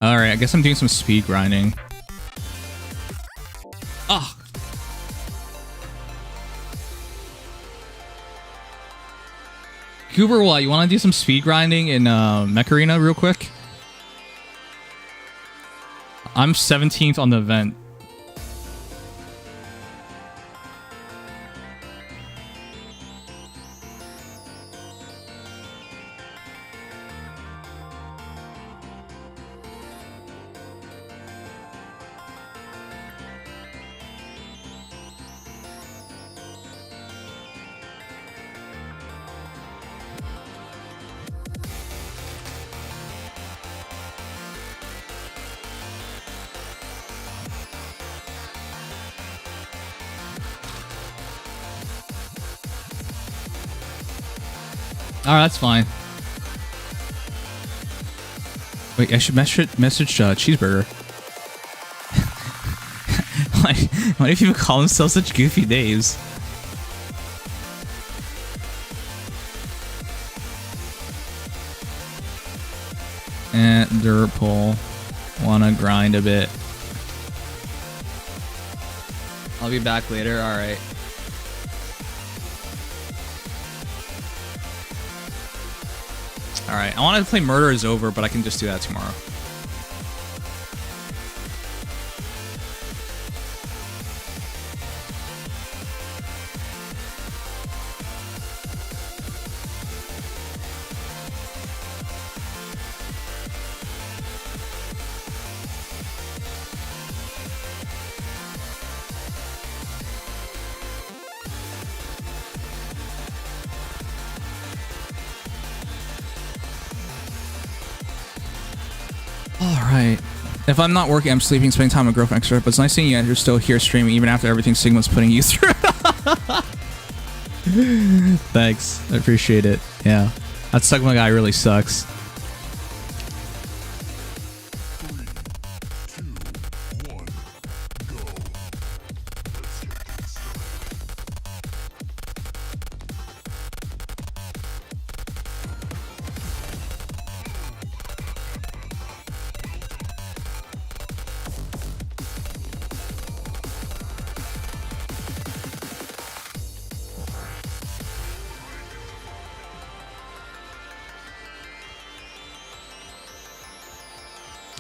Alright, I guess I'm doing some speed grinding. Oh. Goober, what? You want to do some speed grinding in Mech Arena real quick? I'm 17th on the event. Alright, that's fine. Wait, I should message Cheeseburger. Why do people call themselves such goofy names? And dirt pull. Wanna grind a bit. I'll be back later, alright. Alright, I wanted to play Murder is Over, but I can just do that tomorrow. Alright. If I'm not working, I'm sleeping, spending time with girlfriend, etc. But it's nice seeing you guys are still here streaming, even after everything Sigma's putting you through. Thanks. I appreciate it. Yeah. That Sigma guy really sucks.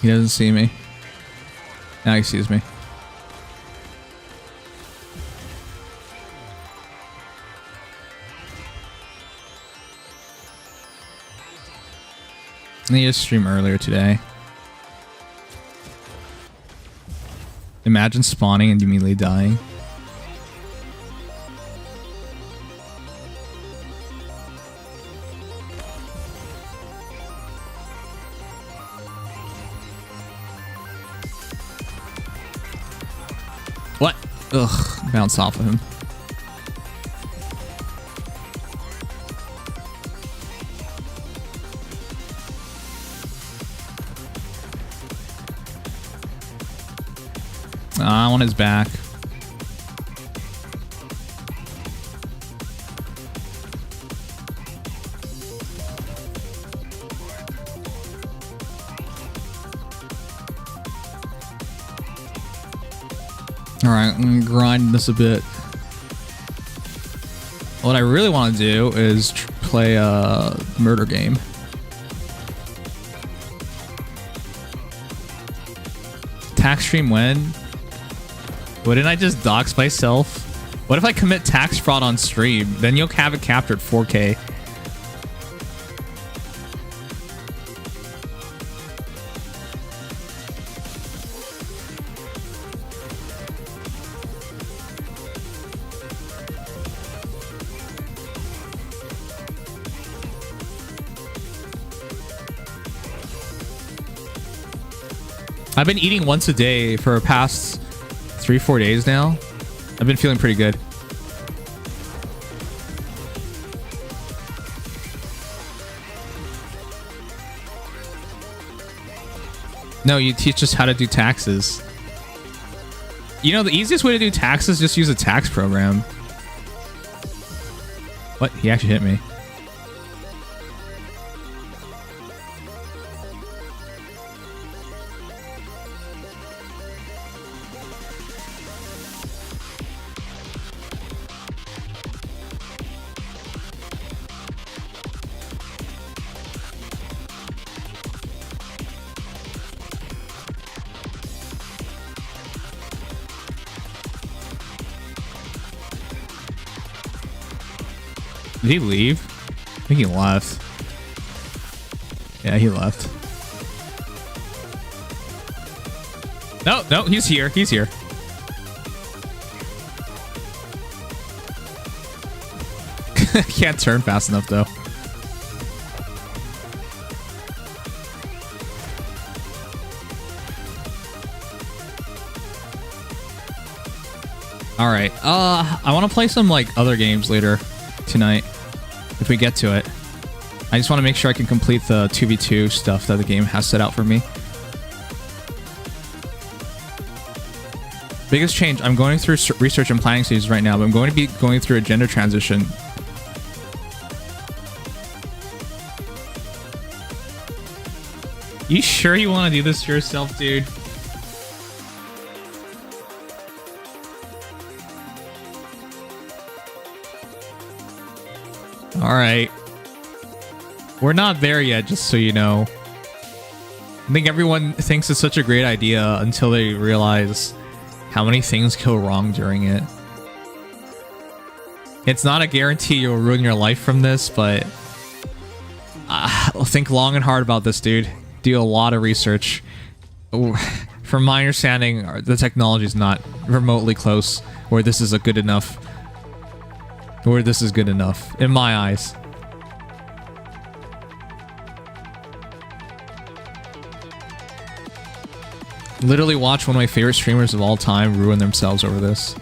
He doesn't see me. Now he sees me. I need to stream earlier today. Imagine spawning and immediately dying. What? Ugh, bounce off of him. I want his back. Alright, I'm gonna grind this a bit. What I really want to do is play a murder game. Tax stream when? Wouldn't I just dox myself? What if I commit tax fraud on stream? Then you'll have it captured 4K. I've been eating once a day for the past 3-4 days now. I've been feeling pretty good. No, you teach us how to do taxes. You know, the easiest way to do taxes is just use a tax program. What? He actually hit me. Did he leave? I think he left. Yeah, he left. No, no, he's here. He's here. Can't turn fast enough though. All right. I want to play some like other games later tonight if we get to it. I just want to make sure I can complete the 2v2 stuff that the game has set out for me. Biggest change. I'm going through research and planning stages right now, but I'm going to be going through a gender transition. You sure you want to do this to yourself, dude? All right. We're not there yet, just so you know. I think everyone thinks it's such a great idea until they realize how many things go wrong during it. It's not a guarantee you'll ruin your life from this, but think long and hard about this, dude. Do a lot of research. From my understanding, the technology is not remotely close where this is a good enough. Where this is good enough, in my eyes. Literally watch one of my favorite streamers of all time ruin themselves over this.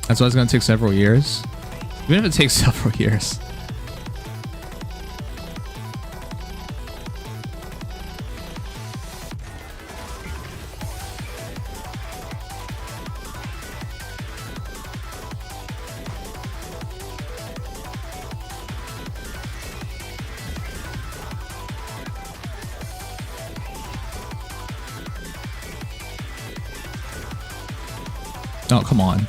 That's why it's going to take several years. Even if it takes several years. Oh, come on.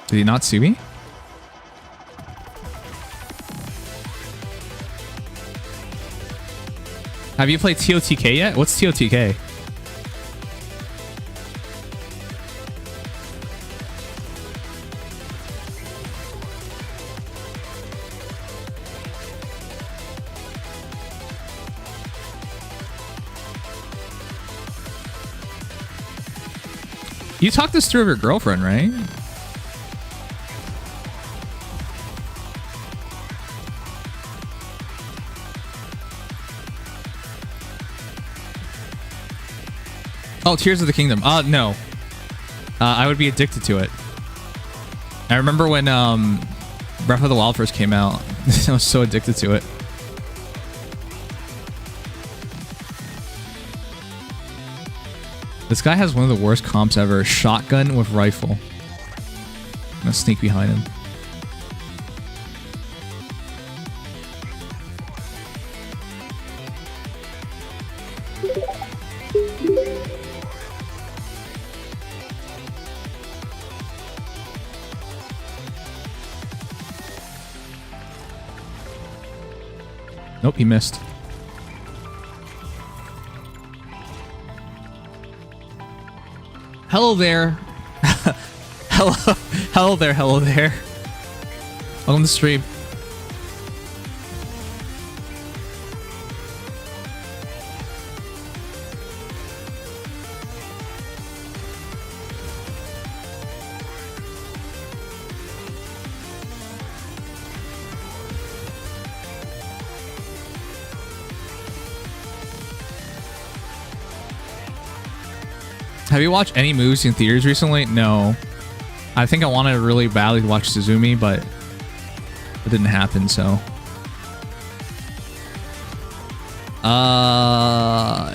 Did he not see me? Have you played TOTK yet? What's TOTK? You talked this through with your girlfriend, right? Oh, Tears of the Kingdom. No. I would be addicted to it. I remember when Breath of the Wild first came out. I was so addicted to it. This guy has one of the worst comps ever. Shotgun with rifle. I'm gonna sneak behind him. Nope, he missed. Hello there. Hello there, hello there. Welcome to the stream. Have you watched any movies in theaters recently? No. I think I wanted really badly to watch Suzumi, but it didn't happen, so.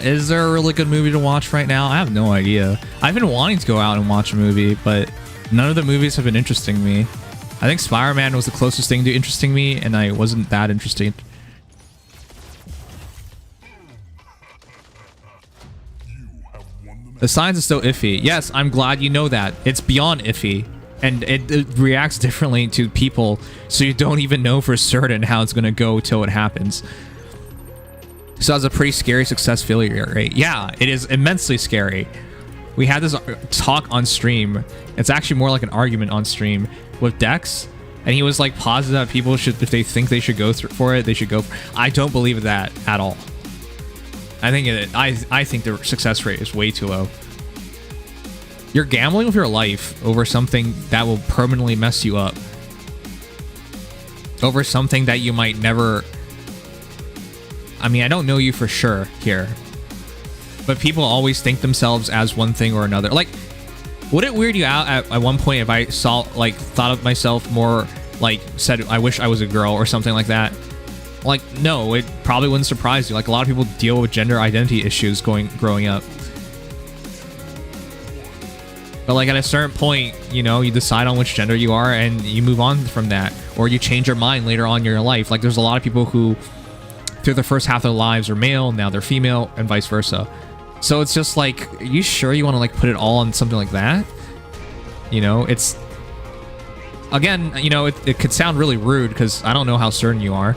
Is there a really good movie to watch right now? I have no idea. I've been wanting to go out and watch a movie, but none of the movies have been interesting me. I think Spider-Man was the closest thing to interesting me, and I wasn't that interested. The science is still iffy. Yes, I'm glad you know that. It's beyond iffy. And it reacts differently to people, so you don't even know for certain how it's going to go till it happens. So that's a pretty scary success failure rate. Yeah, it is immensely scary. We had this talk on stream. It's actually more like an argument on stream with Dex. And he was like positive that people should, if they think they should go for it, they should go. I don't believe that at all. I think the success rate is way too low. You're gambling with your life over something that will permanently mess you up. Over something that you might never... I mean, I don't know you for sure here. But people always think themselves as one thing or another. Like, would it weird you out at one point if I saw, like, thought of myself more, like, said, I wish I was a girl or something like that? Like, no, it probably wouldn't surprise you. Like, a lot of people deal with gender identity issues growing up. But like at a certain point, you know, you decide on which gender you are and you move on from that. Or you change your mind later on in your life. Like there's a lot of people who, through the first half of their lives, are male, now they're female, and vice versa. So it's just like, are you sure you want to like put it all on something like that? You know, it's... Again, you know, it could sound really rude because I don't know how certain you are.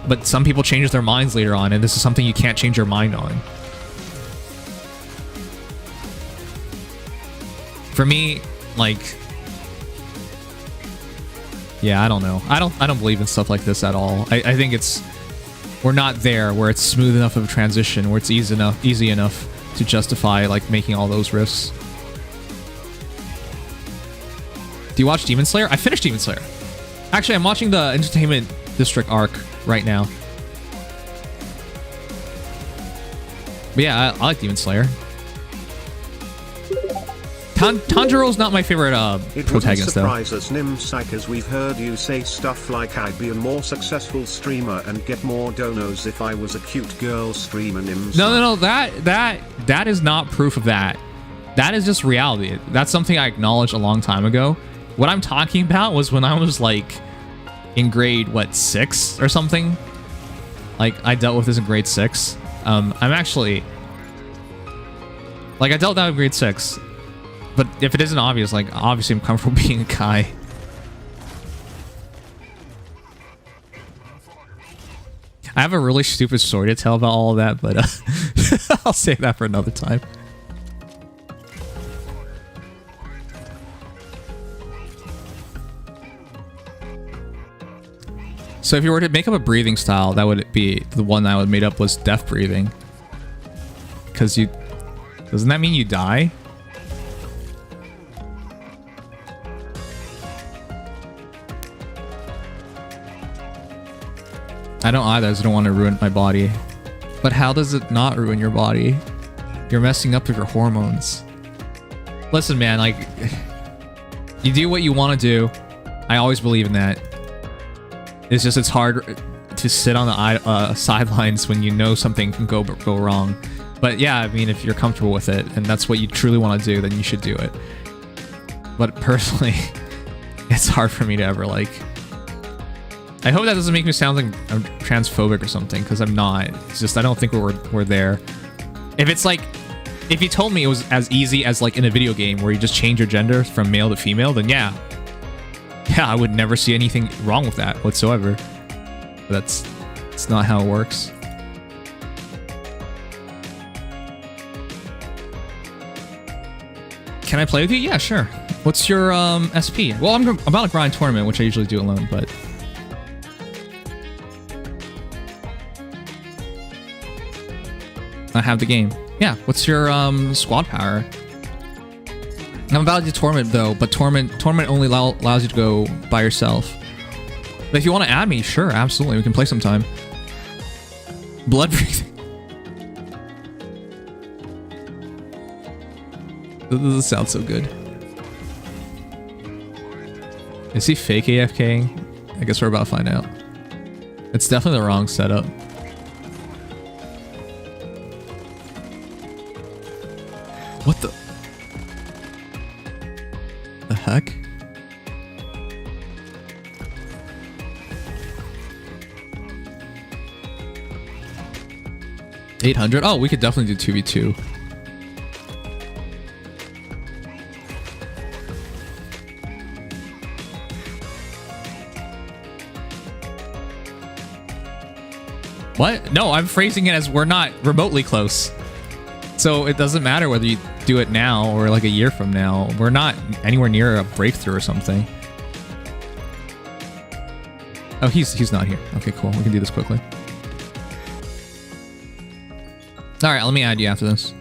But some people change their minds later on, and this is something you can't change your mind on. For me, like, yeah, I don't know. I don't believe in stuff like this at all. I think we're not there where it's smooth enough of a transition, where it's easy enough to justify like making all those risks. Do you watch Demon Slayer? I finished Demon Slayer. Actually, I'm watching the Entertainment District arc right now. But yeah, I like Demon Slayer. Tanjiro's not my favorite protagonist, though. It wouldn't surprise us, Nimsike, as we've heard you say stuff like I'd be a more successful streamer and get more donos if I was a cute girl streamer, Nimsike. No, that is not proof of that. That is just reality. That's something I acknowledged a long time ago. What I'm talking about was when I was like in grade, what, 6 or something? Like, I dealt with this in grade 6. I'm actually... Like, I dealt with that in grade 6. But if it isn't obvious, like, obviously I'm comfortable being a guy. I have a really stupid story to tell about all of that, but I'll save that for another time. So if you were to make up a breathing style, that would be the one that I would made up was death breathing. Because you... Doesn't that mean you die? I don't either, I just don't want to ruin my body. But how does it not ruin your body? You're messing up with your hormones. Listen, man, like... You do what you want to do. I always believe in that. It's just, it's hard to sit on the sidelines when you know something can go wrong. But yeah, I mean, if you're comfortable with it, and that's what you truly want to do, then you should do it. But personally, it's hard for me to ever, like... I hope that doesn't make me sound like I'm transphobic or something, because I'm not. It's just, I don't think we're there. If it's like... If you told me it was as easy as like in a video game where you just change your gender from male to female, then yeah. Yeah, I would never see anything wrong with that whatsoever. But it's not how it works. Can I play with you? Yeah, sure. What's your SP? Well, I'm about to grind tournament, which I usually do alone, but... I have the game. Yeah, what's your squad power? I'm about to do tournament though, but tournament only allows you to go by yourself. But if you want to add me, sure, absolutely, we can play sometime. Blood breathing. This doesn't sound so good. Is he fake AFKing? I guess we're about to find out. It's definitely the wrong setup. What the heck? $800? Oh, we could definitely do 2v2. What? No, I'm phrasing it as we're not remotely close. So it doesn't matter whether you do it now or like a year from now. We're not anywhere near a breakthrough or something. Oh, he's not here. Okay, cool. We can do this quickly. All right, let me add you after this.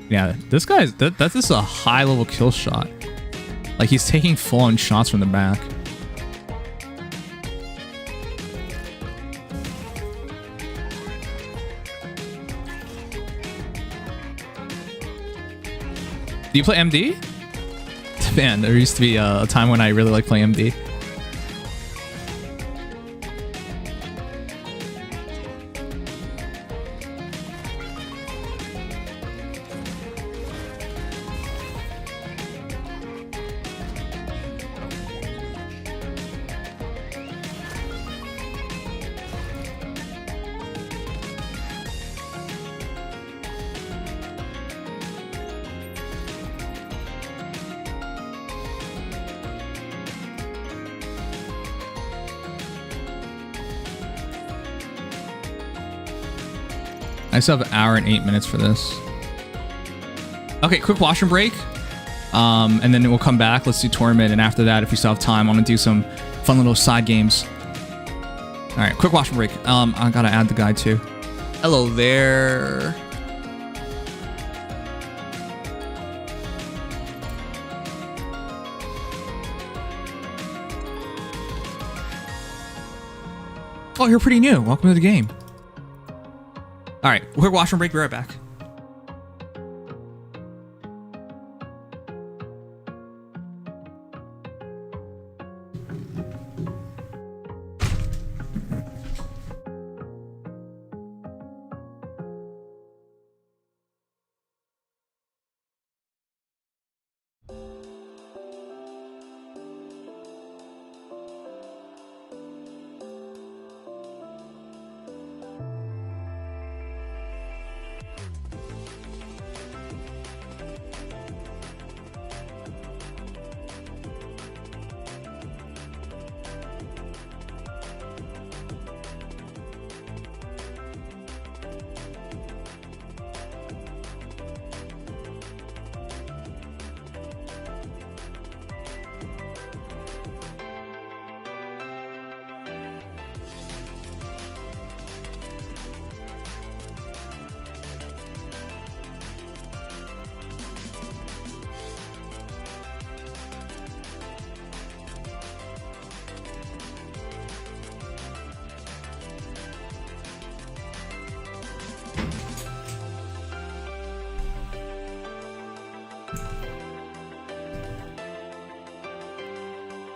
Yeah, this guy's that's just a high level kill shot. Like he's taking full on shots from the back. Do you play MD? Man, there used to be a time when I really liked playing MD. I still have an hour and 8 minutes for this. Okay, quick washroom break. And then we'll come back. Let's do tournament. And after that, if we still have time, I'm going to do some fun little side games. All right, quick washroom break. I got to add the guy too. Hello there. Oh, you're pretty new. Welcome to the game. All right, quick washroom break. Be right back.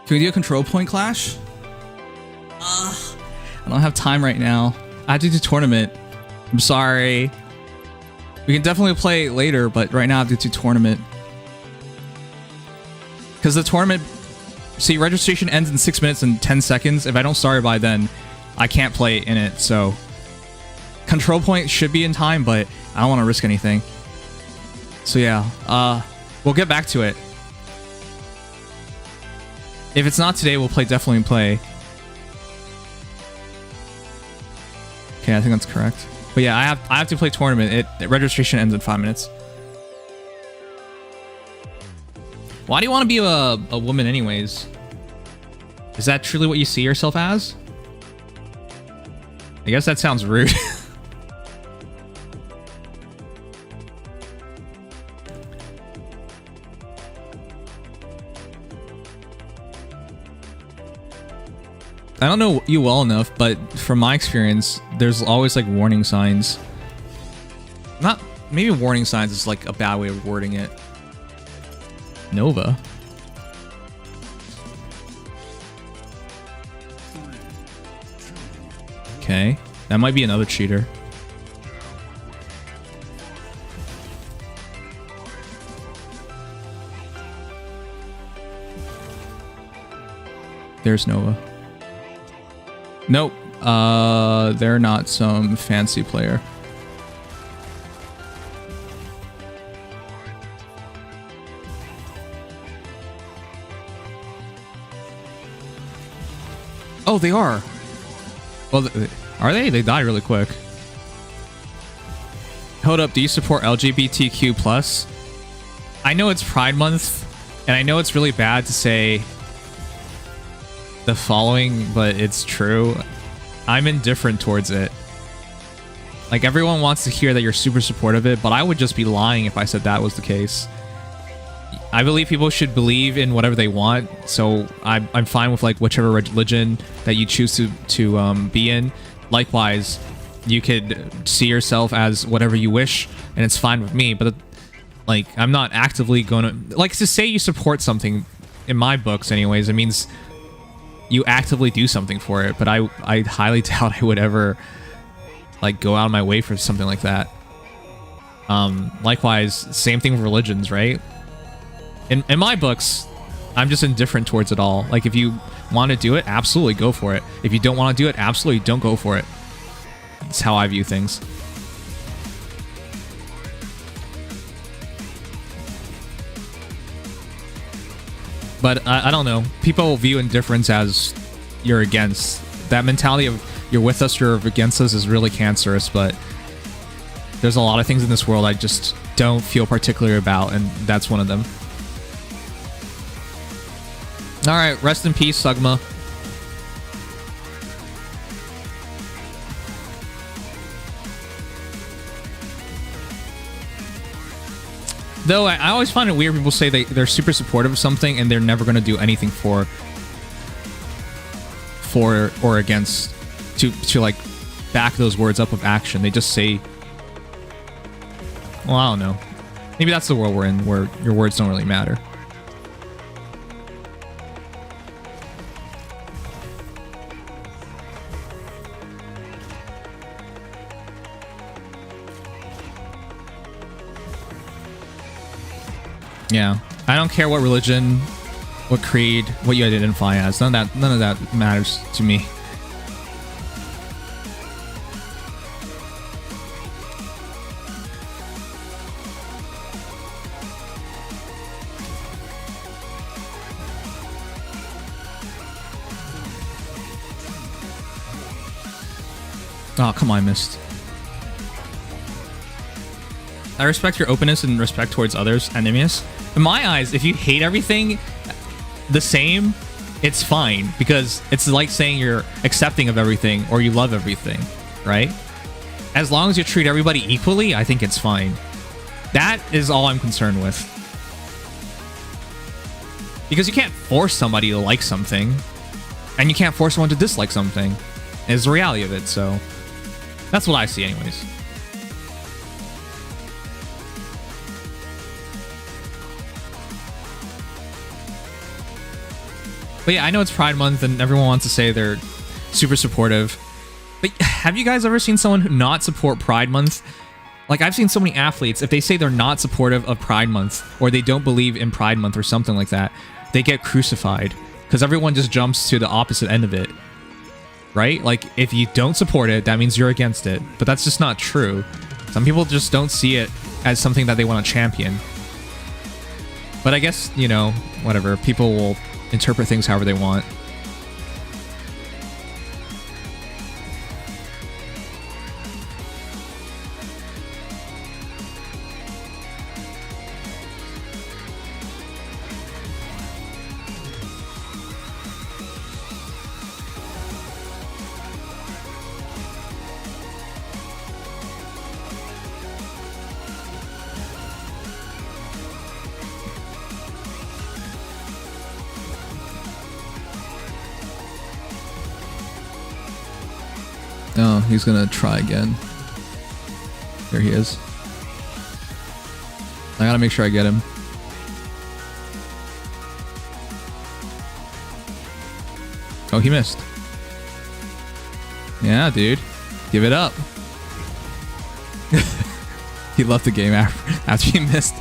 Can we do a control point clash? I don't have time right now. I have to do tournament. I'm sorry. We can definitely play later, but right now I have to do tournament. Because the tournament... See, registration ends in 6 minutes and 10 seconds. If I don't start by then, I can't play in it, so... Control point should be in time, but I don't want to risk anything. So yeah, we'll get back to it. If it's not today, we'll definitely play. Okay, I think that's correct. But yeah, I have to play tournament. Registration ends in 5 minutes. Why do you want to be a woman anyways? Is that truly what you see yourself as? I guess that sounds rude. I don't know you well enough, but from my experience, there's always like warning signs. Maybe warning signs is like a bad way of wording it. Nova. Okay, that might be another cheater. There's Nova. Nope. They're not some fancy player. Oh, they are. Well, are they? They die really quick. Hold up, do you support LGBTQ plus? I know it's Pride Month, and I know it's really bad to say the following, but it's true. I'm indifferent towards it. Like, everyone wants to hear that you're super supportive of it, but I would just be lying if I said that was the case. I believe people should believe in whatever they want, so I'm fine with like whichever religion that you choose to be in. Likewise, you could see yourself as whatever you wish, and it's fine with me. But like, I'm not actively going to like to say you support something. In my books, anyways, it means you actively do something for it. But I highly doubt I would ever like go out of my way for something like that. Likewise, same thing with religions, right? In my books, I'm just indifferent towards it all. Like, if you want to do it, absolutely go for it. If you don't want to do it, absolutely don't go for it. That's how I view things. But I don't know. People view indifference as you're against. That mentality of you're with us, you're against us is really cancerous, but there's a lot of things in this world I just don't feel particular about, and that's one of them. Alright, rest in peace, Sugma. Though I always find it weird people say they're super supportive of something and they're never going to do anything for or against to like back those words up with action. They just say, well, I don't know. Maybe that's the world we're in, where your words don't really matter. Yeah, I don't care what religion, what creed, what you identify as. None of that matters to me. Oh, come on, I missed. I respect your openness and respect towards others, Nimious. In my eyes, if you hate everything the same, it's fine, because it's like saying you're accepting of everything or you love everything, right? As long as you treat everybody equally, I think it's fine. That is all I'm concerned with. Because you can't force somebody to like something, and you can't force someone to dislike something. It's the reality of it, so that's what I see anyways. But yeah, I know it's Pride Month and everyone wants to say they're super supportive. But have you guys ever seen someone not support Pride Month? Like, I've seen so many athletes, if they say they're not supportive of Pride Month or they don't believe in Pride Month or something like that, they get crucified because everyone just jumps to the opposite end of it. Right? Like, if you don't support it, that means you're against it. But that's just not true. Some people just don't see it as something that they want to champion. But I guess, you know, whatever. People will interpret things however they want. Oh, he's gonna try again. Here he is. I gotta make sure I get him. Oh, he missed. Yeah, dude. Give it up. He left the game after he missed.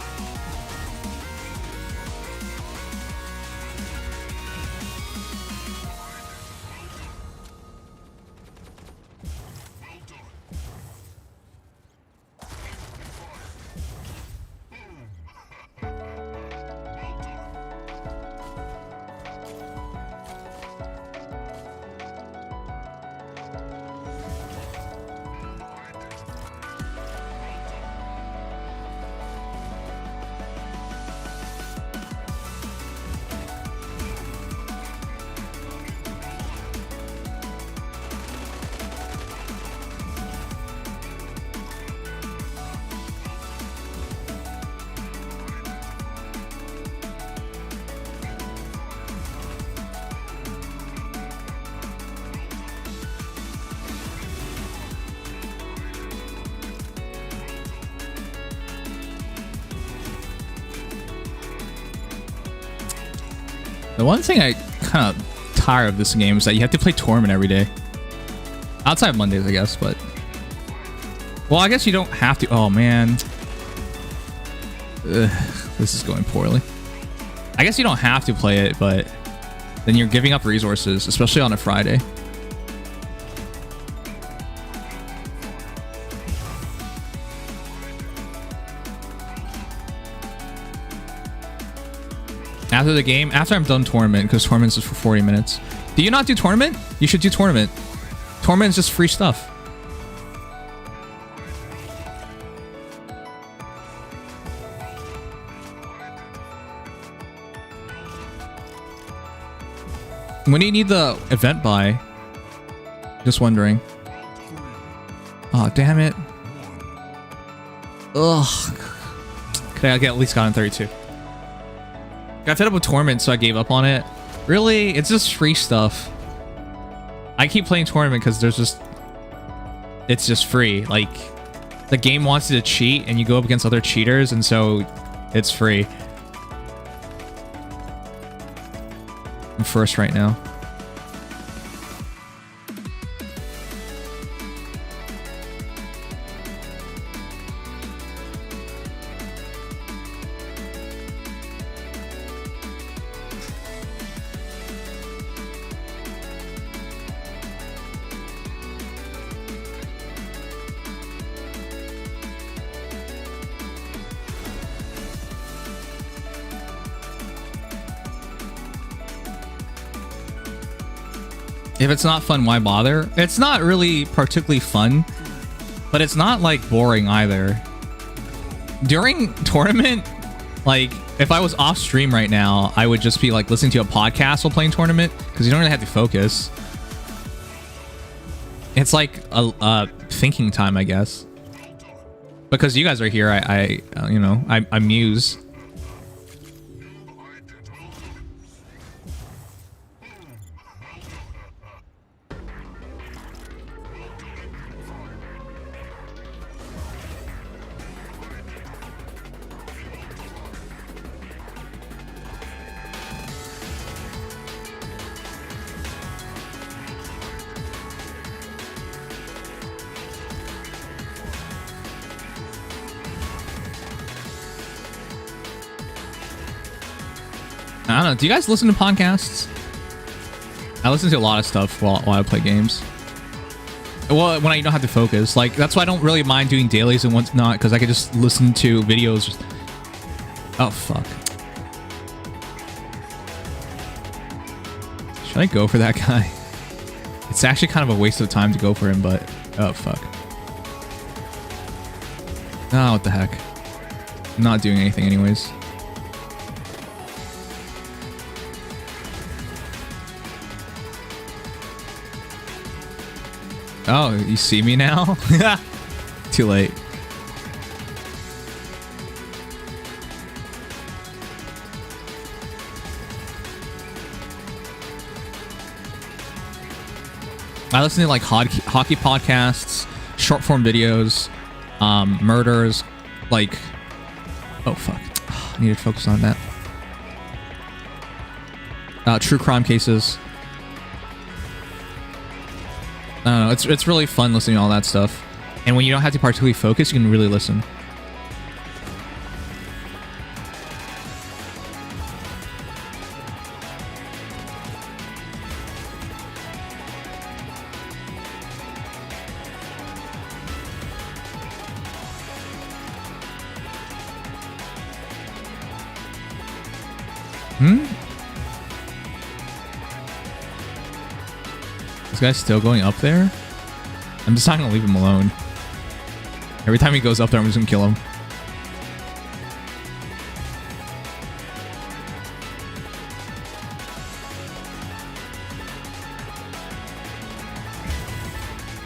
The one thing I kind of tired of this game is that you have to play tournament every day. Outside of Mondays, I guess, but... Well, I guess you don't have to. Oh, man. Ugh, this is going poorly. I guess you don't have to play it, but then you're giving up resources, especially on a Friday. After the game, after I'm done tournament, because tournaments is for 40 minutes. Do you not do tournament? You should do tournament. Tournament is just free stuff. When do you need the event by? Just wondering. Oh, damn it. Ugh. Could I at least got in 32? Got fed up with tournament, so I gave up on it. Really? It's just free stuff. I keep playing tournament because there's just... It's just free. Like, the game wants you to cheat, and you go up against other cheaters, and so it's free. I'm first right now. If it's not fun, why bother? It's not really particularly fun, but it's not like boring either. During tournament, like if I was off stream right now, I would just be like listening to a podcast while playing tournament because you don't really have to focus. It's like a thinking time, I guess. Because you guys are here, I muse. I don't know. Do you guys listen to podcasts? I listen to a lot of stuff while I play games. Well, when I don't have to focus. Like, that's why I don't really mind doing dailies and whatnot, because I could just listen to videos. Oh, fuck. Should I go for that guy? It's actually kind of a waste of time to go for him, but... Oh, fuck. Oh, what the heck. I'm not doing anything anyways. Oh, you see me now? Too late. I listen to like hockey podcasts, short form videos, murders, like... Oh, fuck. I need to focus on that. True crime cases. I don't know, it's really fun listening to all that stuff. And when you don't have to particularly focus, you can really listen. This guy's still going up there? I'm just not gonna leave him alone. Every time he goes up there, I'm just gonna kill him.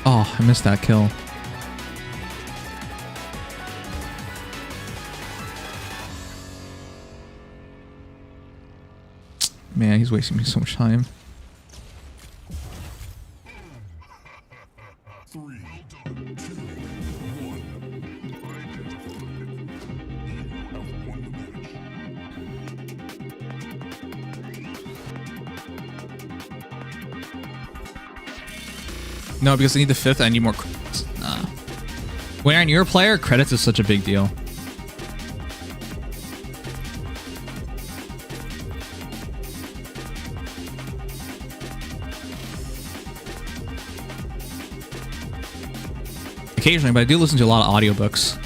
Oh, I missed that kill. Man, he's wasting me so much time. No, because I need the 5th. I need more credits. Nah. When you're a newer player, credits is such a big deal. Occasionally, but I do listen to a lot of audiobooks.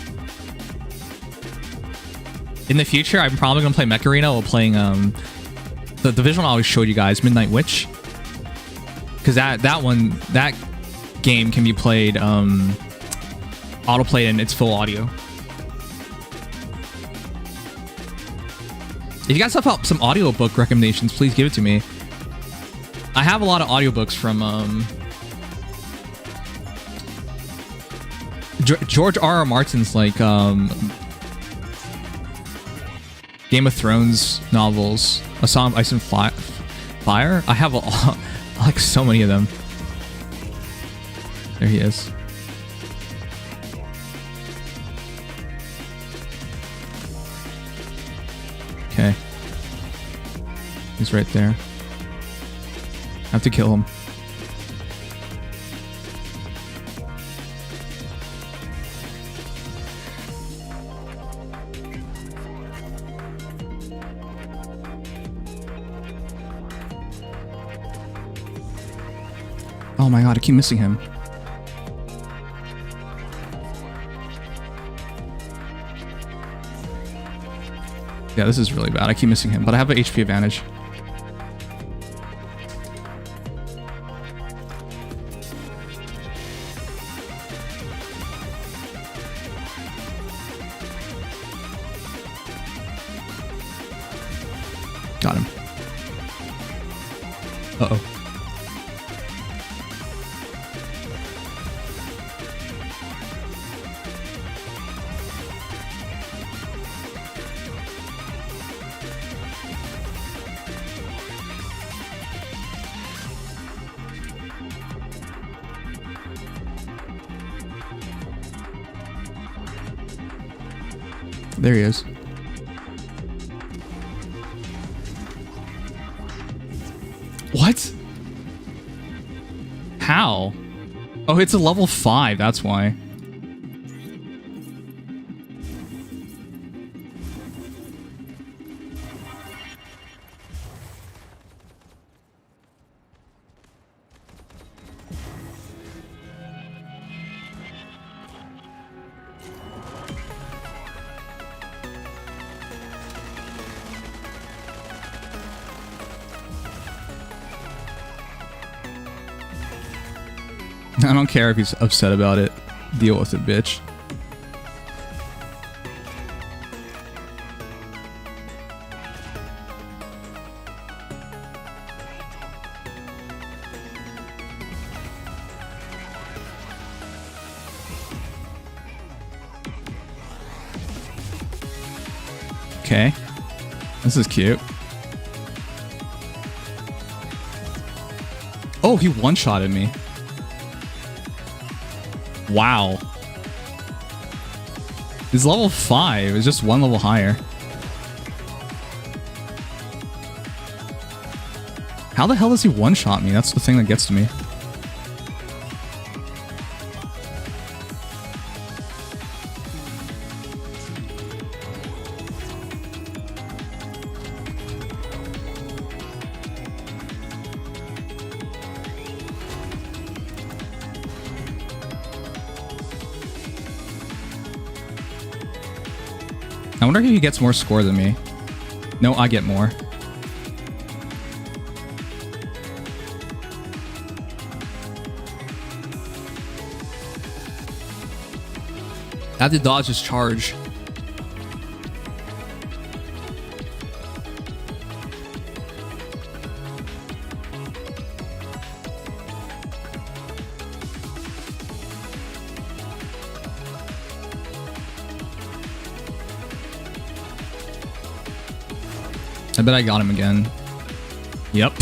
In the future, I'm probably going to play Mech Arena while playing the visual I always showed you guys, Midnight Witch. Because that game can be played auto-played in its full audio. If you guys have some audiobook recommendations, please give it to me. I have a lot of audiobooks from George R.R. Martin's like Game of Thrones novels, A Song of Ice and Fire. I have like so many of them. There he is. Okay. He's right there. I have to kill him. Oh my god, I keep missing him. Yeah, this is really bad. I keep missing him, but I have an HP advantage. Got him. Uh-oh. There he is. What? How? Oh, it's a level 5, that's why. I don't care if he's upset about it. Deal with it, bitch. Okay. This is cute. Oh, he one-shotted me. Wow. He's level 5. It's just one level higher. How the hell does he one-shot me? That's the thing that gets to me. I wonder if he gets more score than me. No, I get more. I have to dodge his charge. I bet I got him again. Yep.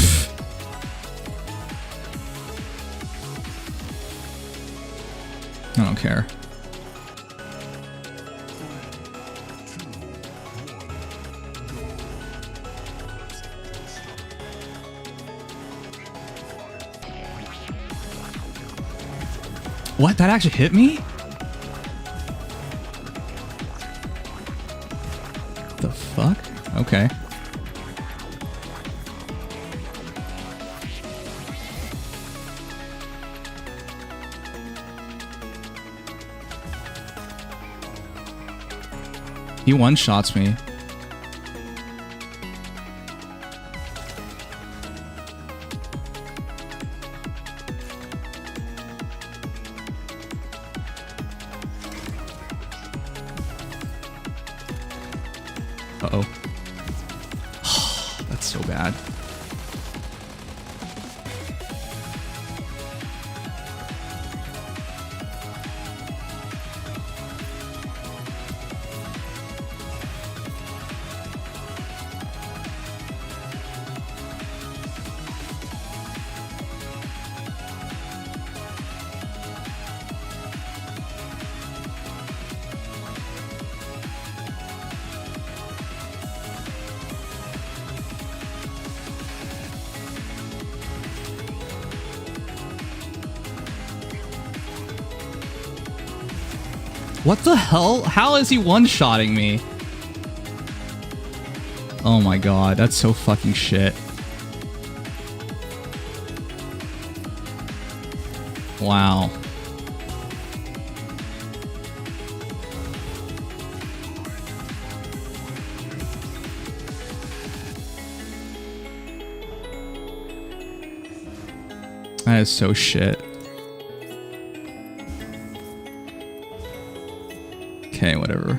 I don't care. What? That actually hit me? The fuck? Okay. He one-shots me. Uh-oh. That's so bad. What the hell? How is he one-shotting me? Oh my god, that's so fucking shit. Wow. That is so shit. Okay, whatever.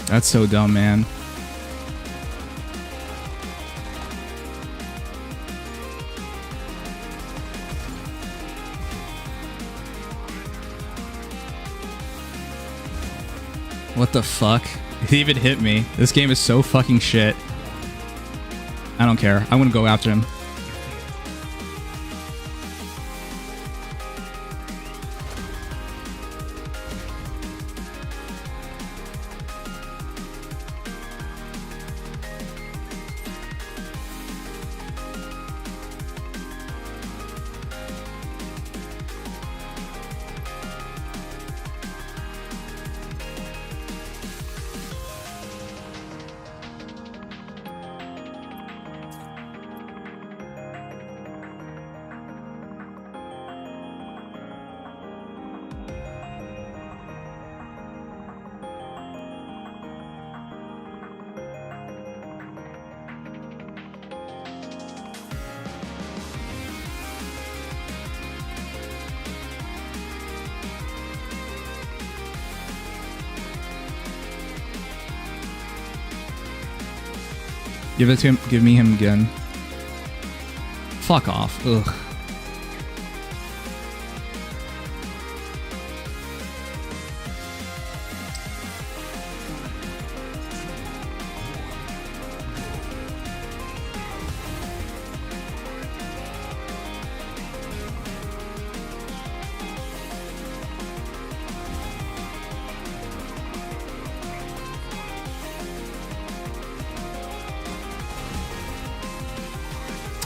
That's so dumb, man. What the fuck? He even hit me. This game is so fucking shit. I don't care. I'm gonna go after him. Give it to him. Give me him again. Fuck off. Ugh.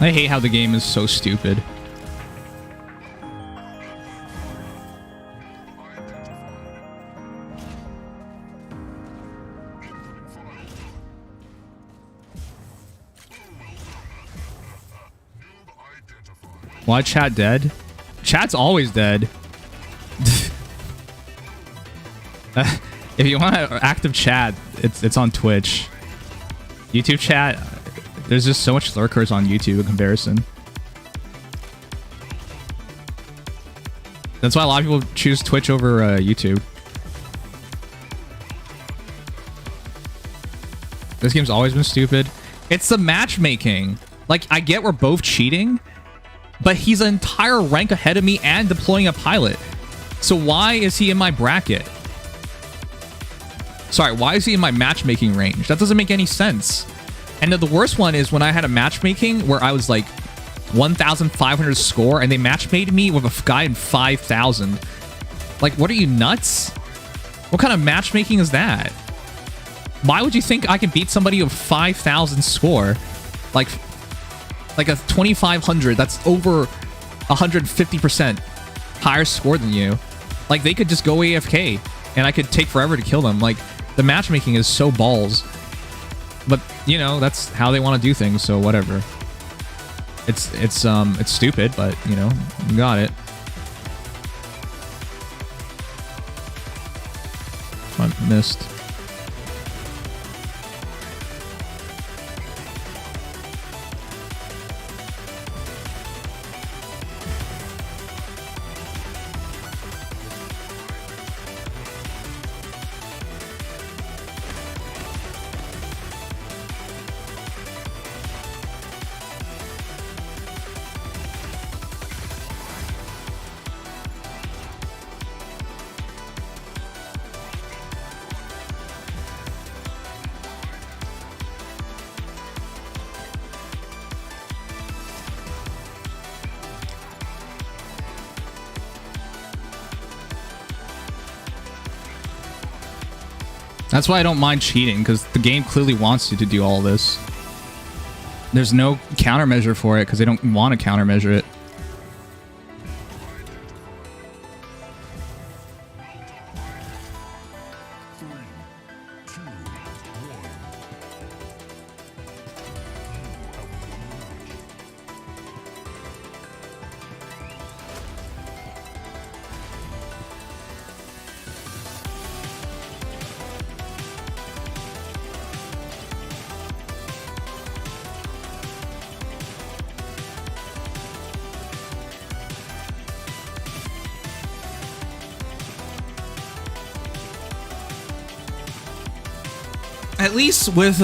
I hate how the game is so stupid. Why chat dead? Chat's always dead. If you want an active chat, it's on Twitch. YouTube chat, there's just so much lurkers on YouTube in comparison. That's why a lot of people choose Twitch over YouTube. This game's always been stupid. It's the matchmaking. Like, I get we're both cheating, but he's an entire rank ahead of me and deploying a pilot. So why is he in my bracket? Sorry, why is he in my matchmaking range? That doesn't make any sense. And the worst one is when I had a matchmaking where I was like 1,500 score and they matchmade me with a guy in 5,000. Like, what are you, nuts? What kind of matchmaking is that? Why would you think I can beat somebody with 5,000 score? Like a 2,500, that's over 150% higher score than you. Like, they could just go AFK and I could take forever to kill them. Like, the matchmaking is so balls. But, you know, that's how they want to do things, so whatever. It's stupid, but, you know, you got it. I missed. That's why I don't mind cheating, because the game clearly wants you to do all this. There's no countermeasure for it, because they don't want to countermeasure it. At least with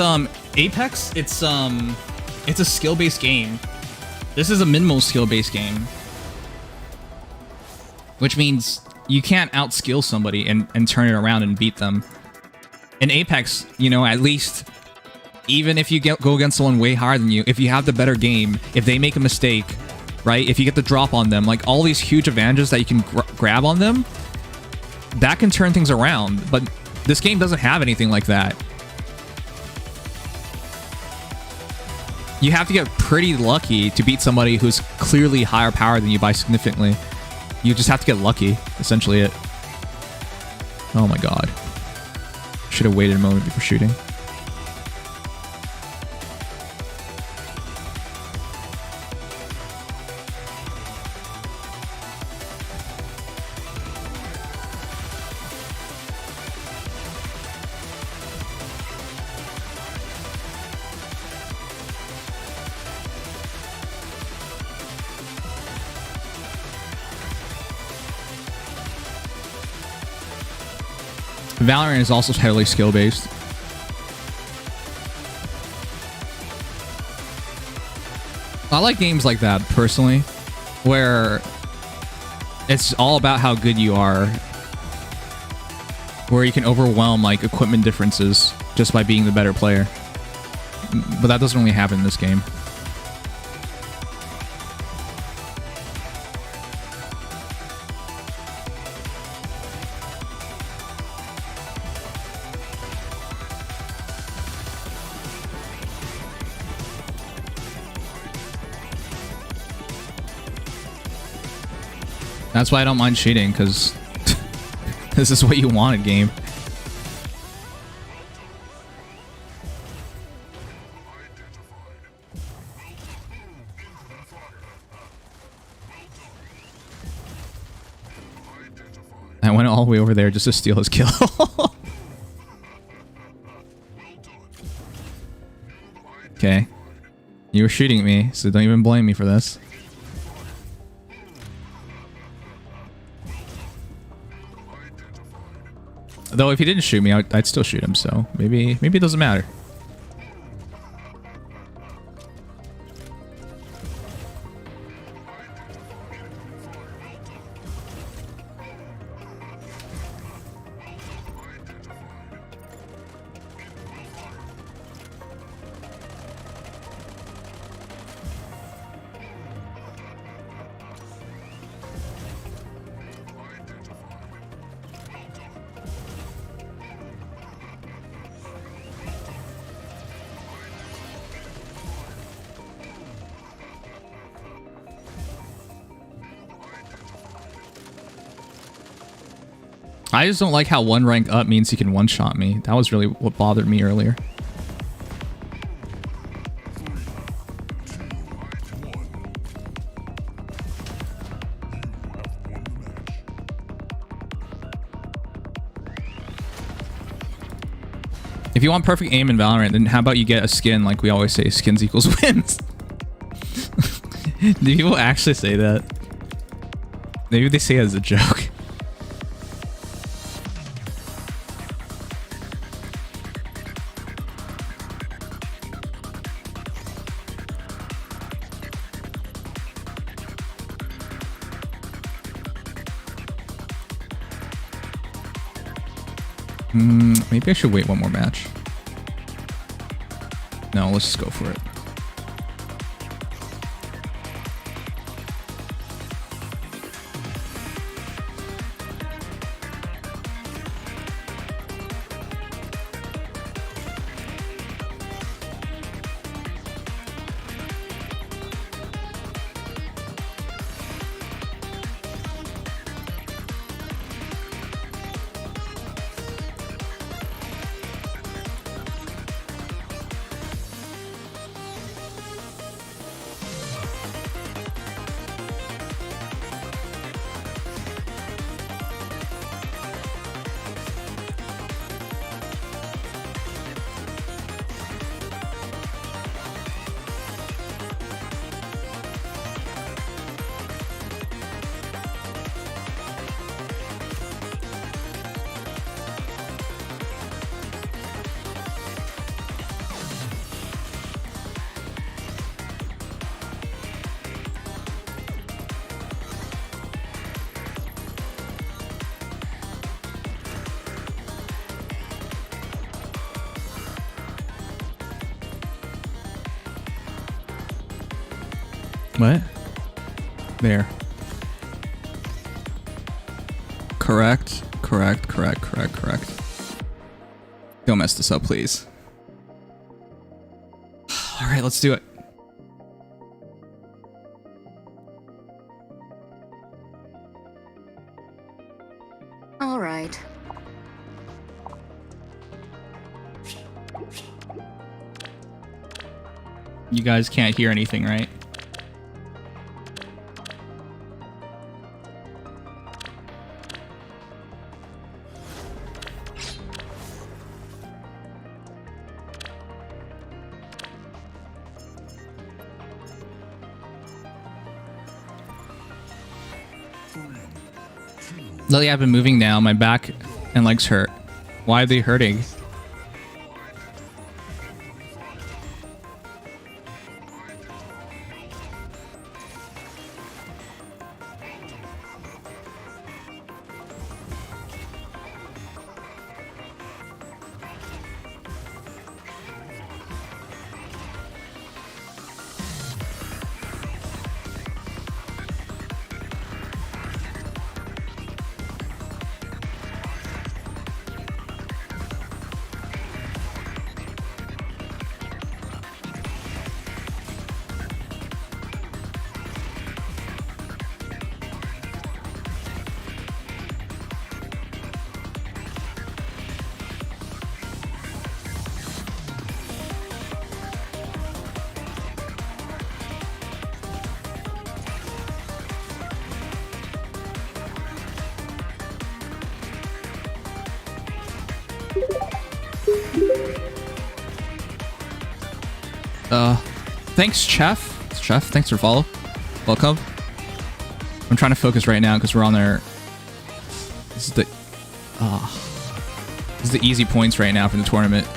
Apex, it's a skill-based game. This is a minimal skill-based game, which means you can't outskill somebody and turn it around and beat them. In Apex, you know, at least even if you go against someone way higher than you, if you have the better game, if they make a mistake, right? If you get the drop on them, like all these huge advantages that you can grab on them, that can turn things around. But this game doesn't have anything like that. You have to get pretty lucky to beat somebody who's clearly higher power than you by significantly. You just have to get lucky, essentially it. Oh my god. Should have waited a moment before shooting. Valorant is also heavily skill-based. I like games like that, personally, where it's all about how good you are, where you can overwhelm, like, equipment differences just by being the better player. But that doesn't really happen in this game. That's why I don't mind cheating, because this is what you want in game. I went all the way over there just to steal his kill. Okay. You were shooting at me, so don't even blame me for this. Though if he didn't shoot me, I'd still shoot him, so maybe it doesn't matter. I just don't like how one rank up means he can one-shot me. That was really what bothered me earlier. If you want perfect aim in Valorant, then how about you get a skin like we always say, skins equals wins? Do people actually say that? Maybe they say it as a joke. Maybe I should wait one more match. No, let's just go for it. What? There. Correct. Don't mess this up, please. All right, let's do it. All right. You guys can't hear anything, right? Lately, I've been moving now. My back and legs hurt. Why are they hurting? Thanks, Chef. Chef, thanks for follow. Welcome. I'm trying to focus right now because we're on there. This is the easy points right now from the tournament.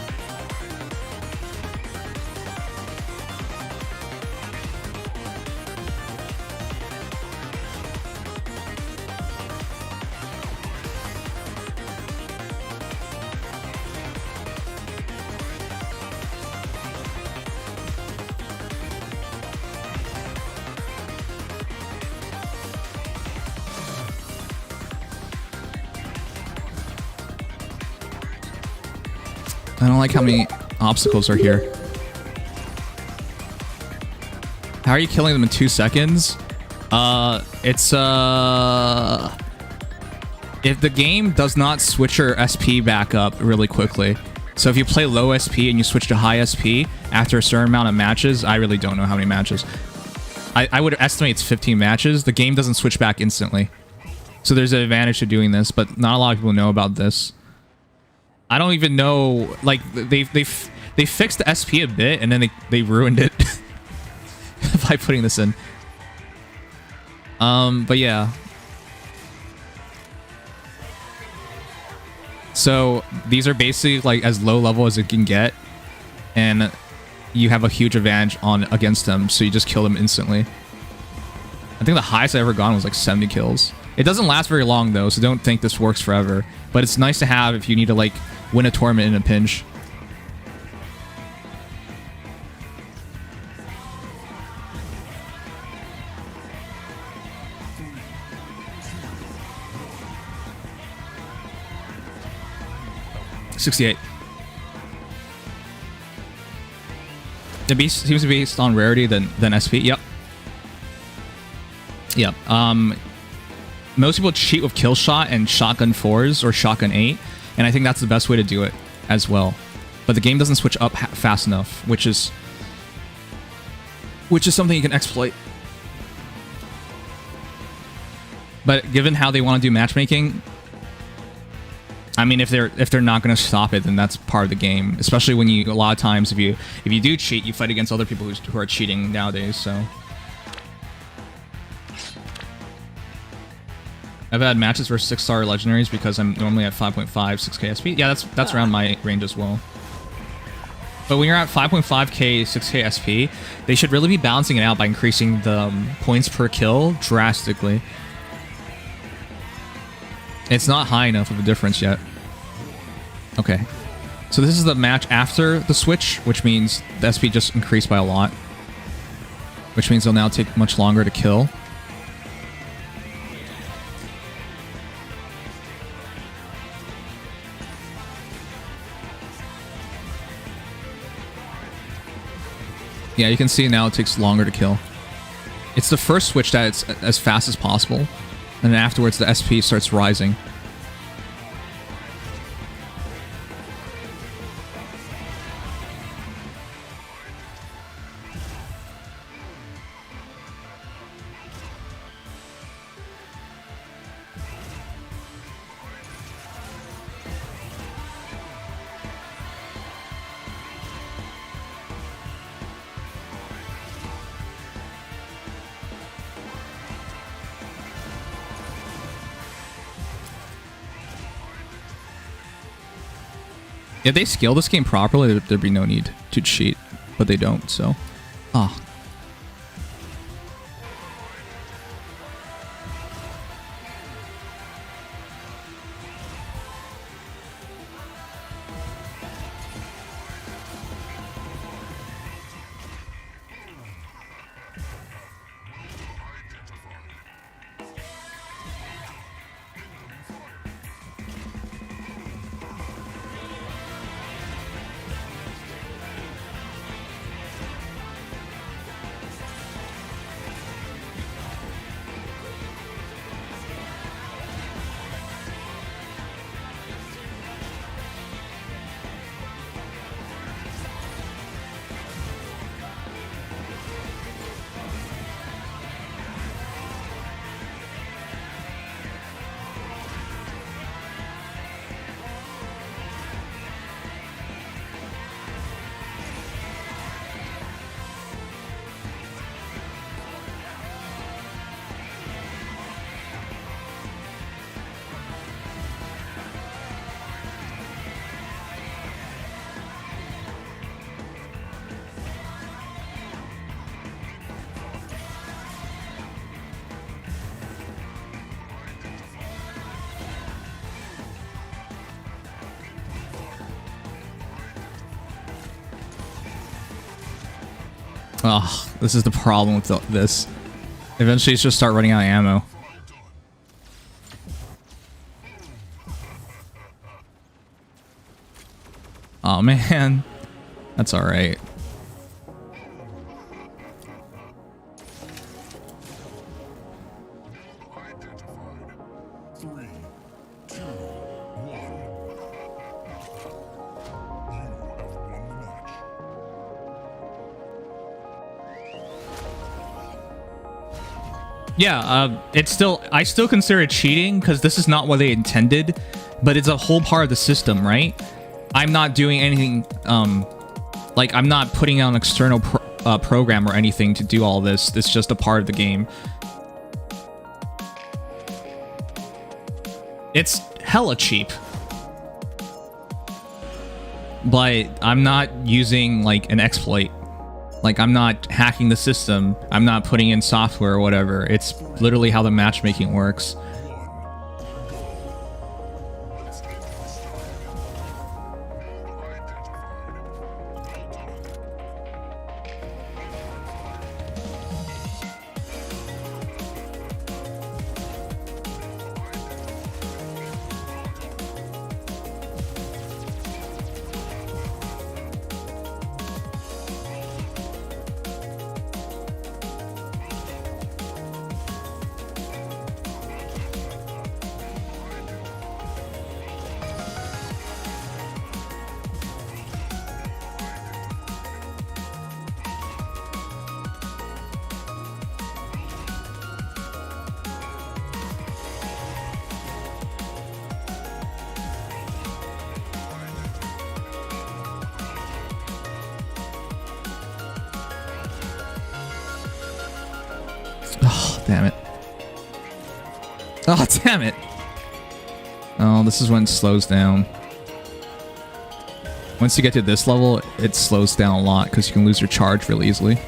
I don't like how many obstacles are here. How are you killing them in 2 seconds? It's if the game does not switch your SP back up really quickly. So if you play low SP and you switch to high SP after a certain amount of matches, I really don't know how many matches. I would estimate it's 15 matches. The game doesn't switch back instantly. So there's an advantage to doing this, but not a lot of people know about this. I don't even know, like, they fixed the SP a bit and then they ruined it by putting this in. But yeah. So these are basically like as low level as it can get, and you have a huge advantage against them, so you just kill them instantly. I think the highest I ever gone was like 70 kills. It doesn't last very long though, so don't think this works forever. But it's nice to have if you need to like win a tournament in a pinch. $68. The beast seems to be based on rarity than SP. Yep. Yep. Most people cheat with kill shot and shotgun 4s or shotgun 8, and I think that's the best way to do it as well. But the game doesn't switch up fast enough, which is something you can exploit. But given how they want to do matchmaking, I mean, if they're not going to stop it, then that's part of the game. Especially when a lot of times if you do cheat, you fight against other people who are cheating nowadays. So I've had matches for 6-star legendaries because I'm normally at 5.5, 6k SP. Yeah, that's around my range as well. But when you're at 5.5k, 6k SP, they should really be balancing it out by increasing the points per kill drastically. It's not high enough of a difference yet. Okay. So this is the match after the switch, which means the SP just increased by a lot. Which means they'll now take much longer to kill. Yeah, you can see now it takes longer to kill. It's the first switch that it's as fast as possible. And then afterwards, the SP starts rising. If they scale this game properly, there'd be no need to cheat, but they don't, so. Ah. Oh, this is the problem with this. Eventually, it's just start running out of ammo. Oh man, that's all right. Yeah, it's still, I still consider it cheating because this is not what they intended, but it's a whole part of the system, right? I'm not doing anything, like I'm not putting out an external program or anything to do all this. It's just a part of the game. It's hella cheap. But I'm not using like an exploit. Like I'm not hacking the system. I'm not putting in software or whatever. It's literally how the matchmaking works. Damn it. Oh, damn it. Oh, this is when it slows down. Once you get to this level, it slows down a lot because you can lose your charge really easily.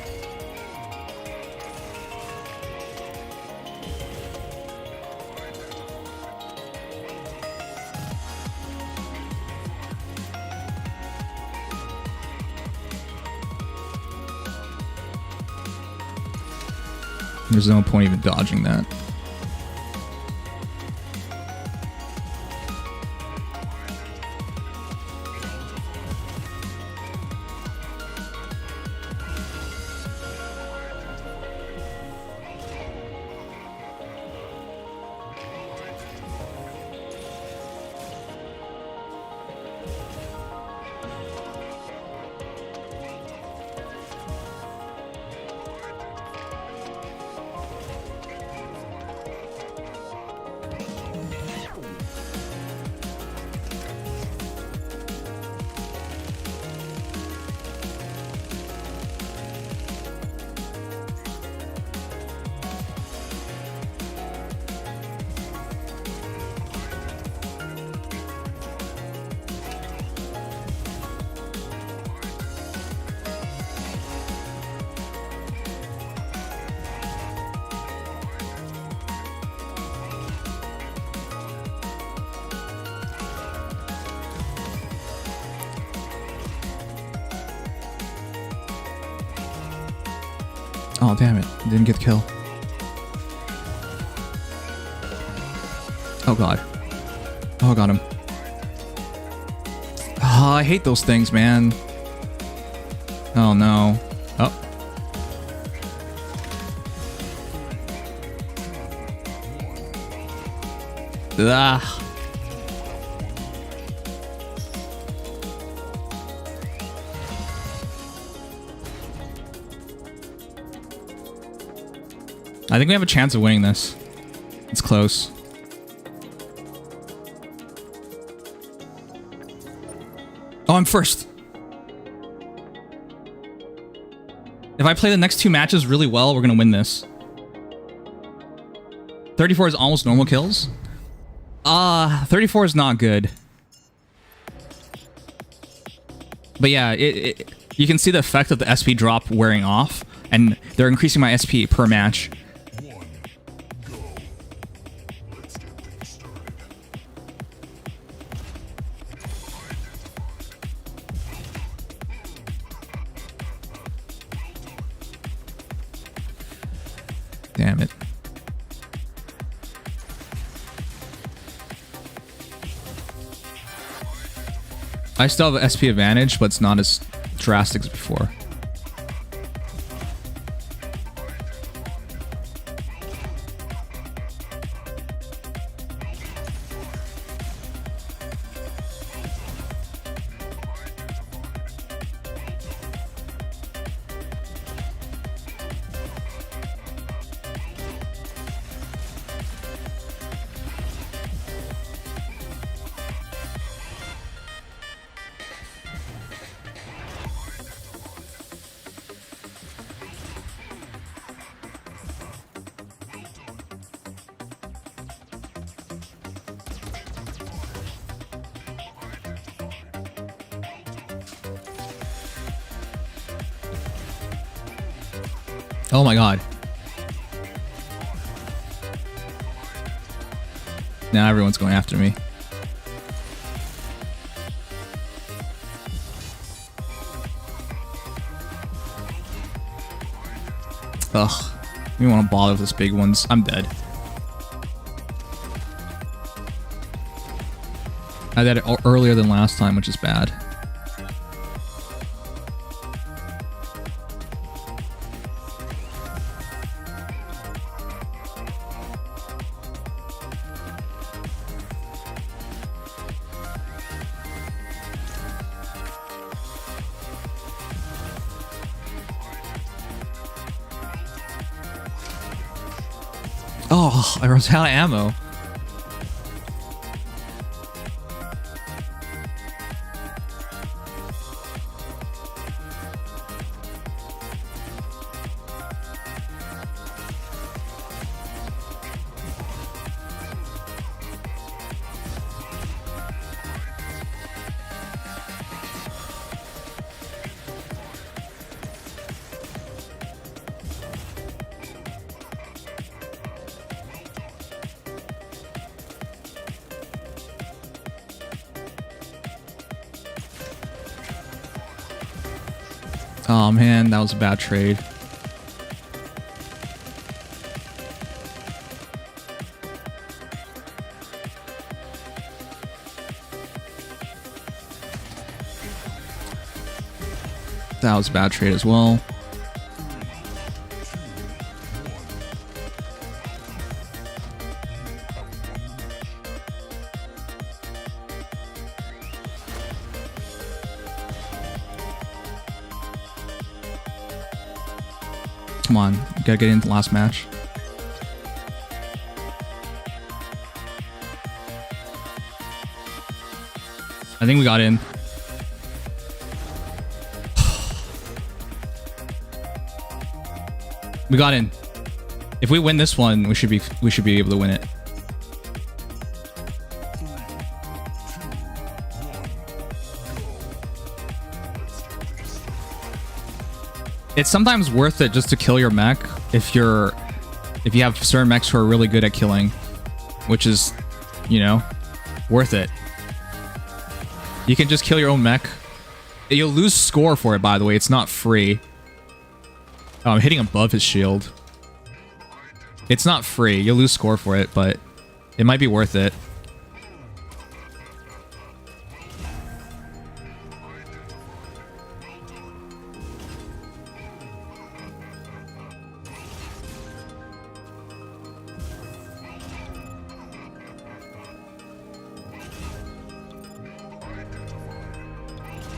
There's no point even dodging that. Oh, damn it. Didn't get the kill. Oh, God. Oh, got him. Oh, I hate those things, man. Oh, no. Oh. Ah. I think we have a chance of winning this. It's close. Oh, I'm first. If I play the next two matches really well, we're going to win this. 34 is almost normal kills. 34 is not good. But yeah, you can see the effect of the SP drop wearing off, and they're increasing my SP per match. Damn it. I still have an SP advantage, but it's not as drastic as before. Oh my god. Now everyone's going after me. Ugh. We don't want to bother with this big ones. I'm dead. I did it earlier than last time, which is bad. Oh, I was out of ammo. Oh man, that was a bad trade. That was a bad trade as well. Come on, you gotta get into the last match. I think we got in. We got in. If we win this one, we should be able to win it. It's sometimes worth it just to kill your mech if you have certain mechs who are really good at killing, which is, you know, worth it. You can just kill your own mech. You'll lose score for it, by the way. It's not free. Oh, I'm hitting above his shield. It's not free. You'll lose score for it, but it might be worth it.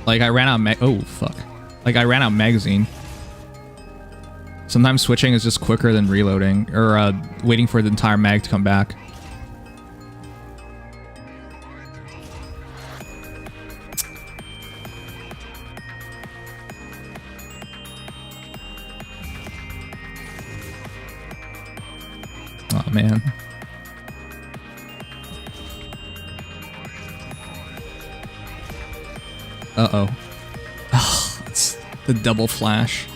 Like, I ran out of oh, fuck. Like, I ran out of magazine. Sometimes switching is just quicker than reloading, or waiting for the entire mag to come back. Oh, man. Uh-oh. Oh, it's the double flash.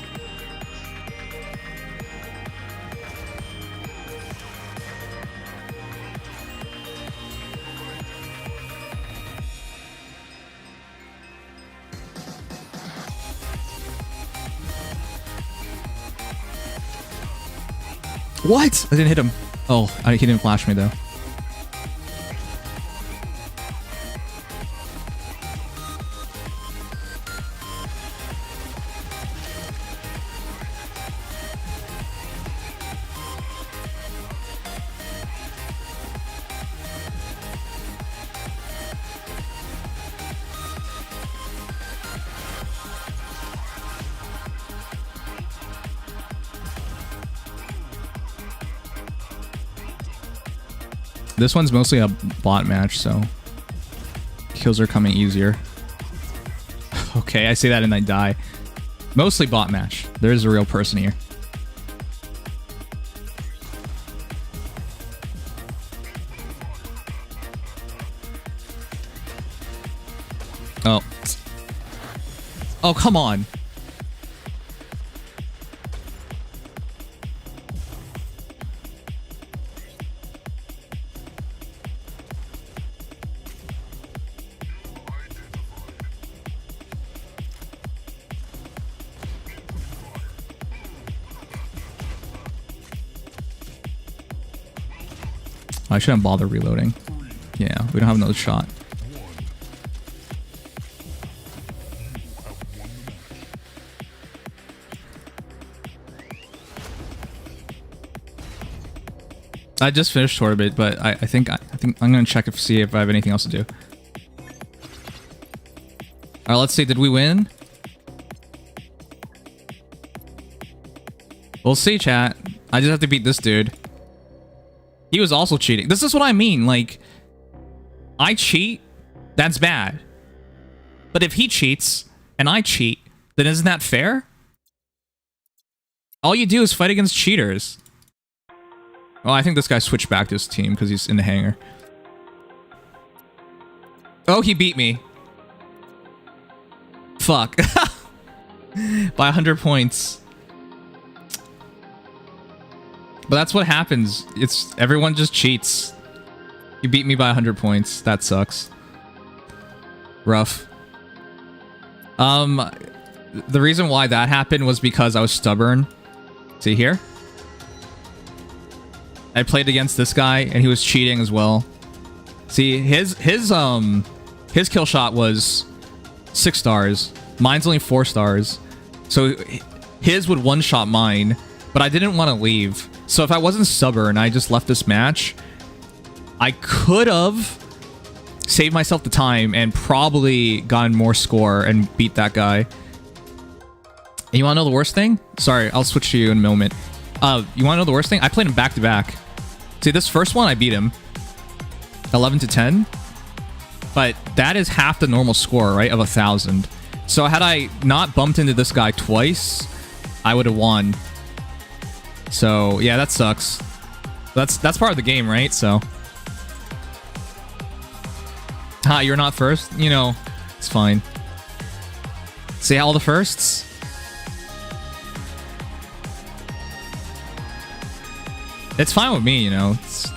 What? I didn't hit him. Oh, he didn't flash me though. This one's mostly a bot match, so kills are coming easier. Okay, I say that and I die. Mostly bot match. There is a real person here. Oh. Oh, come on. I shouldn't bother reloading. Yeah, we don't have another shot. I just finished Torbit, but I think I'm gonna check if see if I have anything else to do. Alright, let's see, did we win? We'll see, chat. I just have to beat this dude. He was also cheating. This is what I mean, like, I cheat, that's bad. But if he cheats, and I cheat, then isn't that fair? All you do is fight against cheaters. Well, I think this guy switched back to his team because he's in the hangar. Oh, he beat me. Fuck. By 100 points. But that's what happens. It's everyone just cheats. You beat me by 100 points. That sucks. Rough. The reason why that happened was because I was stubborn. See here? I played against this guy and he was cheating as well. See, his kill shot was 6 stars. Mine's only 4 stars. So his would one-shot mine, but I didn't want to leave. So if I wasn't stubborn, I just left this match, I could have saved myself the time and probably gotten more score and beat that guy. And you want to know the worst thing? Sorry, I'll switch to you in a moment. You want to know the worst thing? I played him back-to-back. See, this first one, I beat him. 11 to 10. But that is half the normal score, right, of 1,000. So had I not bumped into this guy twice, I would have won. So, yeah, that sucks. That's part of the game, right? So. Ha, you're not first? You know, it's fine. See all the firsts? It's fine with me, you know. It's...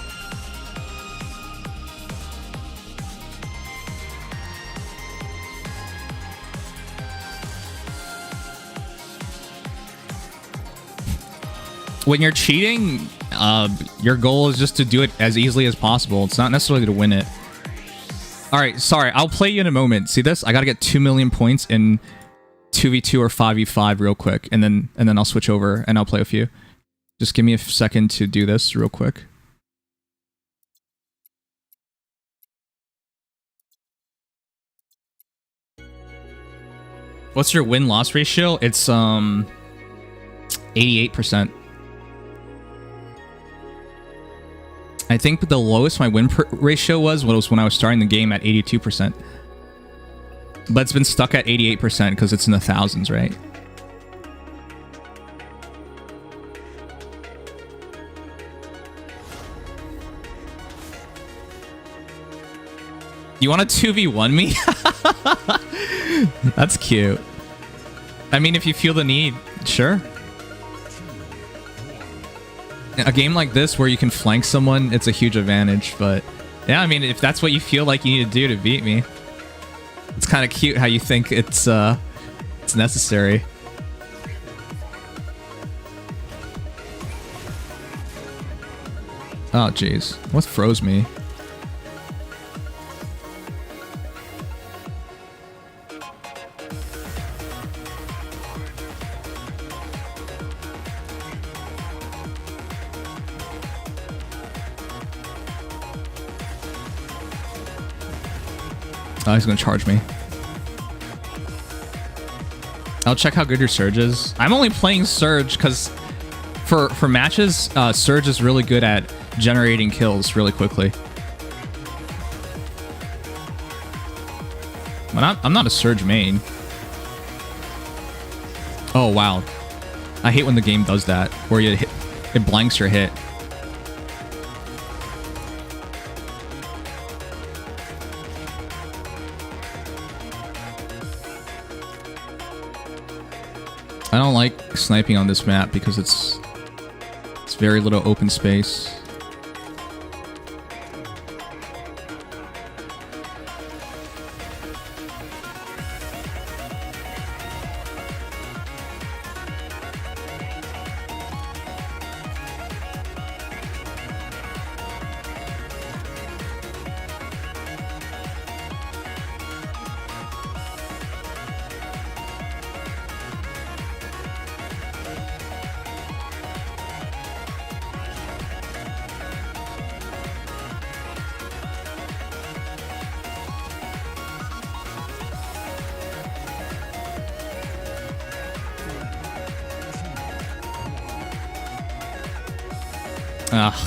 When you're cheating, your goal is just to do it as easily as possible. It's not necessarily to win it. Alright, sorry. I'll play you in a moment. See this? I gotta get 2 million points in 2v2 or 5v5 real quick. And then I'll switch over and I'll play with you. Just give me a second to do this real quick. What's your win-loss ratio? It's 88%. I think the lowest my win ratio was when I was starting the game at 82%. But it's been stuck at 88% because it's in the thousands, right? You want to 2v1 me? That's cute. I mean, if you feel the need, sure. A game like this where you can flank someone, it's a huge advantage, but yeah, I mean, if that's what you feel like you need to do to beat me, it's kind of cute how you think it's necessary. Oh, jeez. What froze me? Oh, he's gonna charge me. I'll check how good your Surge is. I'm only playing Surge because for matches, Surge is really good at generating kills really quickly. I'm not a Surge main. Oh, wow. I hate when the game does that, where it blanks your hit. I don't like sniping on this map because it's very little open space.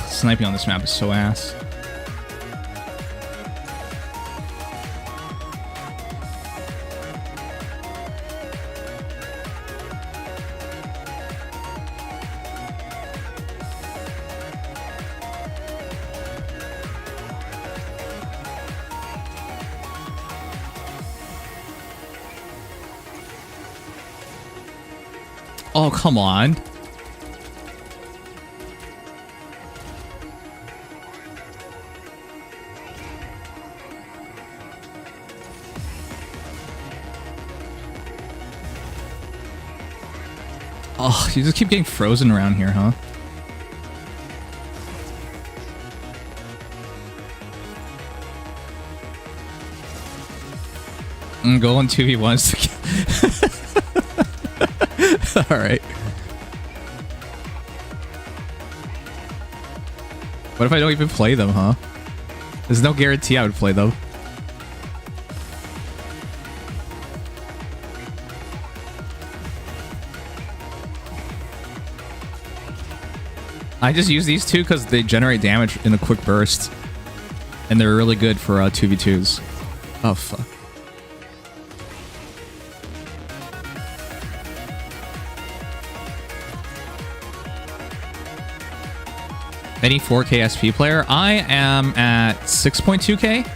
Sniping on this map is so ass. Oh, come on. Oh, you just keep getting frozen around here, huh? Go on 2v1s. Alright. What if I don't even play them, huh? There's no guarantee I would play them. I just use these two because they generate damage in a quick burst. And they're really good for 2v2s. Oh, fuck. Any 4K SP player? I am at 6.2K.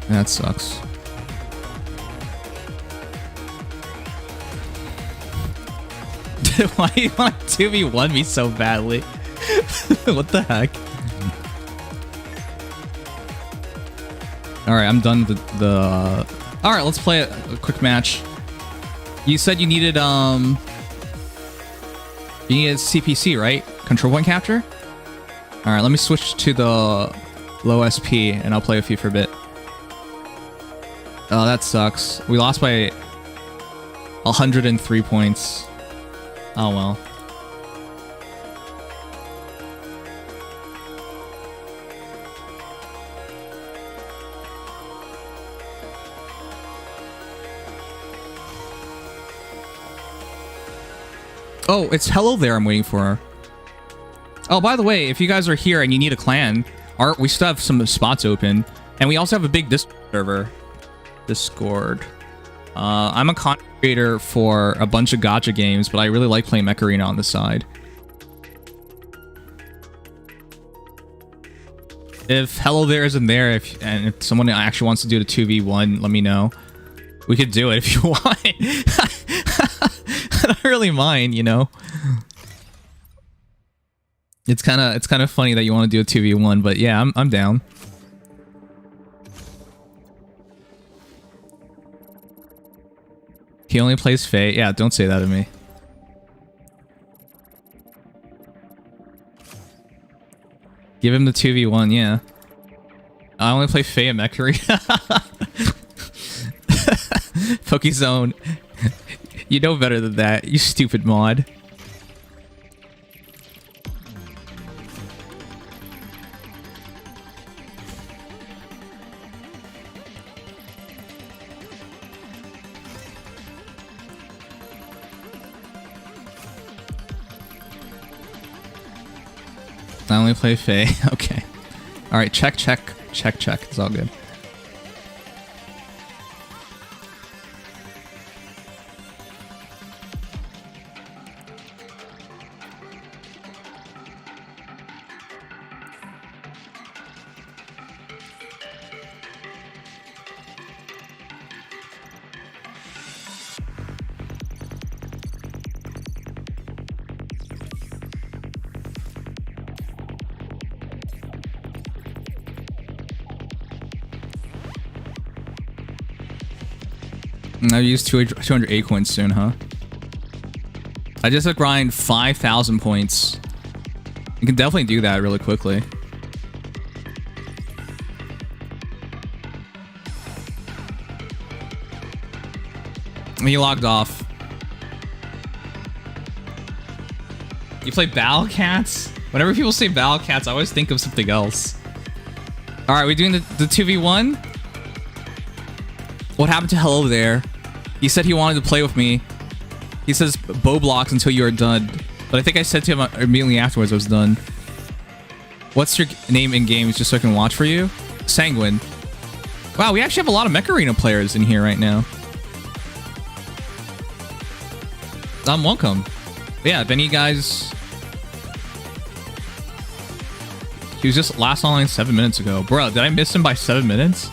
That sucks. Why do you want to 2v1 me so badly? What the heck? Alright, I'm done with the Alright, let's play a quick match. You said you needed CPC, right? Control point capture? Alright, let me switch to the low SP and I'll play with you for a bit. Oh, that sucks. We lost by 103 points. Oh, well. Oh, it's hello there I'm waiting for. Oh, by the way, if you guys are here and you need a clan, we still have some spots open. And we also have a big Discord server. Discord. I'm a content creator for a bunch of gacha games, but I really like playing Mech Arena on the side. If hello there isn't there, and if someone actually wants to do the 2v1, let me know. We could do it if you want. I don't really mind, you know. It's kind of funny that you want to do a 2v1, but yeah, I'm down. He only plays Faye. Yeah, don't say that to me. Give him the 2v1, yeah. I only play Faye and Mech Arena. Pokezone. You know better than that, you stupid mod. I only play Faye. Okay. Alright, check. It's all good. I'll use 208 coins soon, huh? I just have to grind 5,000 points. You can definitely do that really quickly. He logged off. You play Battle Cats? Whenever people say Battle Cats, I always think of something else. Alright, we doing the 2v1? What happened to Hello There? He said he wanted to play with me. He says bow blocks until you are done. But I think I said to him immediately afterwards I was done. What's your name in games just so I can watch for you? Sanguine. Wow, we actually have a lot of Mech Arena players in here right now. Welcome. But yeah, if any guys... He was just last online 7 minutes ago. Bro, did I miss him by 7 minutes?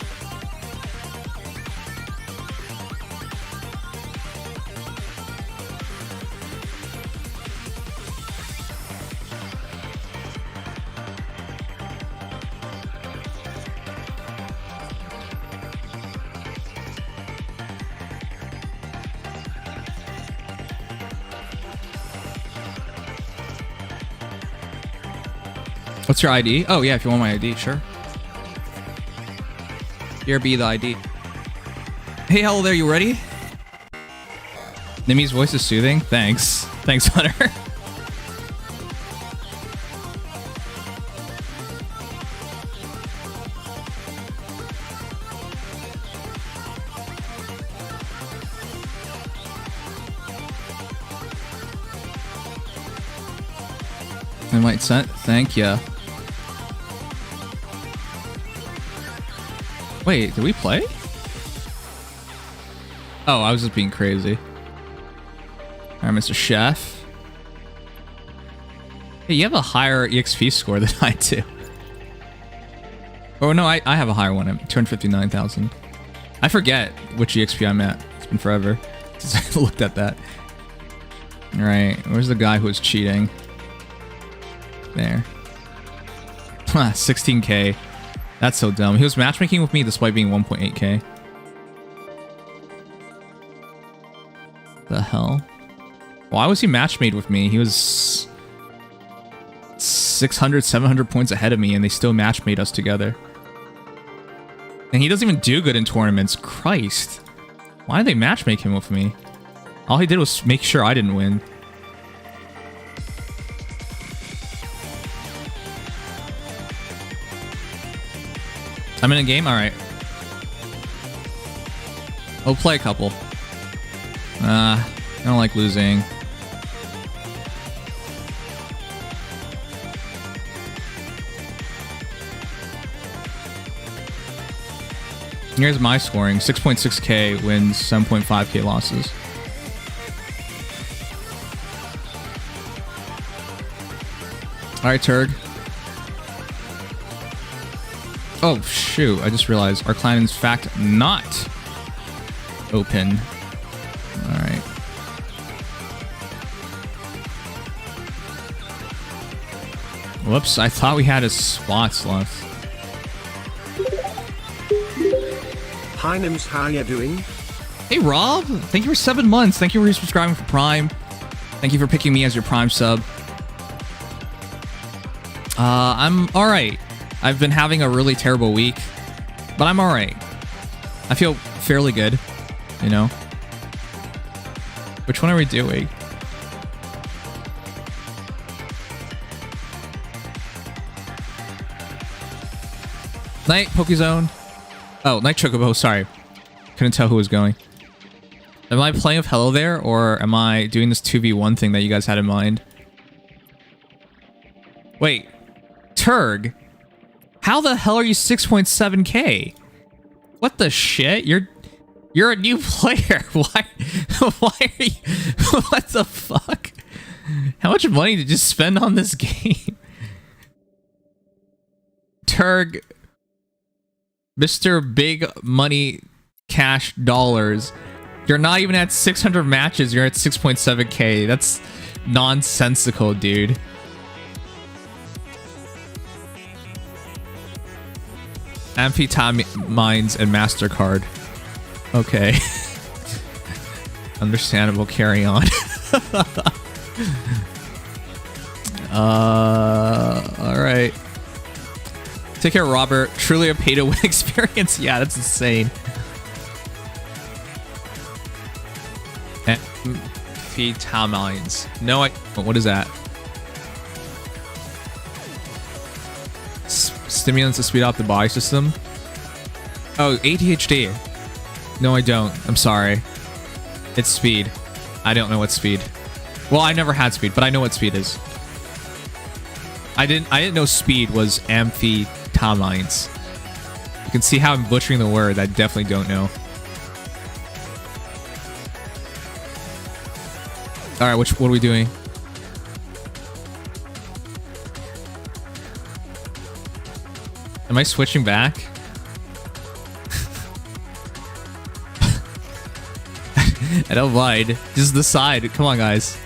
What's your ID? Oh yeah, if you want my ID, sure. Here be the ID. Hey, hello there, you ready? Nimi's voice is soothing. Thanks. Thanks, Hunter. Invite sent. Thank ya. Wait, did we play? Oh, I was just being crazy. Alright, Mr. Chef. Hey, you have a higher EXP score than I do. Oh, no, I have a higher one. I'm 259,000. I forget which EXP I'm at. It's been forever since I looked at that. Alright, where's the guy who was cheating? There. 16k. That's so dumb. He was matchmaking with me despite being 1.8k. The hell? Why was he matchmade with me? He was 600, 700 points ahead of me and they still matchmade us together. And he doesn't even do good in tournaments. Christ. Why did they matchmake him with me? All he did was make sure I didn't win. I'm in a game? Alright. I'll play a couple. I don't like losing. Here's my scoring. 6.6k wins, 7.5k losses. Alright, Turg. Oh, shoot. I just realized our clan is in fact not open. Alright. Whoops, I thought we had his spots left. Hi, Nims, how you doing? Hey, Rob. Thank you for 7 months. Thank you for subscribing for Prime. Thank you for picking me as your Prime sub. I'm alright. I've been having a really terrible week, but I'm alright. I feel fairly good, you know? Which one are we doing? Night, Pokezone. Oh, Night Chocobo, sorry. Couldn't tell who was going. Am I playing with Hello There, or am I doing this 2v1 thing that you guys had in mind? Wait. Turg? How the hell are you 6.7k? What the shit? You're a new player. Why are you... What the fuck? How much money did you spend on this game? Turg... Mr. Big Money Cash Dollars. You're not even at 600 matches. You're at 6.7k. That's nonsensical, dude. Amphetamines and MasterCard. Okay. Understandable. Carry on. Alright. Take care, Robert. Truly a pay-to-win experience. Yeah, that's insane. Vitamines. No, what is that? Stimulants to speed up the body system. Oh, ADHD. No, I don't. I'm sorry. It's speed. I don't know what speed. Well, I never had speed, but I know what speed is. I didn't know speed was amphetamines. You can see how I'm butchering the word. I definitely don't know. All right, what are we doing? Am I switching back? I don't mind. Just decide. Come on, guys.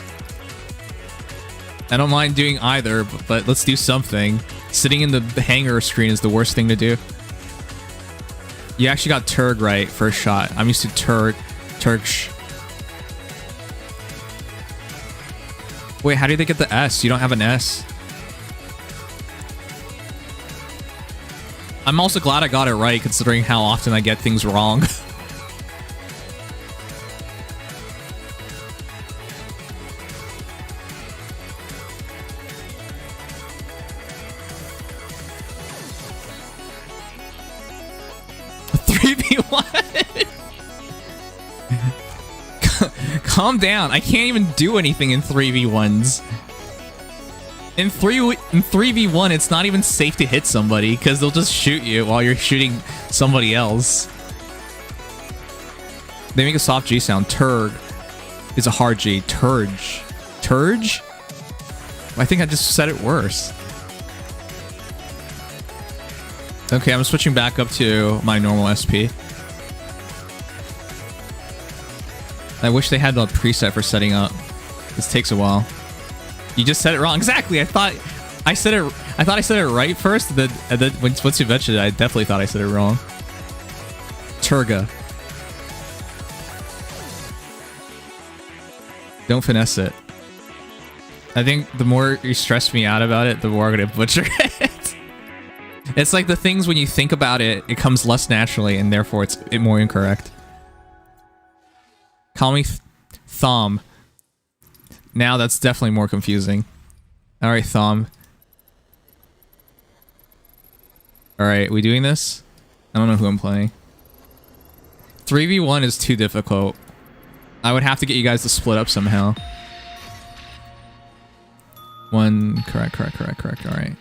I don't mind doing either, but let's do something. Sitting in the hangar screen is the worst thing to do. You actually got Turg right first shot. I'm used to Turgsh. Wait, how did they get the S? You don't have an S. I'm also glad I got it right, considering how often I get things wrong. Calm down. I can't even do anything in 3v1s. In 3v1, it's not even safe to hit somebody because they'll just shoot you while you're shooting somebody else. They make a soft G sound. Turg is a hard G. Turge. Turge? I think I just said it worse. Okay, I'm switching back up to my normal SP. I wish they had the preset for setting up. This takes a while. You just said it wrong. Exactly. I thought I said it right first. And then once you mentioned it, I definitely thought I said it wrong. Turga. Don't finesse it. I think the more you stress me out about it, the more I'm gonna butcher it. It's like the things when you think about it, it comes less naturally, and therefore it's more incorrect. Call me Thom. Now that's definitely more confusing. Alright, Thom. Alright, we doing this? I don't know who I'm playing. 3v1 is too difficult. I would have to get you guys to split up somehow. One, correct, alright.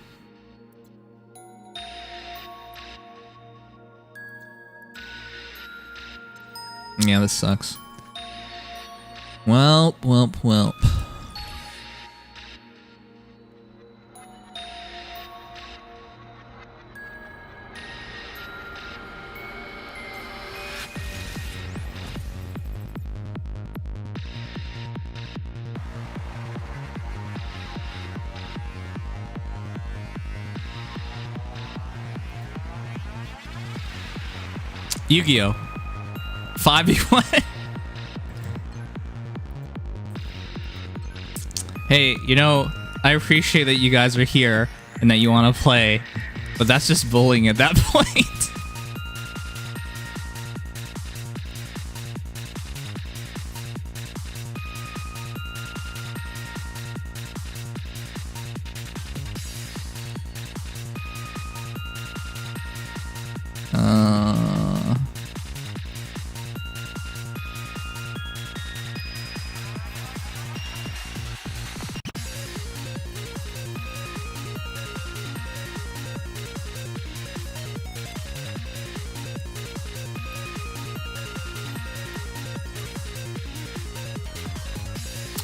Yeah, this sucks. Welp. Yu-Gi-Oh! 5v1. Hey, you know, I appreciate that you guys are here and that you want to play, but that's just bullying at that point.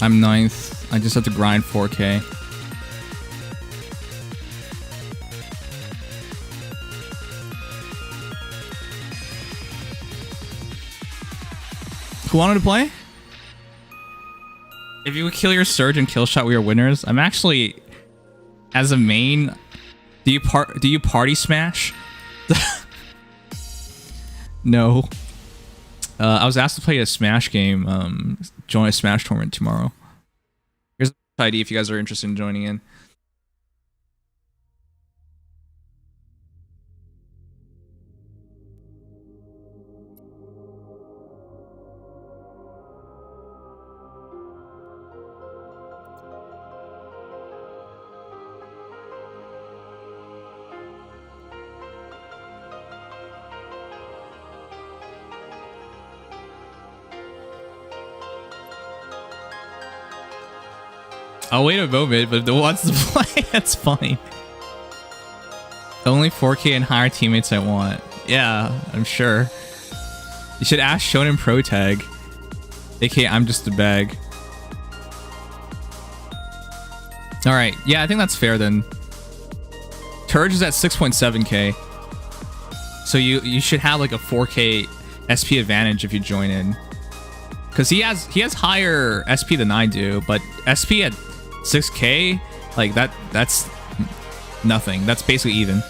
I'm 9th. I just have to grind 4K. Who wanted to play? If you would kill your Surge and kill shot, we are winners. I'm actually, as a main, do you party smash? No. I was asked to play a Smash game. Join a Smash tournament tomorrow. Here's the ID if you guys are interested in joining in. I'll wait a moment, but if no one wants to play, that's fine. Only 4K and higher teammates I want. Yeah, I'm sure. You should ask Shonen Pro Tag. AKA, I'm just a bag. Alright, yeah, I think that's fair then. Turge is at 6.7K. So you should have like a 4K SP advantage if you join in. Because he has higher SP than I do, but SP at 6K, like that's nothing. That's basically even.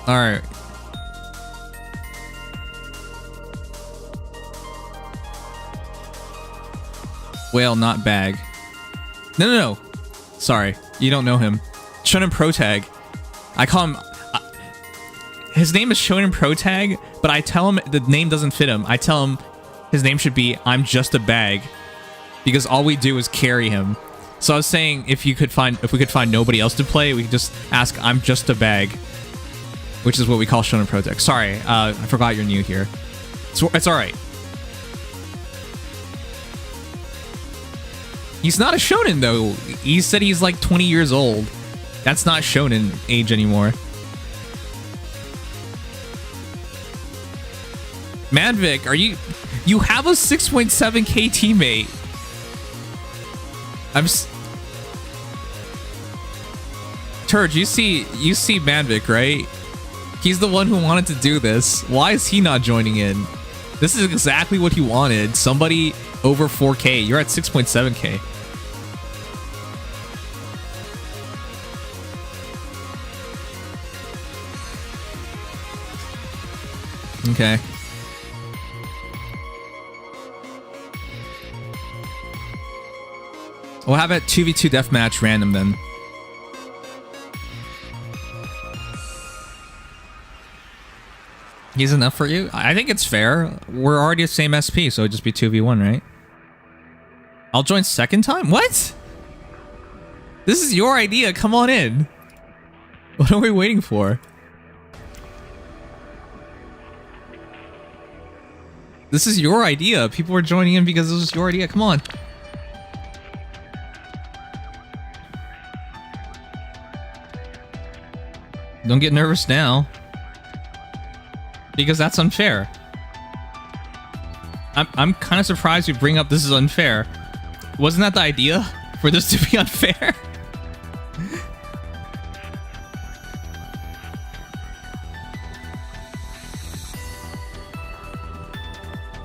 Alright. Whale, not bag. No. Sorry, you don't know him. Shonen Pro Tag. I call him... his name is Shonen Pro Tag, but I tell him the name doesn't fit him. I tell him his name should be I'm Just a Bag, because all we do is carry him. So I was saying if we could find nobody else to play, we could just ask I'm Just a Bag, which is what we call Shonen Pro Tag. Sorry, I forgot you're new here. It's all right. He's not a shonen though. He said he's like 20 years old. That's not shonen age anymore. Manvik, are you have a 6.7K teammate? Turge, you see Manvik, right? He's the one who wanted to do this. Why is he not joining in? This is exactly what he wanted. Somebody over 4K. You're at 6.7K. Okay. We'll have a 2v2 deathmatch random then. He's enough for you? I think it's fair. We're already the same SP, so it'd just be 2v1, right? I'll join second time? What? This is your idea. Come on in. What are we waiting for? This is your idea. People are joining in because this is your idea. Come on. Don't get nervous now. Because that's unfair. I'm kind of surprised you bring up this is unfair. Wasn't that the idea? For this to be unfair?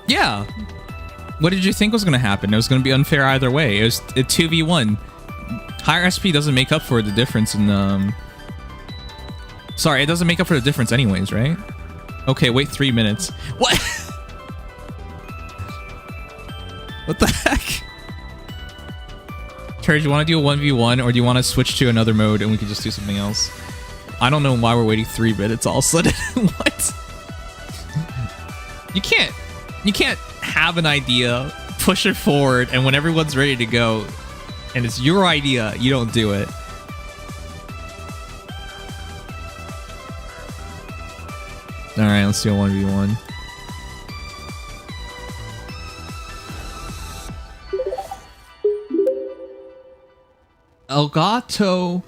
Yeah. What did you think was going to happen? It was going to be unfair either way. It was a 2v1. Higher SP doesn't make up for the difference in... Sorry, it doesn't make up for the difference anyways, right? Okay, wait 3 minutes. What? What the heck? Turge, you want to do a 1v1 or do you want to switch to another mode and we can just do something else? I don't know why we're waiting 3 minutes all of a sudden. What? You can't have an idea, push it forward, and when everyone's ready to go, and it's your idea, you don't do it. Alright, let's do a 1v1. Elgato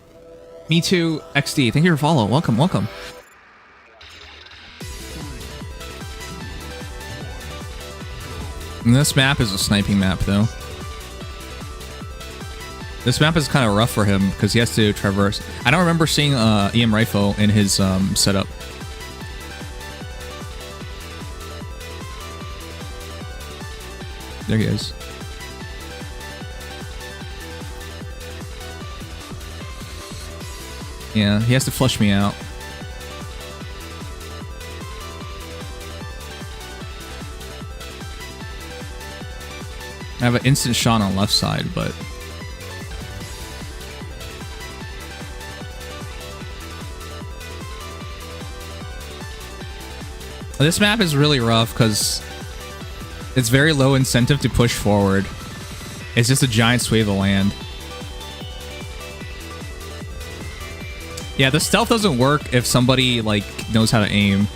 Me Too XD, thank you for follow. Welcome, welcome. And this map is a sniping map, though. This map is kind of rough for him because he has to traverse. I don't remember seeing EM rifle in his setup. There he is. Yeah, he has to flush me out. I have an instant shot on left side, but... This map is really rough because it's very low incentive to push forward. It's just a giant swathe of land. Yeah, the stealth doesn't work if somebody like knows how to aim.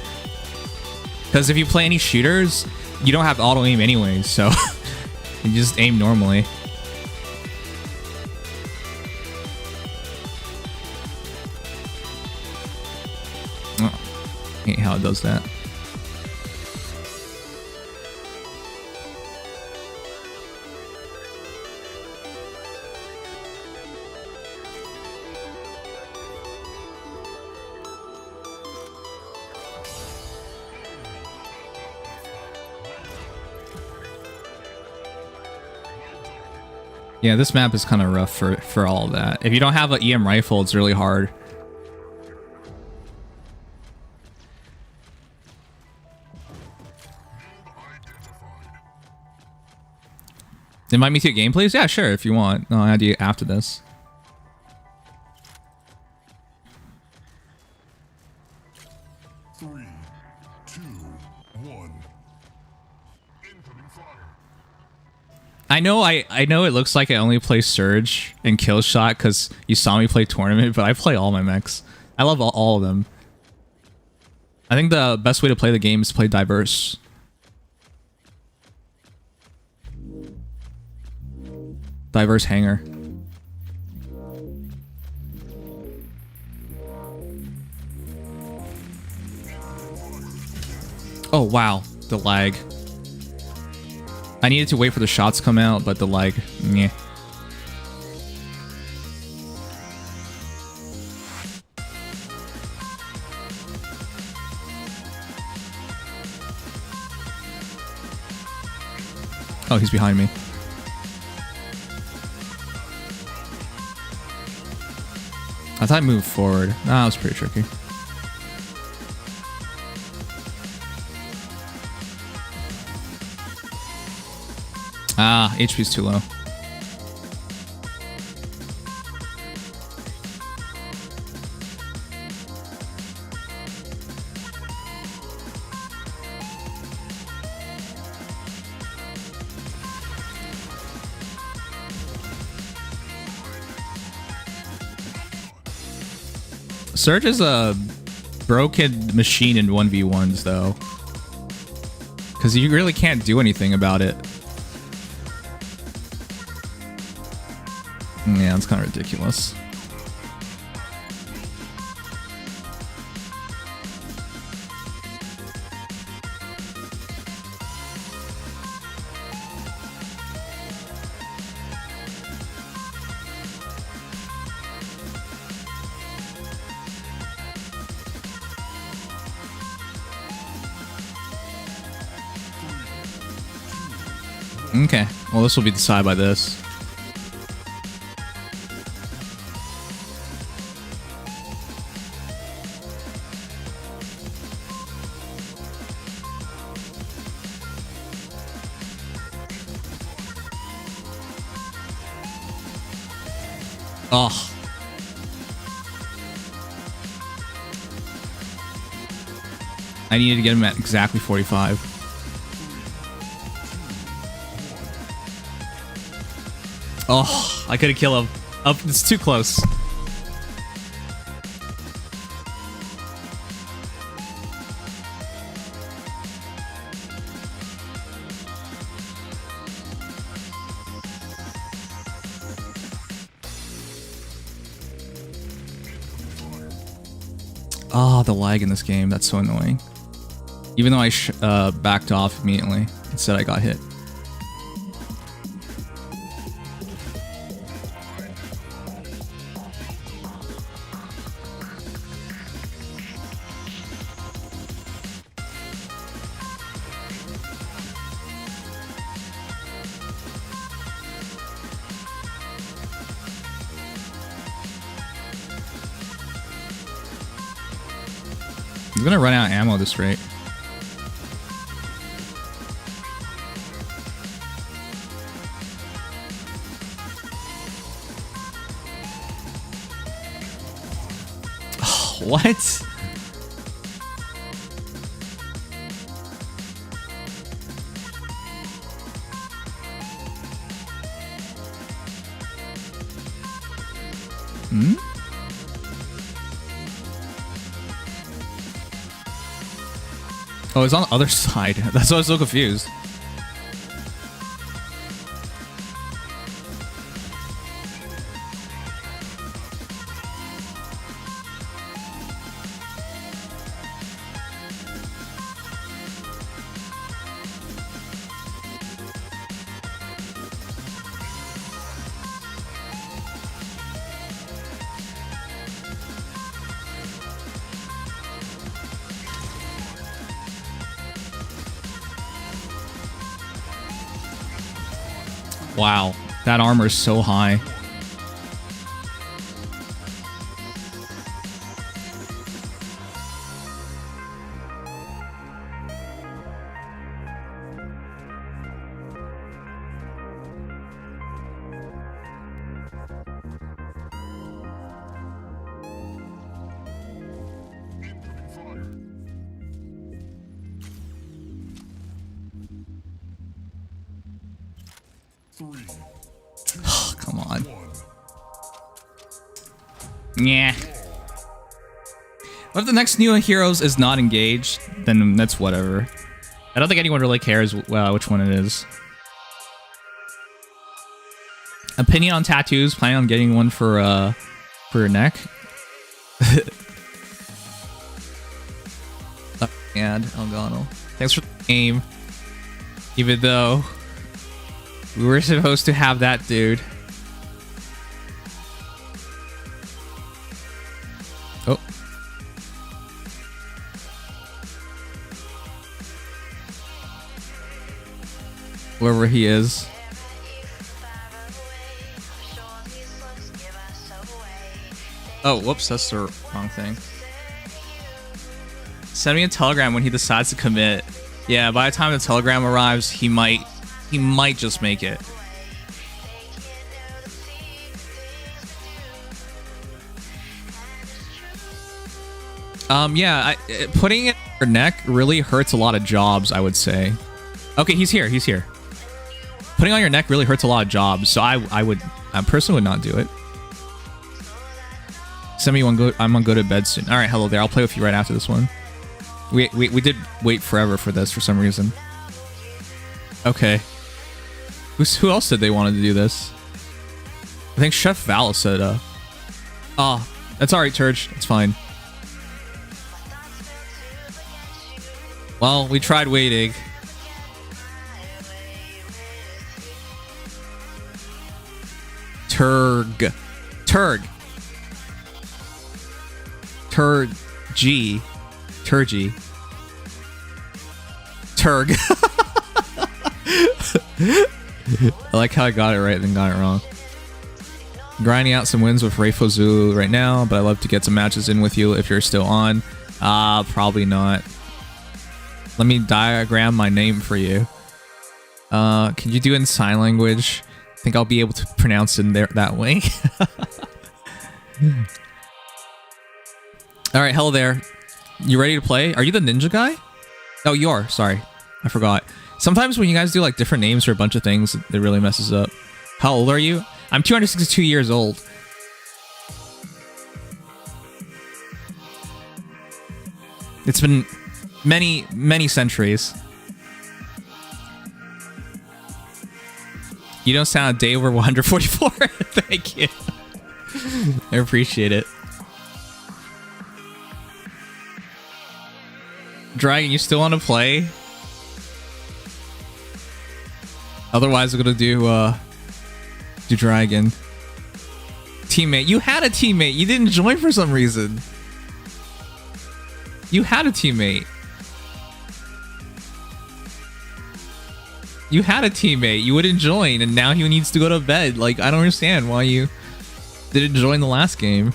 Because if you play any shooters, you don't have auto aim anyways, so you just aim normally. Oh, hate how it does that. Yeah, this map is kind of rough for all of that. If you don't have an EM rifle, it's really hard. Invite me to gameplays? Yeah, sure, if you want. No, I'll do it after this. I know it looks like I only play Surge and Killshot because you saw me play Tournament, but I play all my mechs. I love all of them. I think the best way to play the game is to play diverse. Diverse hanger. Oh wow, the lag. I needed to wait for the shots to come out, but the lag, meh. Oh, he's behind me. I thought I moved forward. That was pretty tricky. Ah, HP's too low. Surge is a broken machine in 1v1s though, because you really can't do anything about it. Yeah, it's kind of ridiculous. Okay, well this will be decided by this. Oh. I needed to get him at exactly 45. Oh, I couldn't kill him. Oh, it's too close. Oh, the lag in this game. That's so annoying. Even though I backed off immediately. Instead, I got hit. I'm gonna run out of ammo this rate. Oh, what? Hmm? Oh, it's on the other side. That's why I was so confused. Wow, that armor is so high. Come on. Yeah. What if the next new Heroes is not engaged? Then that's whatever. I don't think anyone really cares which one it is. Opinion on tattoos? Planning on getting one for your neck? And Elgato. Thanks for the game. Even though we were supposed to have that dude. Oh. Wherever he is. Oh, whoops, that's the wrong thing. Send me a telegram when he decides to commit. Yeah, by the time the telegram arrives, he might just make it. Yeah, putting it on your neck really hurts a lot of jobs, I would say. Okay, he's here. Putting on your neck really hurts a lot of jobs, so I personally would not do it. Send me one. I'm gonna go to bed soon. All right, hello there. I'll play with you right after this one. We did wait forever for this for some reason. Okay. Who else said they wanted to do this? I think Chef Val said, oh, that's alright, Church. It's fine. Well, we tried waiting. Turg. Turgy. Turg. I like how I got it right and then got it wrong. Grinding out some wins with Reifozu right now, but I'd love to get some matches in with you if you're still on. Probably not. Let me diagram my name for you. Can you do it in sign language? I think I'll be able to pronounce it there that way. All right, hello there. You ready to play? Are you the ninja guy? Oh, you are. Sorry, I forgot. Sometimes when you guys do like different names for a bunch of things, it really messes up. How old are you? I'm 262 years old. It's been many centuries. You don't sound a day over 144. Thank you. I appreciate it. Dragon, you still want to play? Otherwise, we're gonna do Dragon. Teammate, you had a teammate. You didn't join for some reason. You had a teammate. You had a teammate. You wouldn't join, and now he needs to go to bed. Like, I don't understand why you didn't join the last game.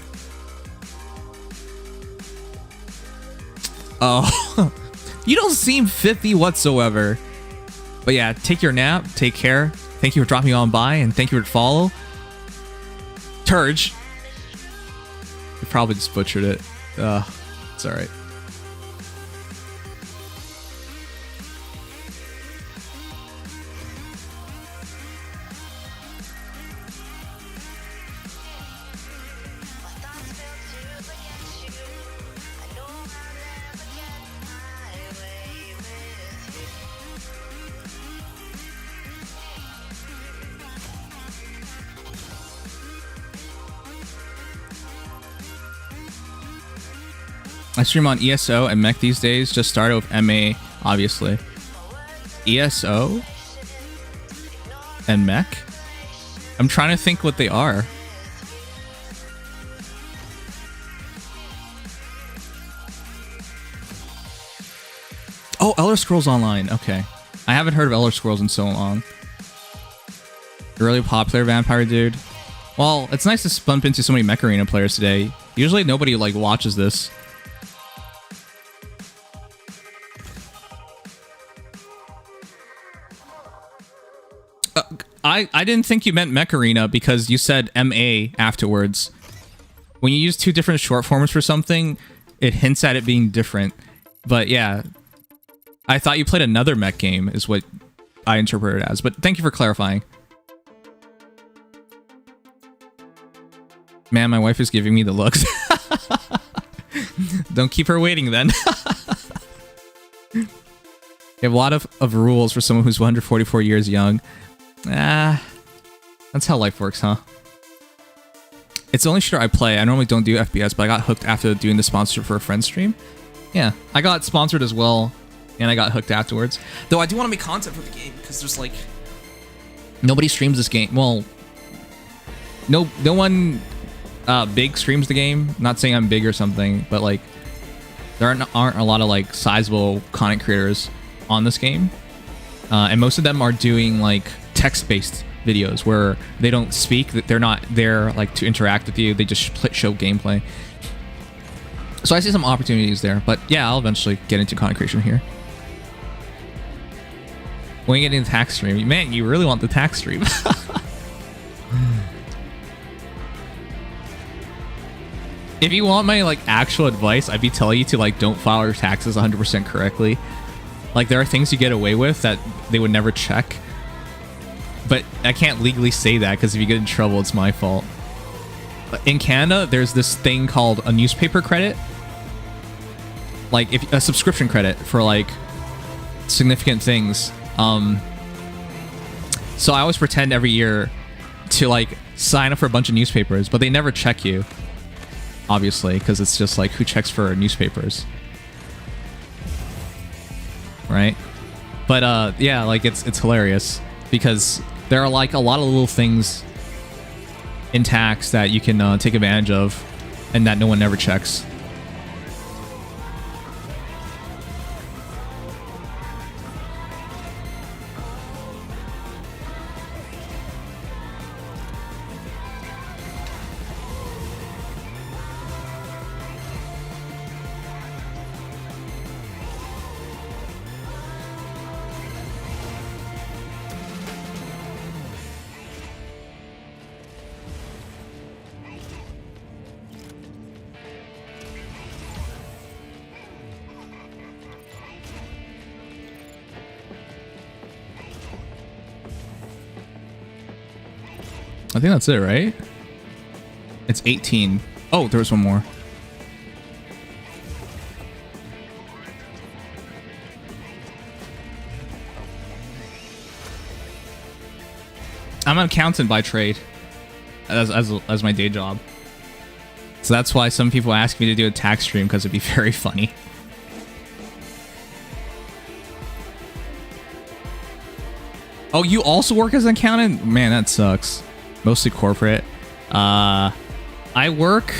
Oh, you don't seem 50 whatsoever. But yeah, take your nap. Take care. Thank you for dropping on by, and thank you for follow. Turge. You probably just butchered it. It's alright. I stream on ESO and Mech these days. Just started with MA, obviously. ESO and Mech? I'm trying to think what they are. Oh, Elder Scrolls Online. Okay. I haven't heard of Elder Scrolls in so long. Really popular vampire dude. Well, it's nice to bump into so many Mech Arena players today. Usually nobody like watches this. I didn't think you meant Mech Arena because you said MA afterwards. When you use two different short forms for something, it hints at it being different. But yeah, I thought you played another mech game is what I interpreted it as. But thank you for clarifying. Man, my wife is giving me the looks. Don't keep her waiting then. You have a lot of rules for someone who's 144 years young. That's how life works, huh? It's the only shooter I play. I normally don't do FPS, but I got hooked after doing the sponsorship for a friend's stream. Yeah, I got sponsored as well, and I got hooked afterwards. Though I do want to make content for the game, because there's like... Nobody streams this game. Well, no one big streams the game. Not saying I'm big or something, but like... There aren't a lot of like sizable content creators on this game. And most of them are doing like text-based videos where they don't speak, that they're not there like to interact with you, they just show gameplay. So I see some opportunities there, but yeah, I'll eventually get into content creation here. When you get into tax stream, man, you really want the tax stream. If you want my like actual advice, I'd be telling you to like don't file your taxes 100% correctly. Like there are things you get away with that they would never check. But I can't legally say that because if you get in trouble, it's my fault. In Canada, there's this thing called a newspaper credit. Like if a subscription credit for like significant things. So I always pretend every year to like sign up for a bunch of newspapers, but they never check you. Obviously, because it's just like who checks for newspapers, right? But yeah, like it's hilarious because there are like a lot of little things in tax that you can take advantage of and that no one ever checks. I think that's it, right? It's 18. Oh, there was one more. I'm an accountant by trade, as my day job. So that's why some people ask me to do a tax stream, because it'd be very funny. Oh, you also work as an accountant? Man, that sucks. Mostly corporate. I work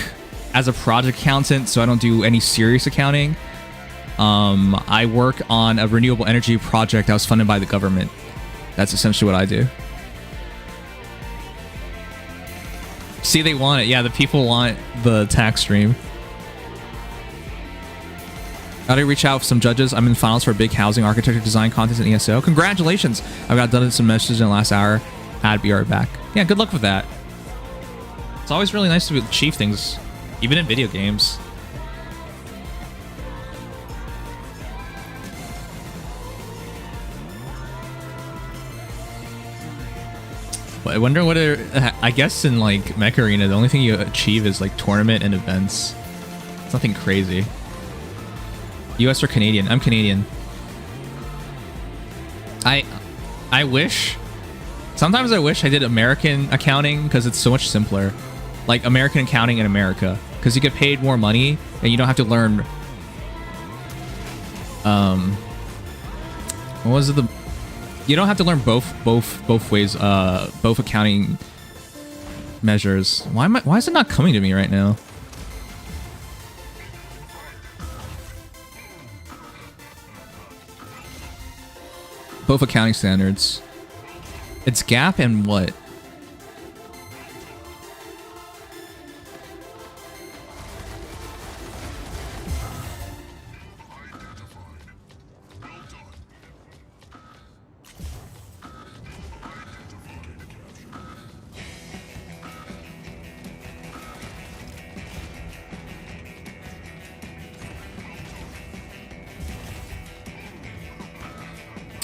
as a project accountant, so I don't do any serious accounting. I work on a renewable energy project that was funded by the government. That's essentially what I do. See, they want it. Yeah, the people want the tax stream. Gotta reach out with some judges. I'm in finals for a big housing architecture design contest in ESO. Congratulations! I've got done some messages in the last hour. I'd be right back. Yeah, good luck with that. It's always really nice to achieve things, even in video games. But I wonder what I guess in like Mech Arena, the only thing you achieve is like tournament and events. It's nothing crazy. US or Canadian? I'm Canadian. I wish... Sometimes I wish I did American accounting because it's so much simpler. Like American accounting in America. Because you get paid more money and you don't have to learn What was it? You don't have to learn both ways. Both accounting measures. Why is it not coming to me right now? Both accounting standards. It's gap and what?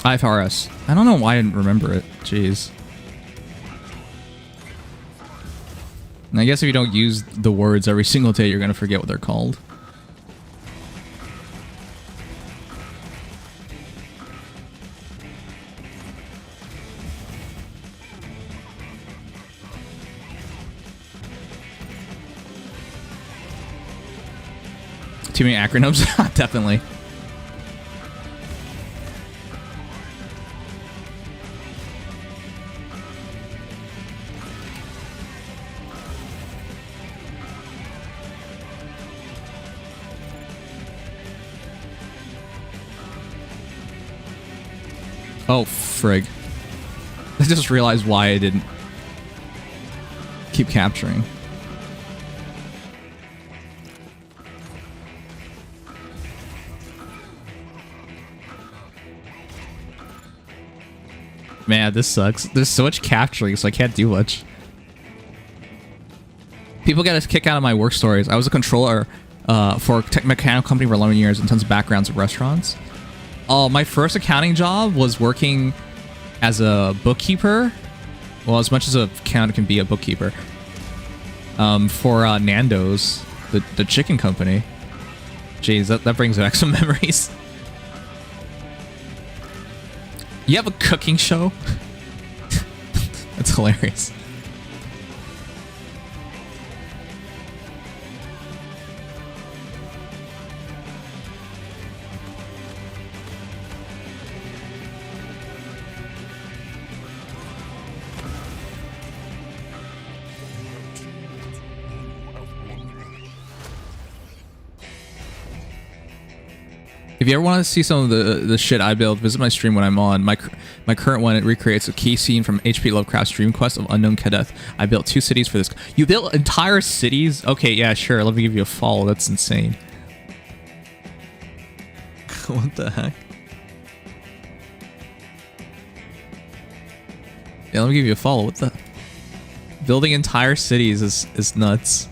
IFRS. I don't know why I didn't remember it. Jeez. And I guess if you don't use the words every single day, you're going to forget what they're called. Too many acronyms? Definitely. Oh, frig. I just realized why I didn't keep capturing. Man, this sucks. There's so much capturing, so I can't do much. People get a kick out of my work stories. I was a controller for a mechanical company for 11 years and tons of backgrounds at restaurants. My first accounting job was working as a bookkeeper. Well, as much as a accountant can be a bookkeeper. For Nando's, the chicken company. Jeez, that brings back some memories. You have a cooking show? That's hilarious. If you ever want to see some of the shit I build, visit my stream when I'm on. My current one, it recreates a key scene from H.P. Lovecraft's Dream Quest of Unknown Kadeth. I built 2 cities for this. You built entire cities? Okay, yeah, sure. Let me give you a follow. That's insane. What the heck? Yeah, let me give you a follow. What the? Building entire cities is nuts.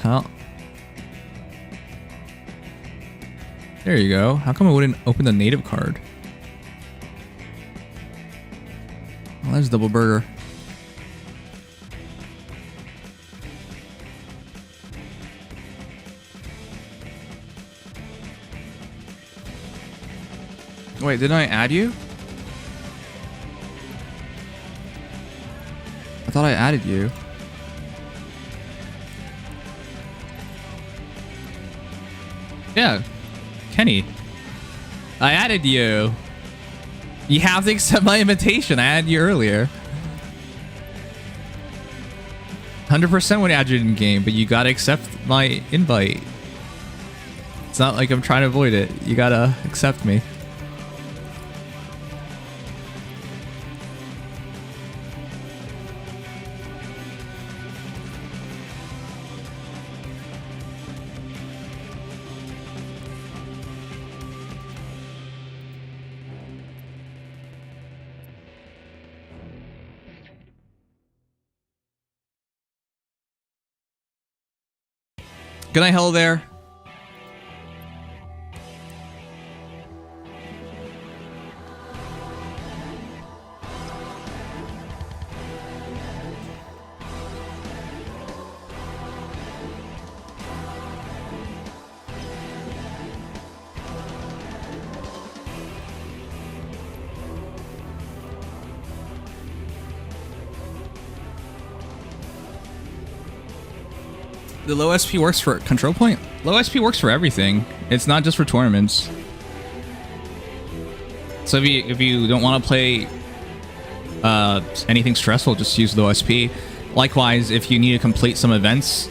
How? There you go. How come I wouldn't open the native card? Oh, there's double burger. Wait, didn't I add you? I thought I added you. Yeah, Kenny. I added you. You have to accept my invitation. I added you earlier. 100% would add you in game, but you gotta accept my invite. It's not like I'm trying to avoid it. You gotta accept me. Good night, hello there. The low SP works for control point. Low SP works for everything. It's not just for tournaments. So if you don't want to play anything stressful, just use low SP. Likewise, if you need to complete some events,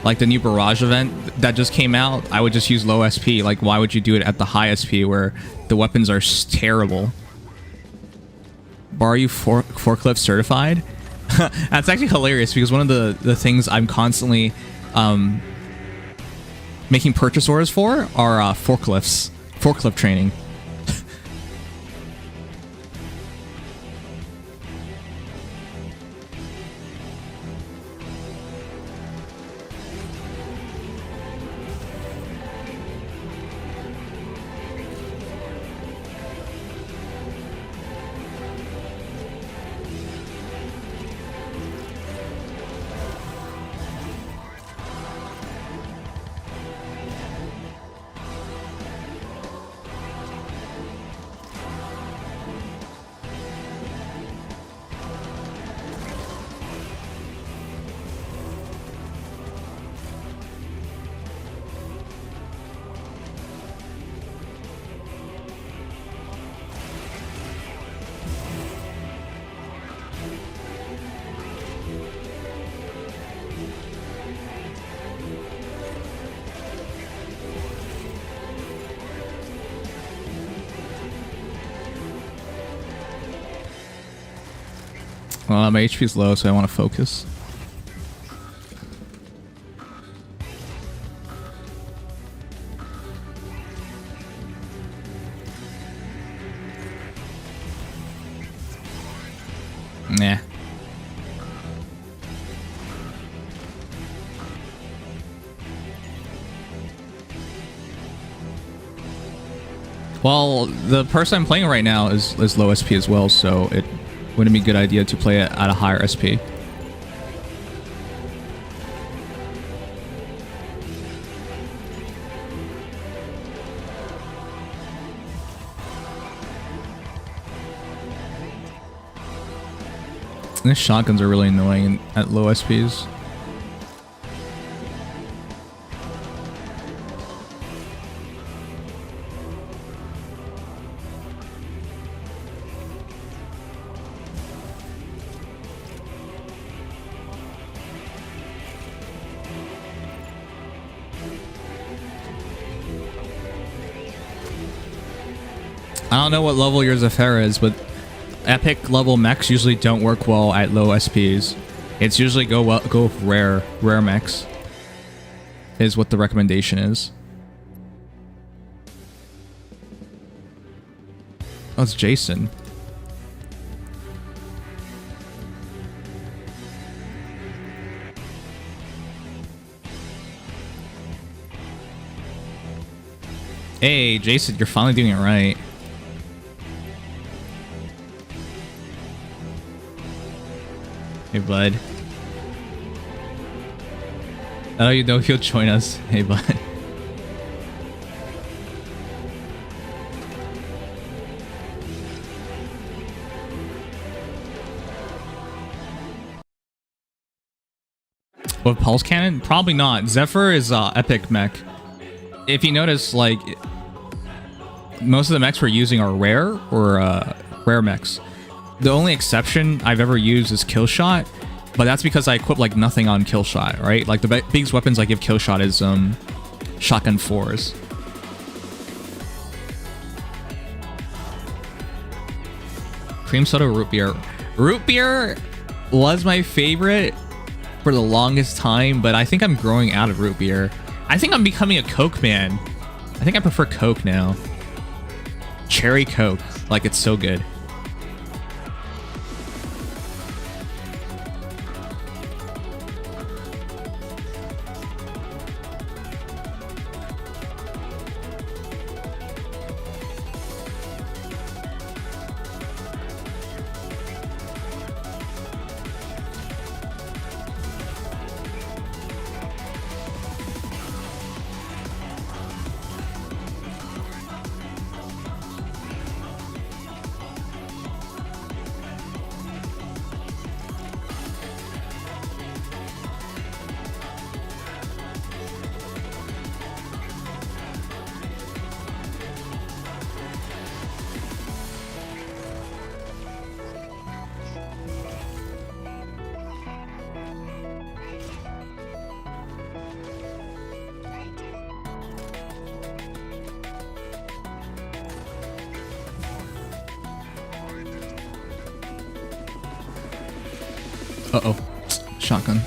like the new barrage event that just came out, I would just use low SP. Like, why would you do it at the high SP where the weapons are terrible? Bar, you forklift certified? That's actually hilarious because one of the things I'm constantly making purchase orders for are forklift training. Well, my HP is low, so I want to focus. Nah. Well, the person I'm playing right now is low SP as well, so it wouldn't be a good idea to play it at a higher SP. These shotguns are really annoying at low SPs. I don't know what level your Zephyr is, but epic level mechs usually don't work well at low SPs. It's usually go with rare mechs is what the recommendation is. Oh, it's Jason. Hey, Jason, you're finally doing it right. Hey, bud. Oh, you know he'll join us. Hey, bud. What, Pulse Cannon? Probably not. Zephyr is epic mech. If you notice, like, most of the mechs we're using are rare or rare mechs. The only exception I've ever used is Killshot, but that's because I equip like nothing on Killshot, right? Like the biggest weapons I give Killshot is shotgun 4s. Cream soda, root beer. Root beer was my favorite for the longest time, but I think I'm growing out of root beer. I think I'm becoming a Coke man. I think I prefer Coke now. Cherry Coke, like it's so good. Uh-oh. Shotgun.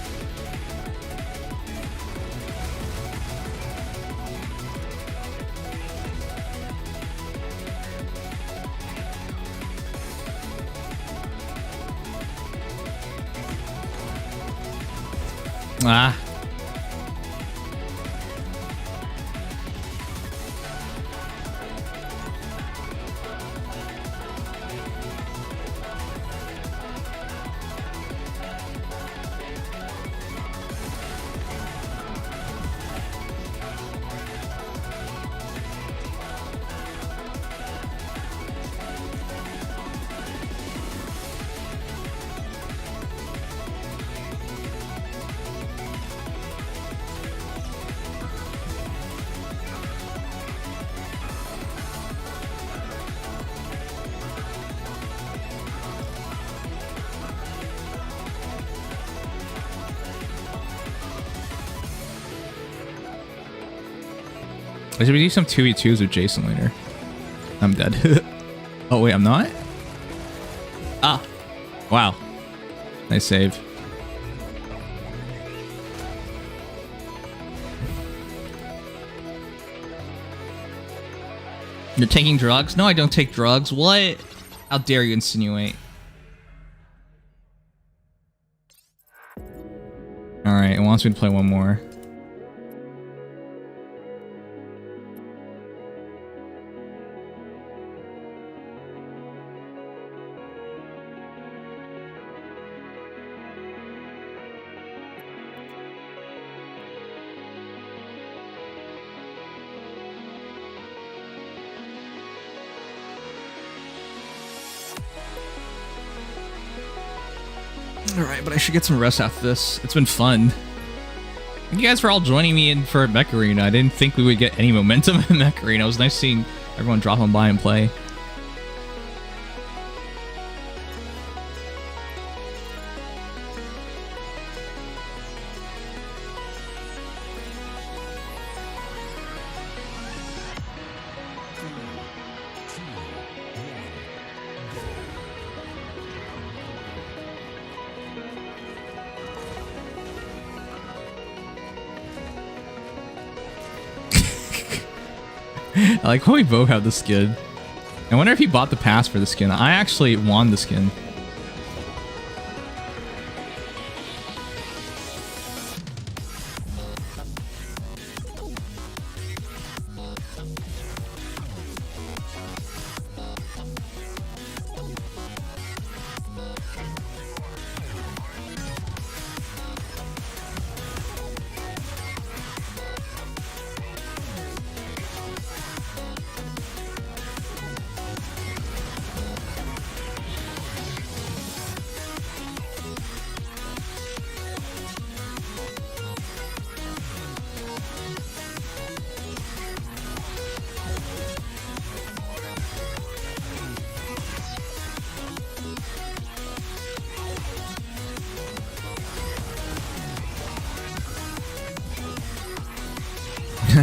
Ah. Should we do some 2v2s with Jason later? I'm dead. Oh, wait, I'm not? Ah. Wow. Nice save. You're taking drugs? No, I don't take drugs. What? How dare you insinuate? Alright, it wants me to play one more. Alright, but I should get some rest after this. It's been fun. Thank you guys for all joining me in for Mech Arena. I didn't think we would get any momentum in Mech Arena. It was nice seeing everyone drop on by and play. I like how we both have the skin. I wonder if he bought the pass for the skin. I actually won the skin.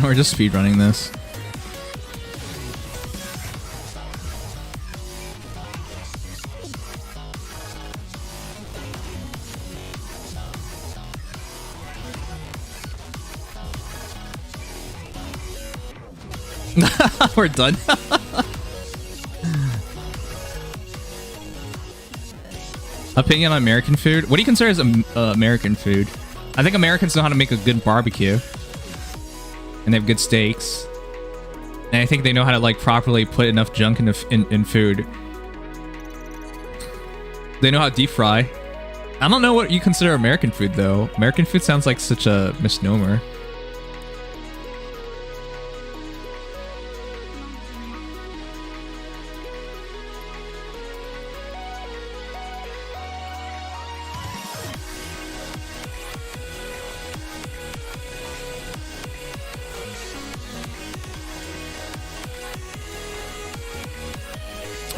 We're just speedrunning this. We're done. Opinion on American food? What do you consider as American food? I think Americans know how to make a good barbecue. And they have good steaks. And I think they know how to like properly put enough junk in food. They know how to deep fry. I don't know what you consider American food though. American food sounds like such a misnomer.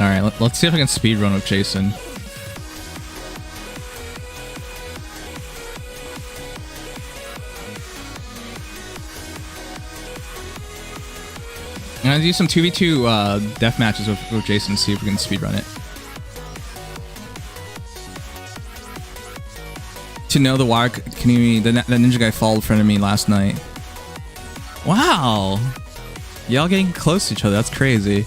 Alright, let's see if I can speedrun with Jason. I'm gonna do some 2v2 death matches with Jason to see if we can speedrun it. To know the wire community, the ninja guy followed in front of me last night. Wow. Y'all getting close to each other. That's crazy.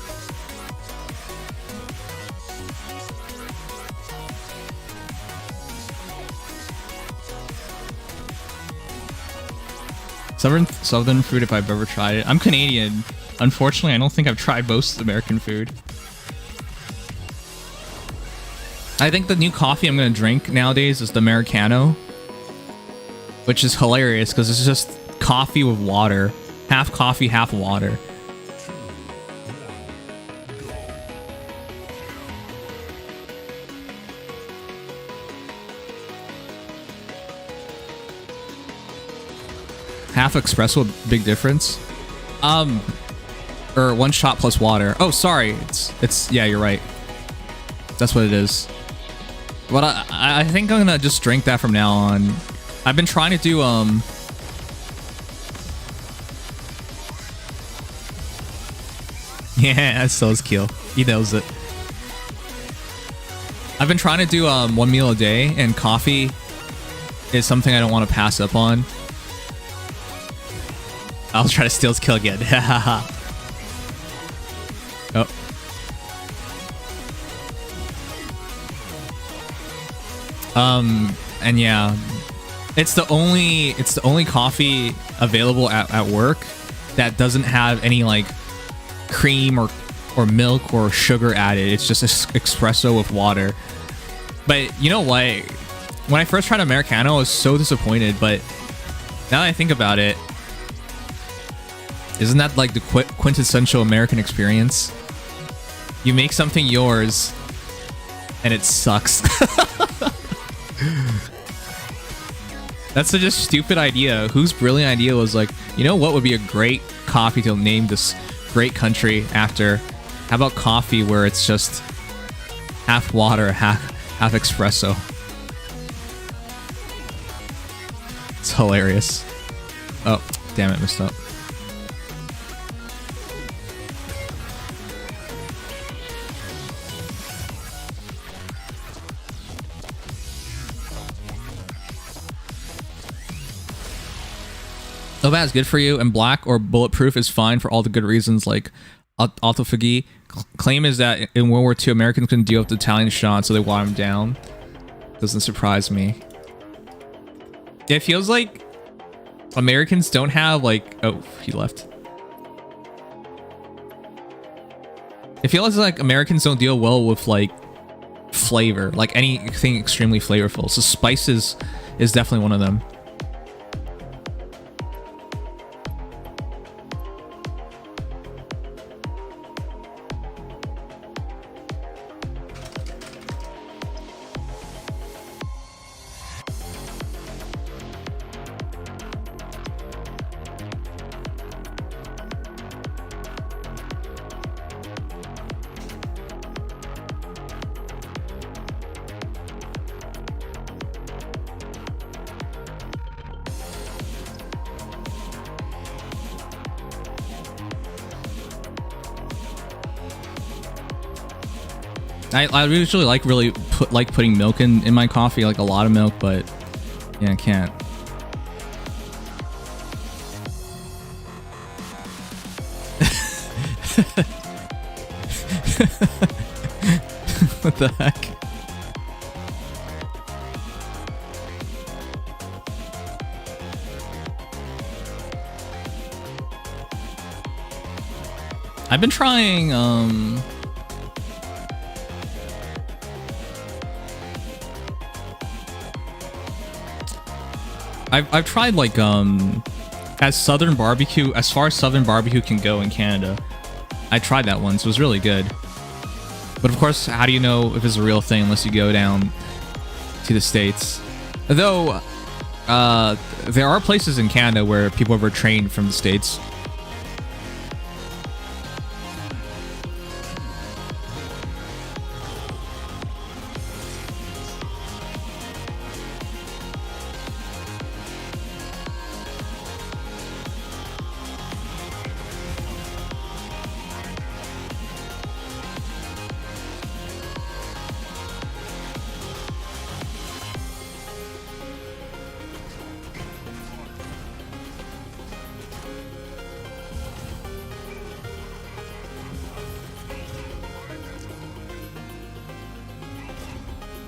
Southern food if I've ever tried it. I'm Canadian. Unfortunately, I don't think I've tried most American food. I think the new coffee I'm going to drink nowadays is the Americano. Which is hilarious because it's just coffee with water. Half coffee, half water. Half espresso, big difference. Or one shot plus water. Oh, sorry. It's yeah, you're right. That's what it is. But I think I'm gonna just drink that from now on. I've been trying to do yeah, that's so skill. He knows it. I've been trying to do 1 meal a day, and coffee is something I don't want to pass up on. I'll try to steal his kill again. Oh. And yeah, it's the only coffee available at work that doesn't have any like cream or milk or sugar added. It's just espresso with water. But you know what? When I first tried Americano, I was so disappointed. But now that I think about it, isn't that like the quintessential American experience? You make something yours, and it sucks. That's such a stupid idea. Whose brilliant idea was like, you know what would be a great coffee to name this great country after? How about coffee where it's just half water, half espresso? It's hilarious. Oh, damn it, messed up. Nova is good for you, and black or bulletproof is fine for all the good reasons like autophagy. Claim is that in World War II, Americans couldn't deal with the Italian shot, so they watered them down. Doesn't surprise me. Yeah, it feels like Americans don't have like... Oh, he left. It feels like Americans don't deal well with like flavor, like anything extremely flavorful. So spices is definitely one of them. I usually like putting milk in my coffee, like a lot of milk, but yeah, I can't. What the heck? I've been trying I've tried like as southern barbecue, as far as southern barbecue can go in Canada. I tried that once. It was really good. But of course, how do you know if it's a real thing unless you go down to the States? Though there are places in Canada where people have trained from the States.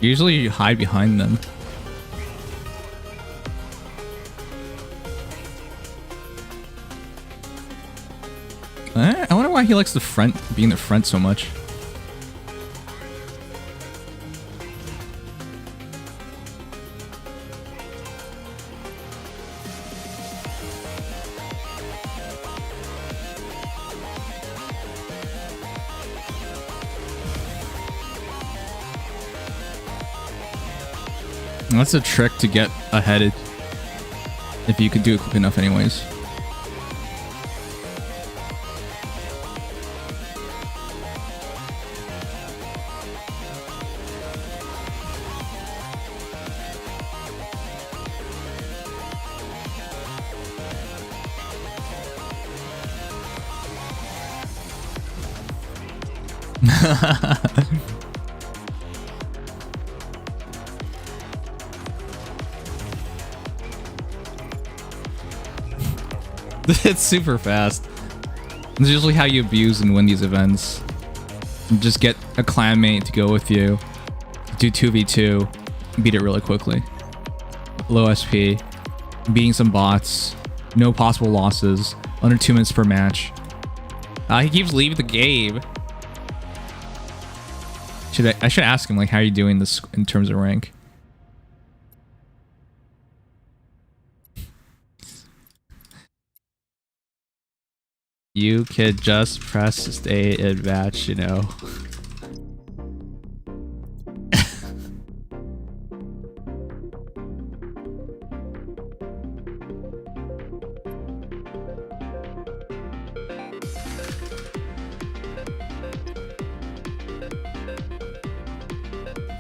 Usually you hide behind them. I wonder why he likes the front, being the front so much. That's a trick to get ahead if you could do it quick enough anyways. It's super fast. It's usually how you abuse and win these events. You just get a clanmate to go with you, do 2v2, beat it really quickly. Low SP, beating some bots, no possible losses, under 2 minutes per match. He keeps leaving the game. I should ask him, like, how are you doing this in terms of rank? You could just press stay in match, you know.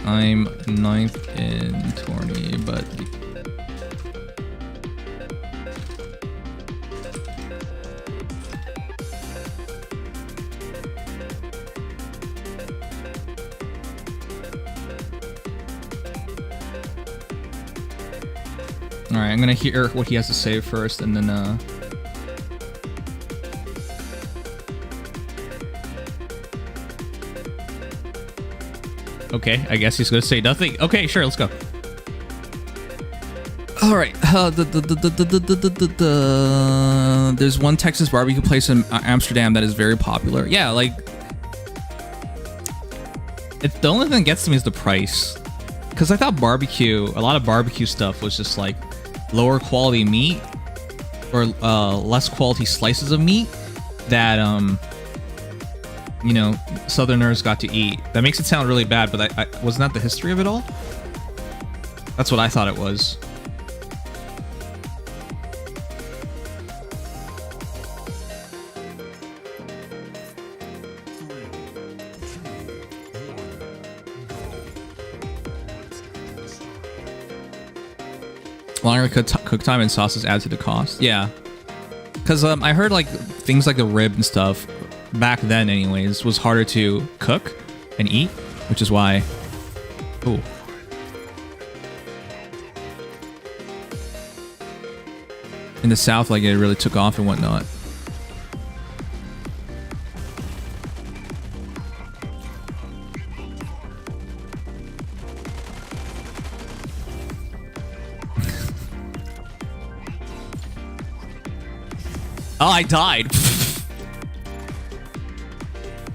I'm 9th in tourney, but alright, I'm gonna hear what he has to say first, and then okay, I guess he's gonna say nothing. Okay, sure, let's go. Alright, there's one Texas barbecue place in Amsterdam that is very popular. Yeah, like, it's the only thing that gets to me is the price. Because I thought barbecue, a lot of barbecue stuff was just like lower quality meat or less quality slices of meat that you know, Southerners got to eat. That makes it sound really bad, but wasn't that the history of it all? That's what I thought it was. Longer cook time and sauces add to the cost. Yeah, because I heard like things like the rib and stuff back then, anyways, was harder to cook and eat, which is why. Ooh. In the South, like, it really took off and whatnot. Oh, I died.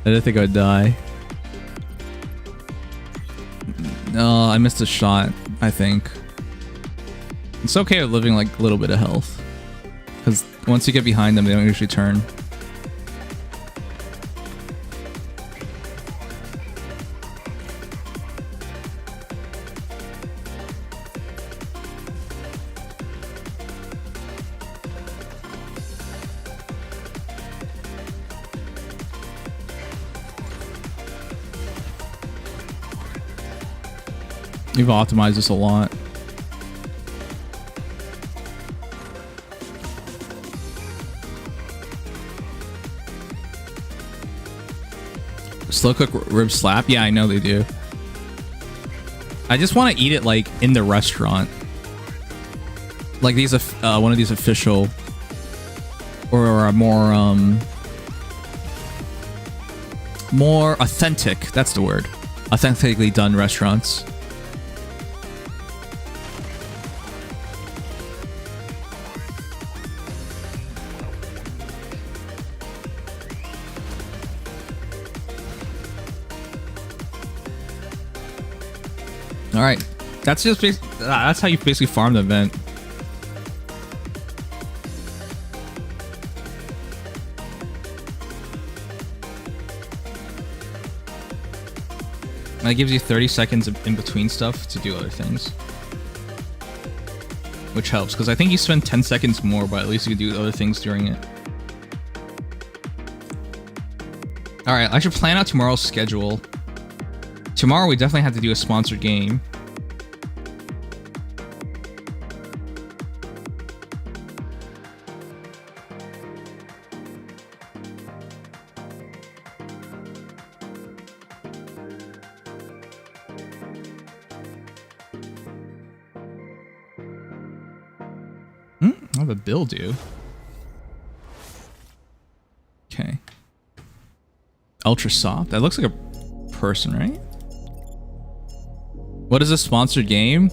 I didn't think I'd die. No, I missed a shot, I think. It's okay with living like a little bit of health. Because once you get behind them, they don't usually turn. You've optimized this a lot. Slow cook rib slap? Yeah, I know they do. I just want to eat it like in the restaurant. Like these, one of these official or a more authentic. That's the word. Authentically done restaurants. All right, that's just that's how you basically farm the event. And it gives you 30 seconds in between stuff to do other things, which helps because I think you spend 10 seconds more, but at least you can do other things during it. All right, I should plan out tomorrow's schedule. Tomorrow we definitely have to do a sponsored game. I have a bill due. Okay. Ultra soft. That looks like a person, right? What is a sponsored game?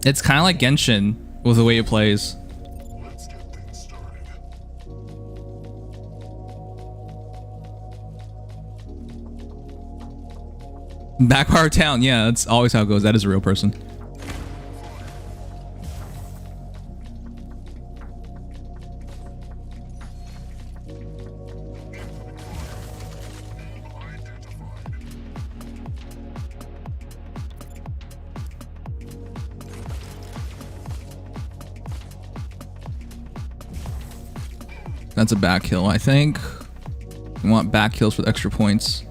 It's kind of like Genshin with the way it plays. Let's get things started. Backpower Town. Yeah, that's always how it goes. That is a real person. That's a back hill, I think. We want back hills with extra points.